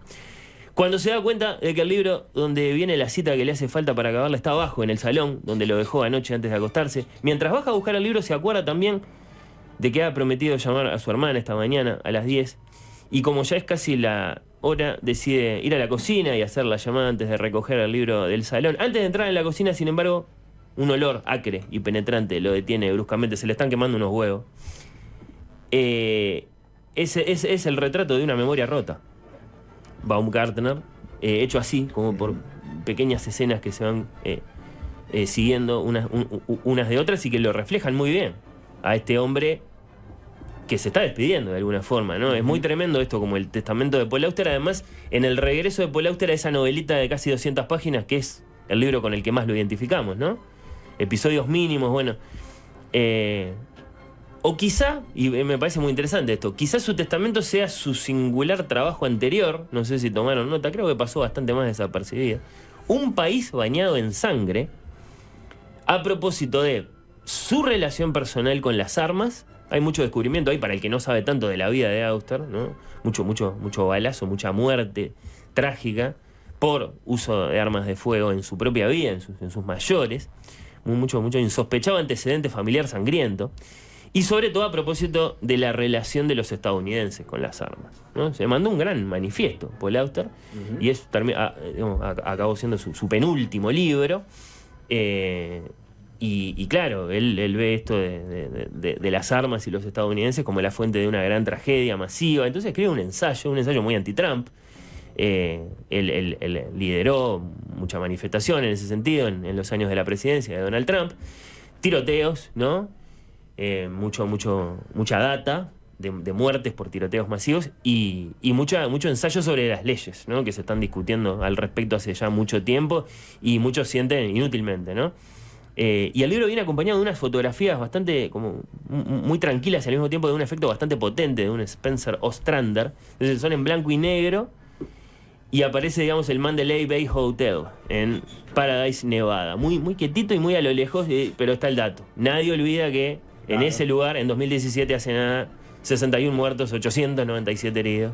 Cuando se da cuenta de que el libro donde viene la cita que le hace falta para acabarla está abajo, en el salón, donde lo dejó anoche antes de acostarse, mientras baja a buscar el libro se acuerda también de que ha prometido llamar a su hermana esta mañana a las 10, y como ya es casi la hora, decide ir a la cocina y hacer la llamada antes de recoger el libro del salón. Antes de entrar en la cocina, sin embargo, un olor acre y penetrante lo detiene bruscamente, se le están quemando unos huevos. Ese es el retrato de una memoria rota. Baumgartner, hecho así, como por pequeñas escenas que se van siguiendo unas de otras y que lo reflejan muy bien a este hombre que se está despidiendo de alguna forma, ¿no? Es muy tremendo esto, como el testamento de Paul Auster. Además, en el regreso de Paul Auster a esa novelita de casi 200 páginas, que es el libro con el que más lo identificamos, ¿no? Episodios mínimos, bueno. O quizá, y me parece muy interesante esto, quizás su testamento sea su singular trabajo anterior, no sé si tomaron nota, creo que pasó bastante más desapercibido. Un país bañado en sangre, a propósito de su relación personal con las armas. Hay mucho descubrimiento ahí para el que no sabe tanto de la vida de Auster, ¿no? Mucho balazo, mucha muerte trágica por uso de armas de fuego en su propia vida, en sus mayores. Mucho insospechado antecedente familiar sangriento. Y sobre todo a propósito de la relación de los estadounidenses con las armas, ¿no? Se mandó un gran manifiesto, Paul Auster, y eso acabó siendo su penúltimo libro. Y claro, él ve esto de las armas y los estadounidenses como la fuente de una gran tragedia masiva. Entonces escribe un ensayo muy anti-Trump. Él lideró mucha manifestación en ese sentido en los años de la presidencia de Donald Trump. Tiroteos, ¿no? Mucha data de muertes por tiroteos masivos y mucho ensayo sobre las leyes, ¿no? Que se están discutiendo al respecto hace ya mucho tiempo y muchos sienten inútilmente, ¿no? Y el libro viene acompañado de unas fotografías bastante como muy tranquilas y al mismo tiempo de un efecto bastante potente de un Spencer Ostrander. Entonces son en blanco y negro y aparece, digamos, el Mandalay Bay Hotel en Paradise, Nevada. Muy quietito y muy a lo lejos, pero está el dato. Nadie olvida que en ese lugar, en 2017, hace nada, 61 muertos, 897 heridos.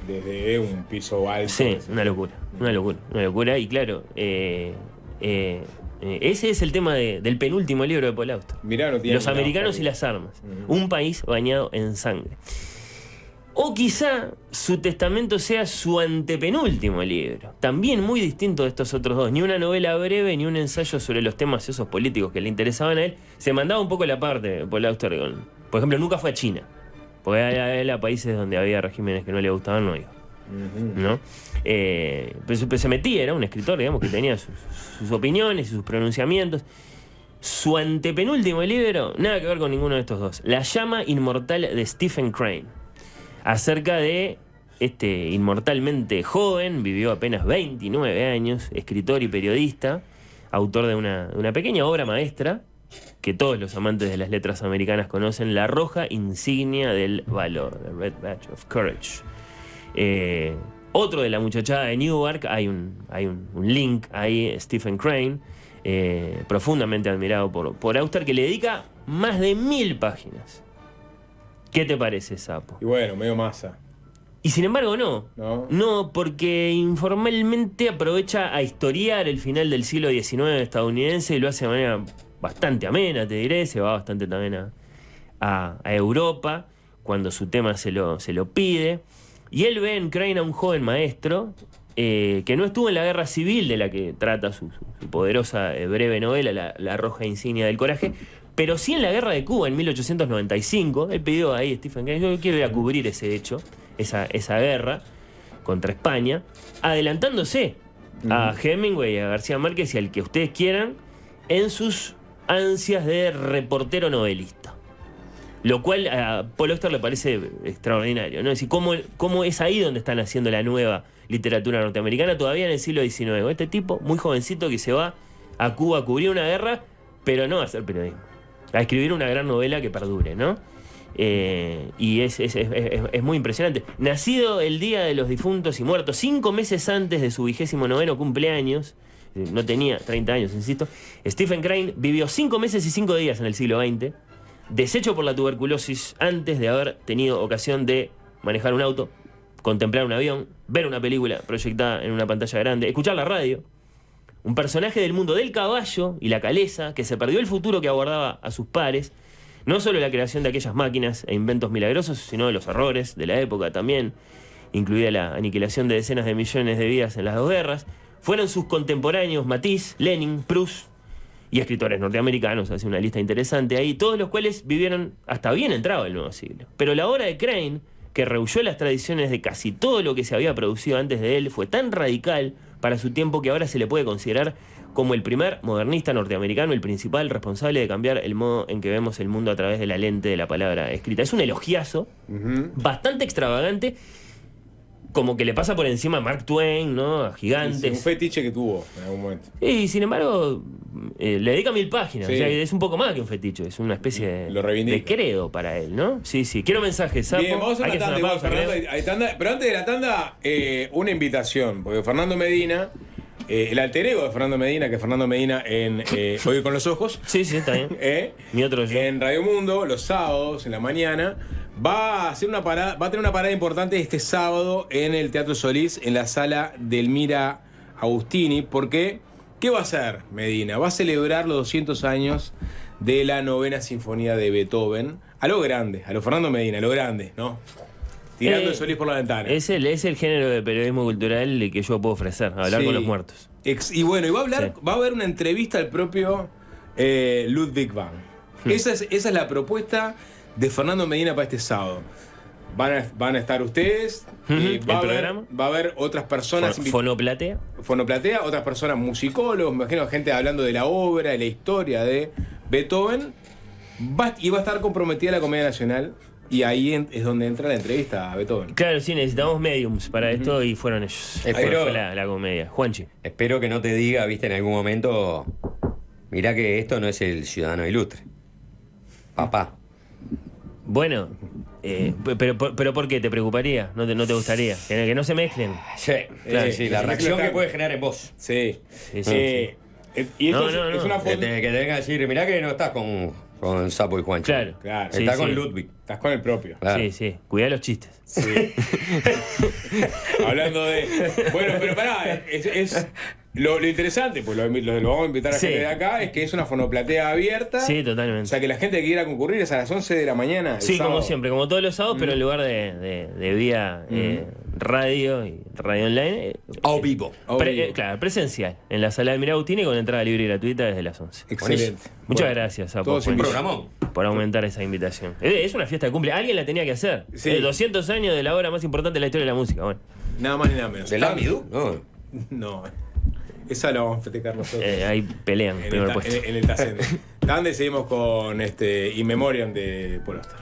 Desde un piso alto. Sí, una locura. Y claro, ese es el tema del penúltimo libro de Paul Auster. Mirá, no tiene Los americanos y las armas. Un país bañado en sangre. O quizá su testamento sea su antepenúltimo libro. También muy distinto de estos otros dos. Ni una novela breve, ni un ensayo sobre los temas esos políticos que le interesaban a él. Se mandaba un poco la parte de Paul Auster. Por ejemplo, nunca fue a China. Porque él a países donde había regímenes que no le gustaban, no iba. ¿No? Pero se metía, era un escritor, digamos, que tenía sus opiniones y sus pronunciamientos. Su antepenúltimo libro, nada que ver con ninguno de estos dos. La llama inmortal de Stephen Crane. Acerca de este inmortalmente joven, vivió apenas 29 años, escritor y periodista, autor de una pequeña obra maestra que todos los amantes de las letras americanas conocen, La roja insignia del valor, The Red Badge of Courage. Otro de la muchachada de Newark, hay un link ahí, Stephen Crane, profundamente admirado por Auster, que le dedica más de 1000 páginas. ¿Qué te parece, Sapo? Y bueno, medio masa. Y sin embargo no, porque informalmente aprovecha a historiar el final del siglo XIX estadounidense y lo hace de manera bastante amena, te diré, se va bastante también a Europa cuando su tema se lo pide. Y él ve en Crane a un joven maestro que no estuvo en la guerra civil de la que trata su poderosa breve novela, La roja insignia del coraje, pero sí en la guerra de Cuba en 1895. Él pidió ahí, Stephen Crane, yo quiero ir a cubrir ese hecho, esa guerra contra España, adelantándose a Hemingway, a García Márquez y al que ustedes quieran en sus ansias de reportero novelista. Lo cual a Paul Auster le parece extraordinario, ¿no? Es decir, cómo es ahí donde están haciendo la nueva literatura norteamericana, todavía en el siglo XIX. Este tipo, muy jovencito, que se va a Cuba a cubrir una guerra, pero no a hacer periodismo, a escribir una gran novela que perdure, ¿no? Y es muy impresionante. Nacido el Día de los Difuntos y Muertos, 5 meses antes de su 29º cumpleaños, no tenía 30 años, insisto. Stephen Crane vivió 5 meses y 5 días en el siglo XX, deshecho por la tuberculosis antes de haber tenido ocasión de manejar un auto, contemplar un avión, ver una película proyectada en una pantalla grande, escuchar la radio. Un personaje del mundo del caballo y la caleza que se perdió el futuro que aguardaba a sus pares. No solo la creación de aquellas máquinas e inventos milagrosos, sino de los errores de la época también, incluida la aniquilación de decenas de millones de vidas en las dos guerras. Fueron sus contemporáneos Matisse, Lenin, Proust y escritores norteamericanos, hace una lista interesante ahí, todos los cuales vivieron hasta bien entrado el nuevo siglo. Pero la obra de Crane, que rehuyó las tradiciones de casi todo lo que se había producido antes de él, fue tan radical para su tiempo que ahora se le puede considerar como el primer modernista norteamericano, el principal responsable de cambiar el modo en que vemos el mundo a través de la lente de la palabra escrita. Es un elogiazo, bastante extravagante, como que le pasa por encima a Mark Twain, ¿no? A gigantes. Sí, un fetiche que tuvo en algún momento. Y sin embargo, le dedica 1000 páginas. Sí. O sea, es un poco más que un fetiche, es una especie Lo de reivindica. credo para él, ¿no? Sí, sí. Quiero mensajes, Sapo. Bien, vamos a Hay que una hacer tanda, una igual, pausa, Fernando, creo. hay tanda, pero antes de la tanda, una invitación, porque Fernando Medina, el alter ego de Fernando Medina, que es Fernando Medina en Oír con los Ojos, Sí, sí, está bien. Mi otro yo. en Radio Mundo, los sábados, en la mañana, va a hacer una parada, va a tener una parada importante este sábado en el Teatro Solís, en la sala de Elmira Agustini, porque ¿qué va a hacer Medina? Va a celebrar los 200 años de la 9ª Sinfonía de Beethoven, a lo grande, a lo Fernando Medina, a lo grande, ¿no? Tirando el Solís por la ventana. Es el género de periodismo cultural que yo puedo ofrecer, hablar Sí. con los muertos. Y bueno, y va a hablar, Sí. va a haber una entrevista al propio Ludwig van. Esa es la propuesta de Fernando Medina para este sábado. Van a estar ustedes, ¿El va programa? a haber otras personas, Fonoplatea. Fonoplatea, otras personas musicólogos, me imagino gente hablando de la obra, de la historia de Beethoven, y va a estar comprometida la Comedia Nacional, y ahí es donde entra la entrevista a Beethoven. Claro, sí, necesitamos mediums para esto y fueron ellos. Espero- Fue la comedia. Juanchi. Espero que no te diga, viste, en algún momento, mirá que esto no es el Ciudadano Ilustre. Papá. Bueno, pero ¿por qué? ¿Te preocuparía? ¿No te gustaría? Que no se mezclen. Sí, Claro. sí, la reacción que puede generar en vos. Sí. Sí, sí, Y esto No, es no. una Que foto. te venga a decir, mirá que no estás con Sapo y Juancho. Claro. Claro. Sí, Está sí. con Ludwig. Estás con el propio. Claro. Sí, sí. Cuidá los chistes. Sí. Hablando de. Bueno, pero pará, es lo interesante, pues lo vamos a invitar a Sí. gente de acá, es que es una fonoplatea abierta. Sí, O totalmente. sea que la gente que quiera concurrir es a las 11 de la mañana. el Sí, sábado. como siempre, como todos los sábados, pero en lugar de vía radio y radio online. A vivo. Claro, presencial, en la sala de Mirautini con entrada libre y gratuita desde las 11. Excelente. Muchas Bueno, gracias, Sapo, todos por, invitados. Programón. por aumentar esa invitación. Es una fiesta de cumple. Alguien la tenía que hacer. Sí. 200 años de la obra más importante de la historia de la música. Bueno, Nada más ni nada menos. ¿Del Amidu? No. No. Esa la vamos a festejar nosotros. ahí pelean, en, primer el, puesto. en el Tacente. Tande seguimos con In Memoriam de Paul Auster.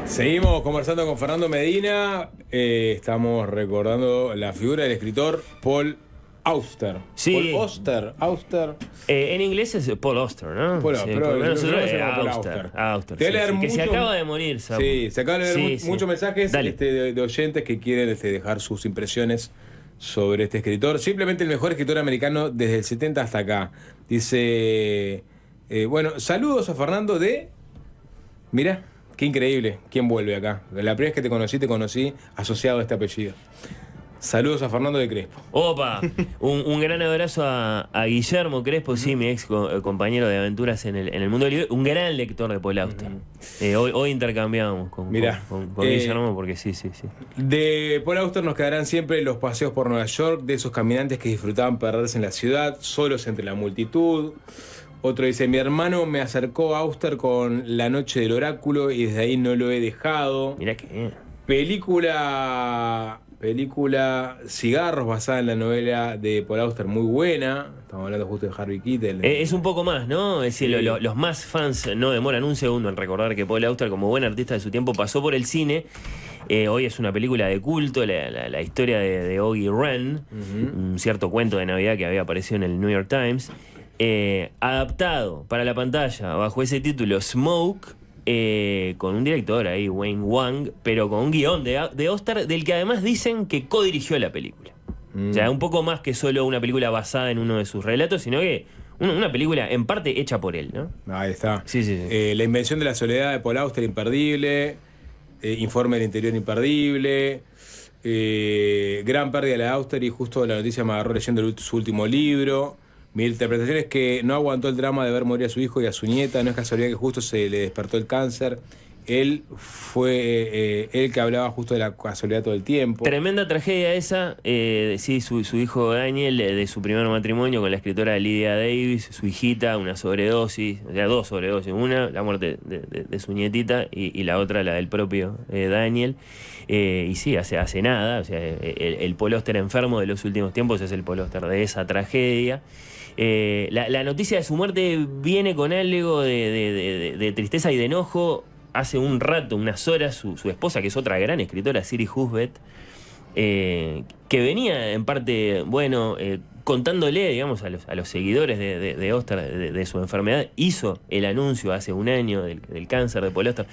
Seguimos conversando con Fernando Medina. Estamos recordando la figura del escritor Paul Auster. Sí. Paul Auster. En inglés es Paul Auster, ¿no? Paul, pero por lo menos nosotros nosotros se llama Paul Auster. Auster. Auster, Te voy a sí, leer que se mucho- acaba de morir, Sapo. Sí, se acaban de leer Sí, sí. muchos mensajes Dale. de oyentes que quieren dejar sus impresiones sobre este escritor. Simplemente el mejor escritor americano desde el 70 hasta acá. Dice, bueno, saludos a Fernando de... Mirá, qué increíble, ¿quién vuelve acá? La primera vez que te conocí asociado a este apellido. Saludos a Fernando de Crespo. Opa, un gran abrazo a Guillermo Crespo, sí, mi ex compañero de aventuras en el mundo del libro, un gran lector de Paul Auster. Hoy intercambiamos con Mirá, Guillermo porque sí. De Paul Auster nos quedarán siempre los paseos por Nueva York, de esos caminantes que disfrutaban perderse en la ciudad, solos entre la multitud. Otro dice, mi hermano me acercó a Auster con La Noche del Oráculo y desde ahí no lo he dejado. Mirá que bien. Película Cigarros, basada en la novela de Paul Auster, muy buena. Estamos hablando justo de Harvey Keitel. Es un poco más, ¿no? Es decir, Sí. los más fans no demoran un segundo en recordar que Paul Auster, como buen artista de su tiempo, pasó por el cine. Hoy es una película de culto, la historia de Oggy Wren, un cierto cuento de Navidad que había aparecido en el New York Times, adaptado para la pantalla bajo ese título Smoke, con un director ahí, Wayne Wang, pero con un guión de Auster, del que además dicen que codirigió la película. O sea, un poco más que solo una película basada en uno de sus relatos, sino que una película en parte hecha por él, ¿no? Ahí está. Sí. La invención de la soledad de Paul Auster, imperdible. Informe del interior, imperdible. Gran pérdida de la Auster, y justo la noticia me agarró leyendo su último libro. Mi interpretación es que no aguantó el drama de ver morir a su hijo y a su nieta. No es casualidad que justo se le despertó el cáncer. Él fue el que hablaba justo de la casualidad todo el tiempo. Tremenda tragedia esa. Sí, su hijo Daniel, de su primer matrimonio con la escritora Lydia Davis, su hijita, una sobredosis, o sea, 2 sobredosis. Una, la muerte de su nietita, y la otra, la del propio Daniel. Y sí, hace nada. O sea, el Paul Auster enfermo de los últimos tiempos es el Paul Auster de esa tragedia. La noticia de su muerte viene con algo de tristeza y de enojo. Hace un rato, unas horas, su esposa, que es otra gran escritora, Siri Husbeth, que venía en parte, contándole, digamos, a los seguidores de Auster de su enfermedad, hizo el anuncio hace un año del cáncer de Paul Auster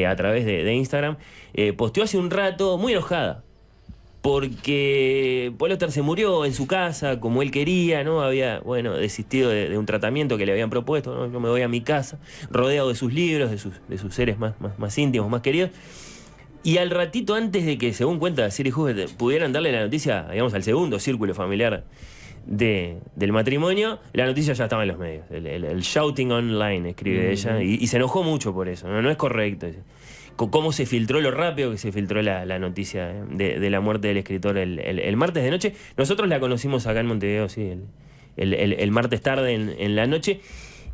a través de Instagram. Posteó hace un rato muy enojada, porque Paul Auster se murió en su casa como él quería, ¿no? Había, desistido de un tratamiento que le habían propuesto, ¿no? Yo me voy a mi casa, rodeado de sus libros, de sus seres más íntimos, más queridos. Y al ratito, antes de que, según cuenta Siri Husbeth, pudieran darle la noticia, digamos, al segundo círculo familiar del matrimonio, la noticia ya estaba en los medios. El shouting online, escribe ella, y se enojó mucho por eso, ¿no? No es correcto. Cómo se filtró, lo rápido que se filtró la noticia de la muerte del escritor el martes de noche. Nosotros la conocimos acá en Montevideo, sí, el martes tarde en la noche.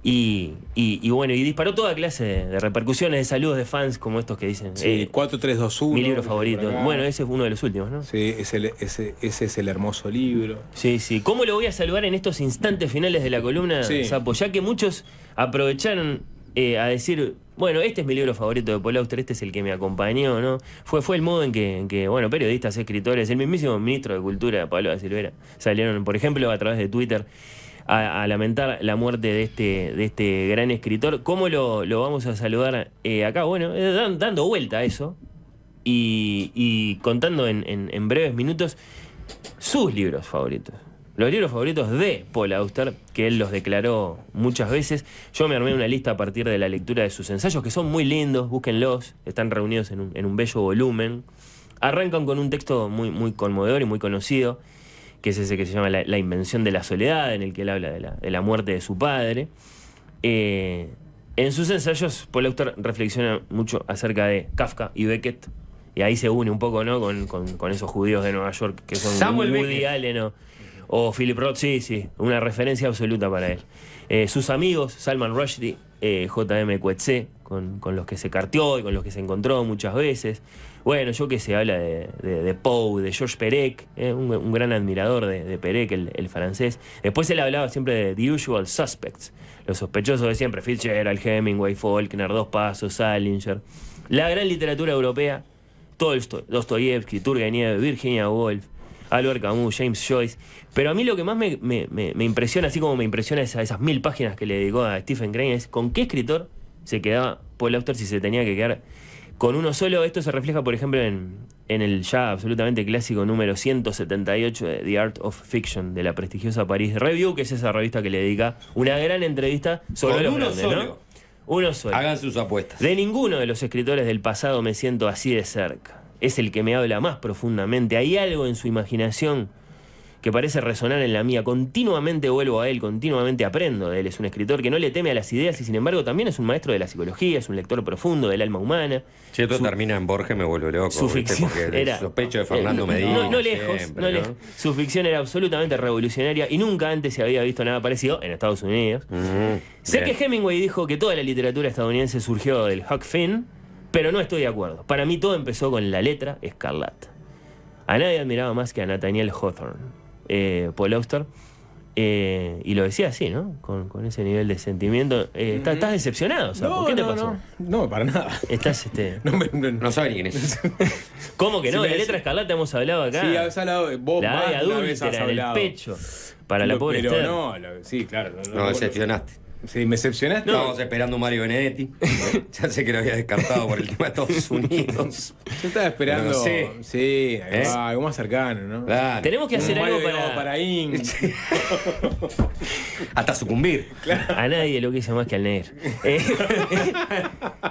Y disparó toda clase de repercusiones, de saludos de fans como estos que dicen. Sí, 4321. Mi libro favorito. Bueno, ese es uno de los últimos, ¿no? Sí, ese es el hermoso libro. Sí. ¿Cómo lo voy a saludar en estos instantes finales de la columna, Sapo? Ya que muchos aprovecharon a decir, este es mi libro favorito de Paul Auster, este es el que me acompañó, ¿no? Fue el modo en que periodistas, escritores, el mismísimo ministro de Cultura, Pablo da Silveira, salieron, por ejemplo, a través de Twitter a lamentar la muerte de este gran escritor. ¿Cómo lo vamos a saludar acá? Dando vuelta a eso y contando en breves minutos sus libros favoritos. Los libros favoritos de Paul Auster, que él los declaró muchas veces. Yo me armé una lista a partir de la lectura de sus ensayos, que son muy lindos, búsquenlos, están reunidos en un bello volumen. Arrancan con un texto muy, muy conmovedor y muy conocido, que es ese que se llama La invención de la soledad, en el que él habla de la muerte de su padre. En sus ensayos, Paul Auster reflexiona mucho acerca de Kafka y Beckett, y ahí se une un poco, ¿no?, con esos judíos de Nueva York que son Samuel Woody Beckett. Allen o Philip Roth, sí, una referencia absoluta para él. Sus amigos, Salman Rushdie, J.M. Coetzee, con los que se carteó y con los que se encontró muchas veces. Yo que sé, habla de Poe, de Georges Perec, un gran admirador de Perec, el francés. Después él hablaba siempre de The Usual Suspects, los sospechosos de siempre, Fitzgerald, Hemingway, Faulkner, Dos Pasos, Salinger. La gran literatura europea, Tolstoy, Dostoyevsky, Turgenev, Virginia Woolf, Albert Camus, James Joyce. Pero a mí lo que más me impresiona, así como me impresiona esas 1000 páginas que le dedicó a Stephen Crane, es con qué escritor se quedaba Paul Auster si se tenía que quedar con uno solo. Esto se refleja, por ejemplo, en el ya absolutamente clásico número 178 de The Art of Fiction, de la prestigiosa Paris Review, que es esa revista que le dedica una gran entrevista sobre los grandes, ¿no? Uno solo. Hagan sus apuestas. De ninguno de los escritores del pasado me siento así de cerca. Es el que me habla más profundamente. Hay algo en su imaginación que parece resonar en la mía. Continuamente vuelvo a él, continuamente aprendo de él. Es un escritor que no le teme a las ideas y sin embargo también es un maestro de la psicología, es un lector profundo del alma humana. Si esto termina en Borges me vuelvo loco. Su ficción porque era... sospecho de Fernando Medina. No lejos, siempre, no. Su ficción era absolutamente revolucionaria y nunca antes se había visto nada parecido en Estados Unidos. Sé que Hemingway dijo que toda la literatura estadounidense surgió del Huck Finn, pero no estoy de acuerdo. Para mí todo empezó con La letra escarlata. A nadie admiraba más que a Nathaniel Hawthorne, Paul Auster, y lo decía así, ¿no? Con ese nivel de sentimiento. ¿Estás decepcionado, Sapo? ¿Qué te pasó? No, para nada. Estás No sabe ni quién es. ¿Cómo que no? De La letra escarlata hemos hablado acá. Sí, habéis hablado. Vos la más de de una vez has adúltera en el hablado. pecho. Para la pobre Pero Esther. sí, claro. No decepcionaste. Sí, me decepcionaste. Estábamos esperando a Mario Benedetti. Ya sé que lo había descartado por el tema de Estados Unidos. Yo estaba esperando. Pero no sé. Sí, algo más cercano, ¿no? Claro. Tenemos que hacer algo para... Hasta sucumbir. A nadie lo que hice más que al negro.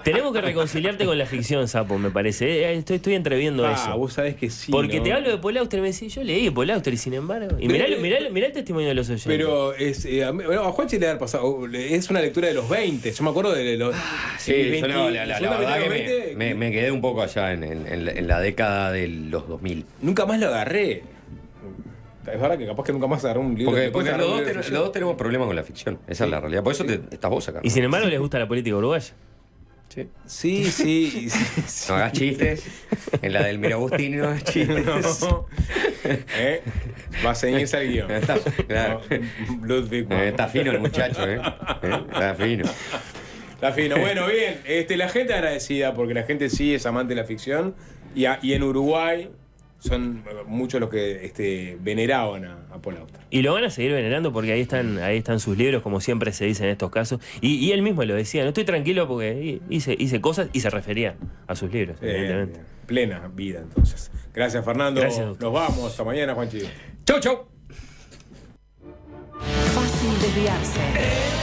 Tenemos que reconciliarte con la ficción, Sapo, me parece. Estoy entreviendo eso. Vos sabés que sí. Porque ¿no? te hablo de Paul Auster y me decís, yo leí Paul Auster y sin embargo. Y mirá el testimonio de los oyentes. Pero a Juanchi le ha pasado. Es una lectura de los 20. Yo me acuerdo de los. Sí, yo no, la segunda verdad mitad de que los 20, me quedé un poco allá en la década de los 2000. Nunca más lo agarré. Es verdad que capaz que nunca más agarré un libro. Porque agarré un libro de los ficción. dos tenemos problemas con la ficción. Esa es la realidad. Por eso estás vos acá. Y sin embargo les gusta la política uruguaya. Sí. No hagas chistes. En la del Miragustini no hagas chistes. No. Va a ceñirse al guión. Claro. No, Ludwig. Está fino el muchacho, Está fino. Está fino. Bueno, bien. La gente agradecida porque la gente sí es amante de la ficción. Y en Uruguay son muchos los que veneraban a Paul Auster. Y lo van a seguir venerando porque ahí están sus libros, como siempre se dice en estos casos. Y él mismo lo decía, no estoy tranquilo porque hice cosas y se refería a sus libros, evidentemente. Bien. Plena vida, entonces. Gracias, Fernando. Gracias. Nos vamos. Hasta mañana, Juanchi. Chau. Fácil desviarse.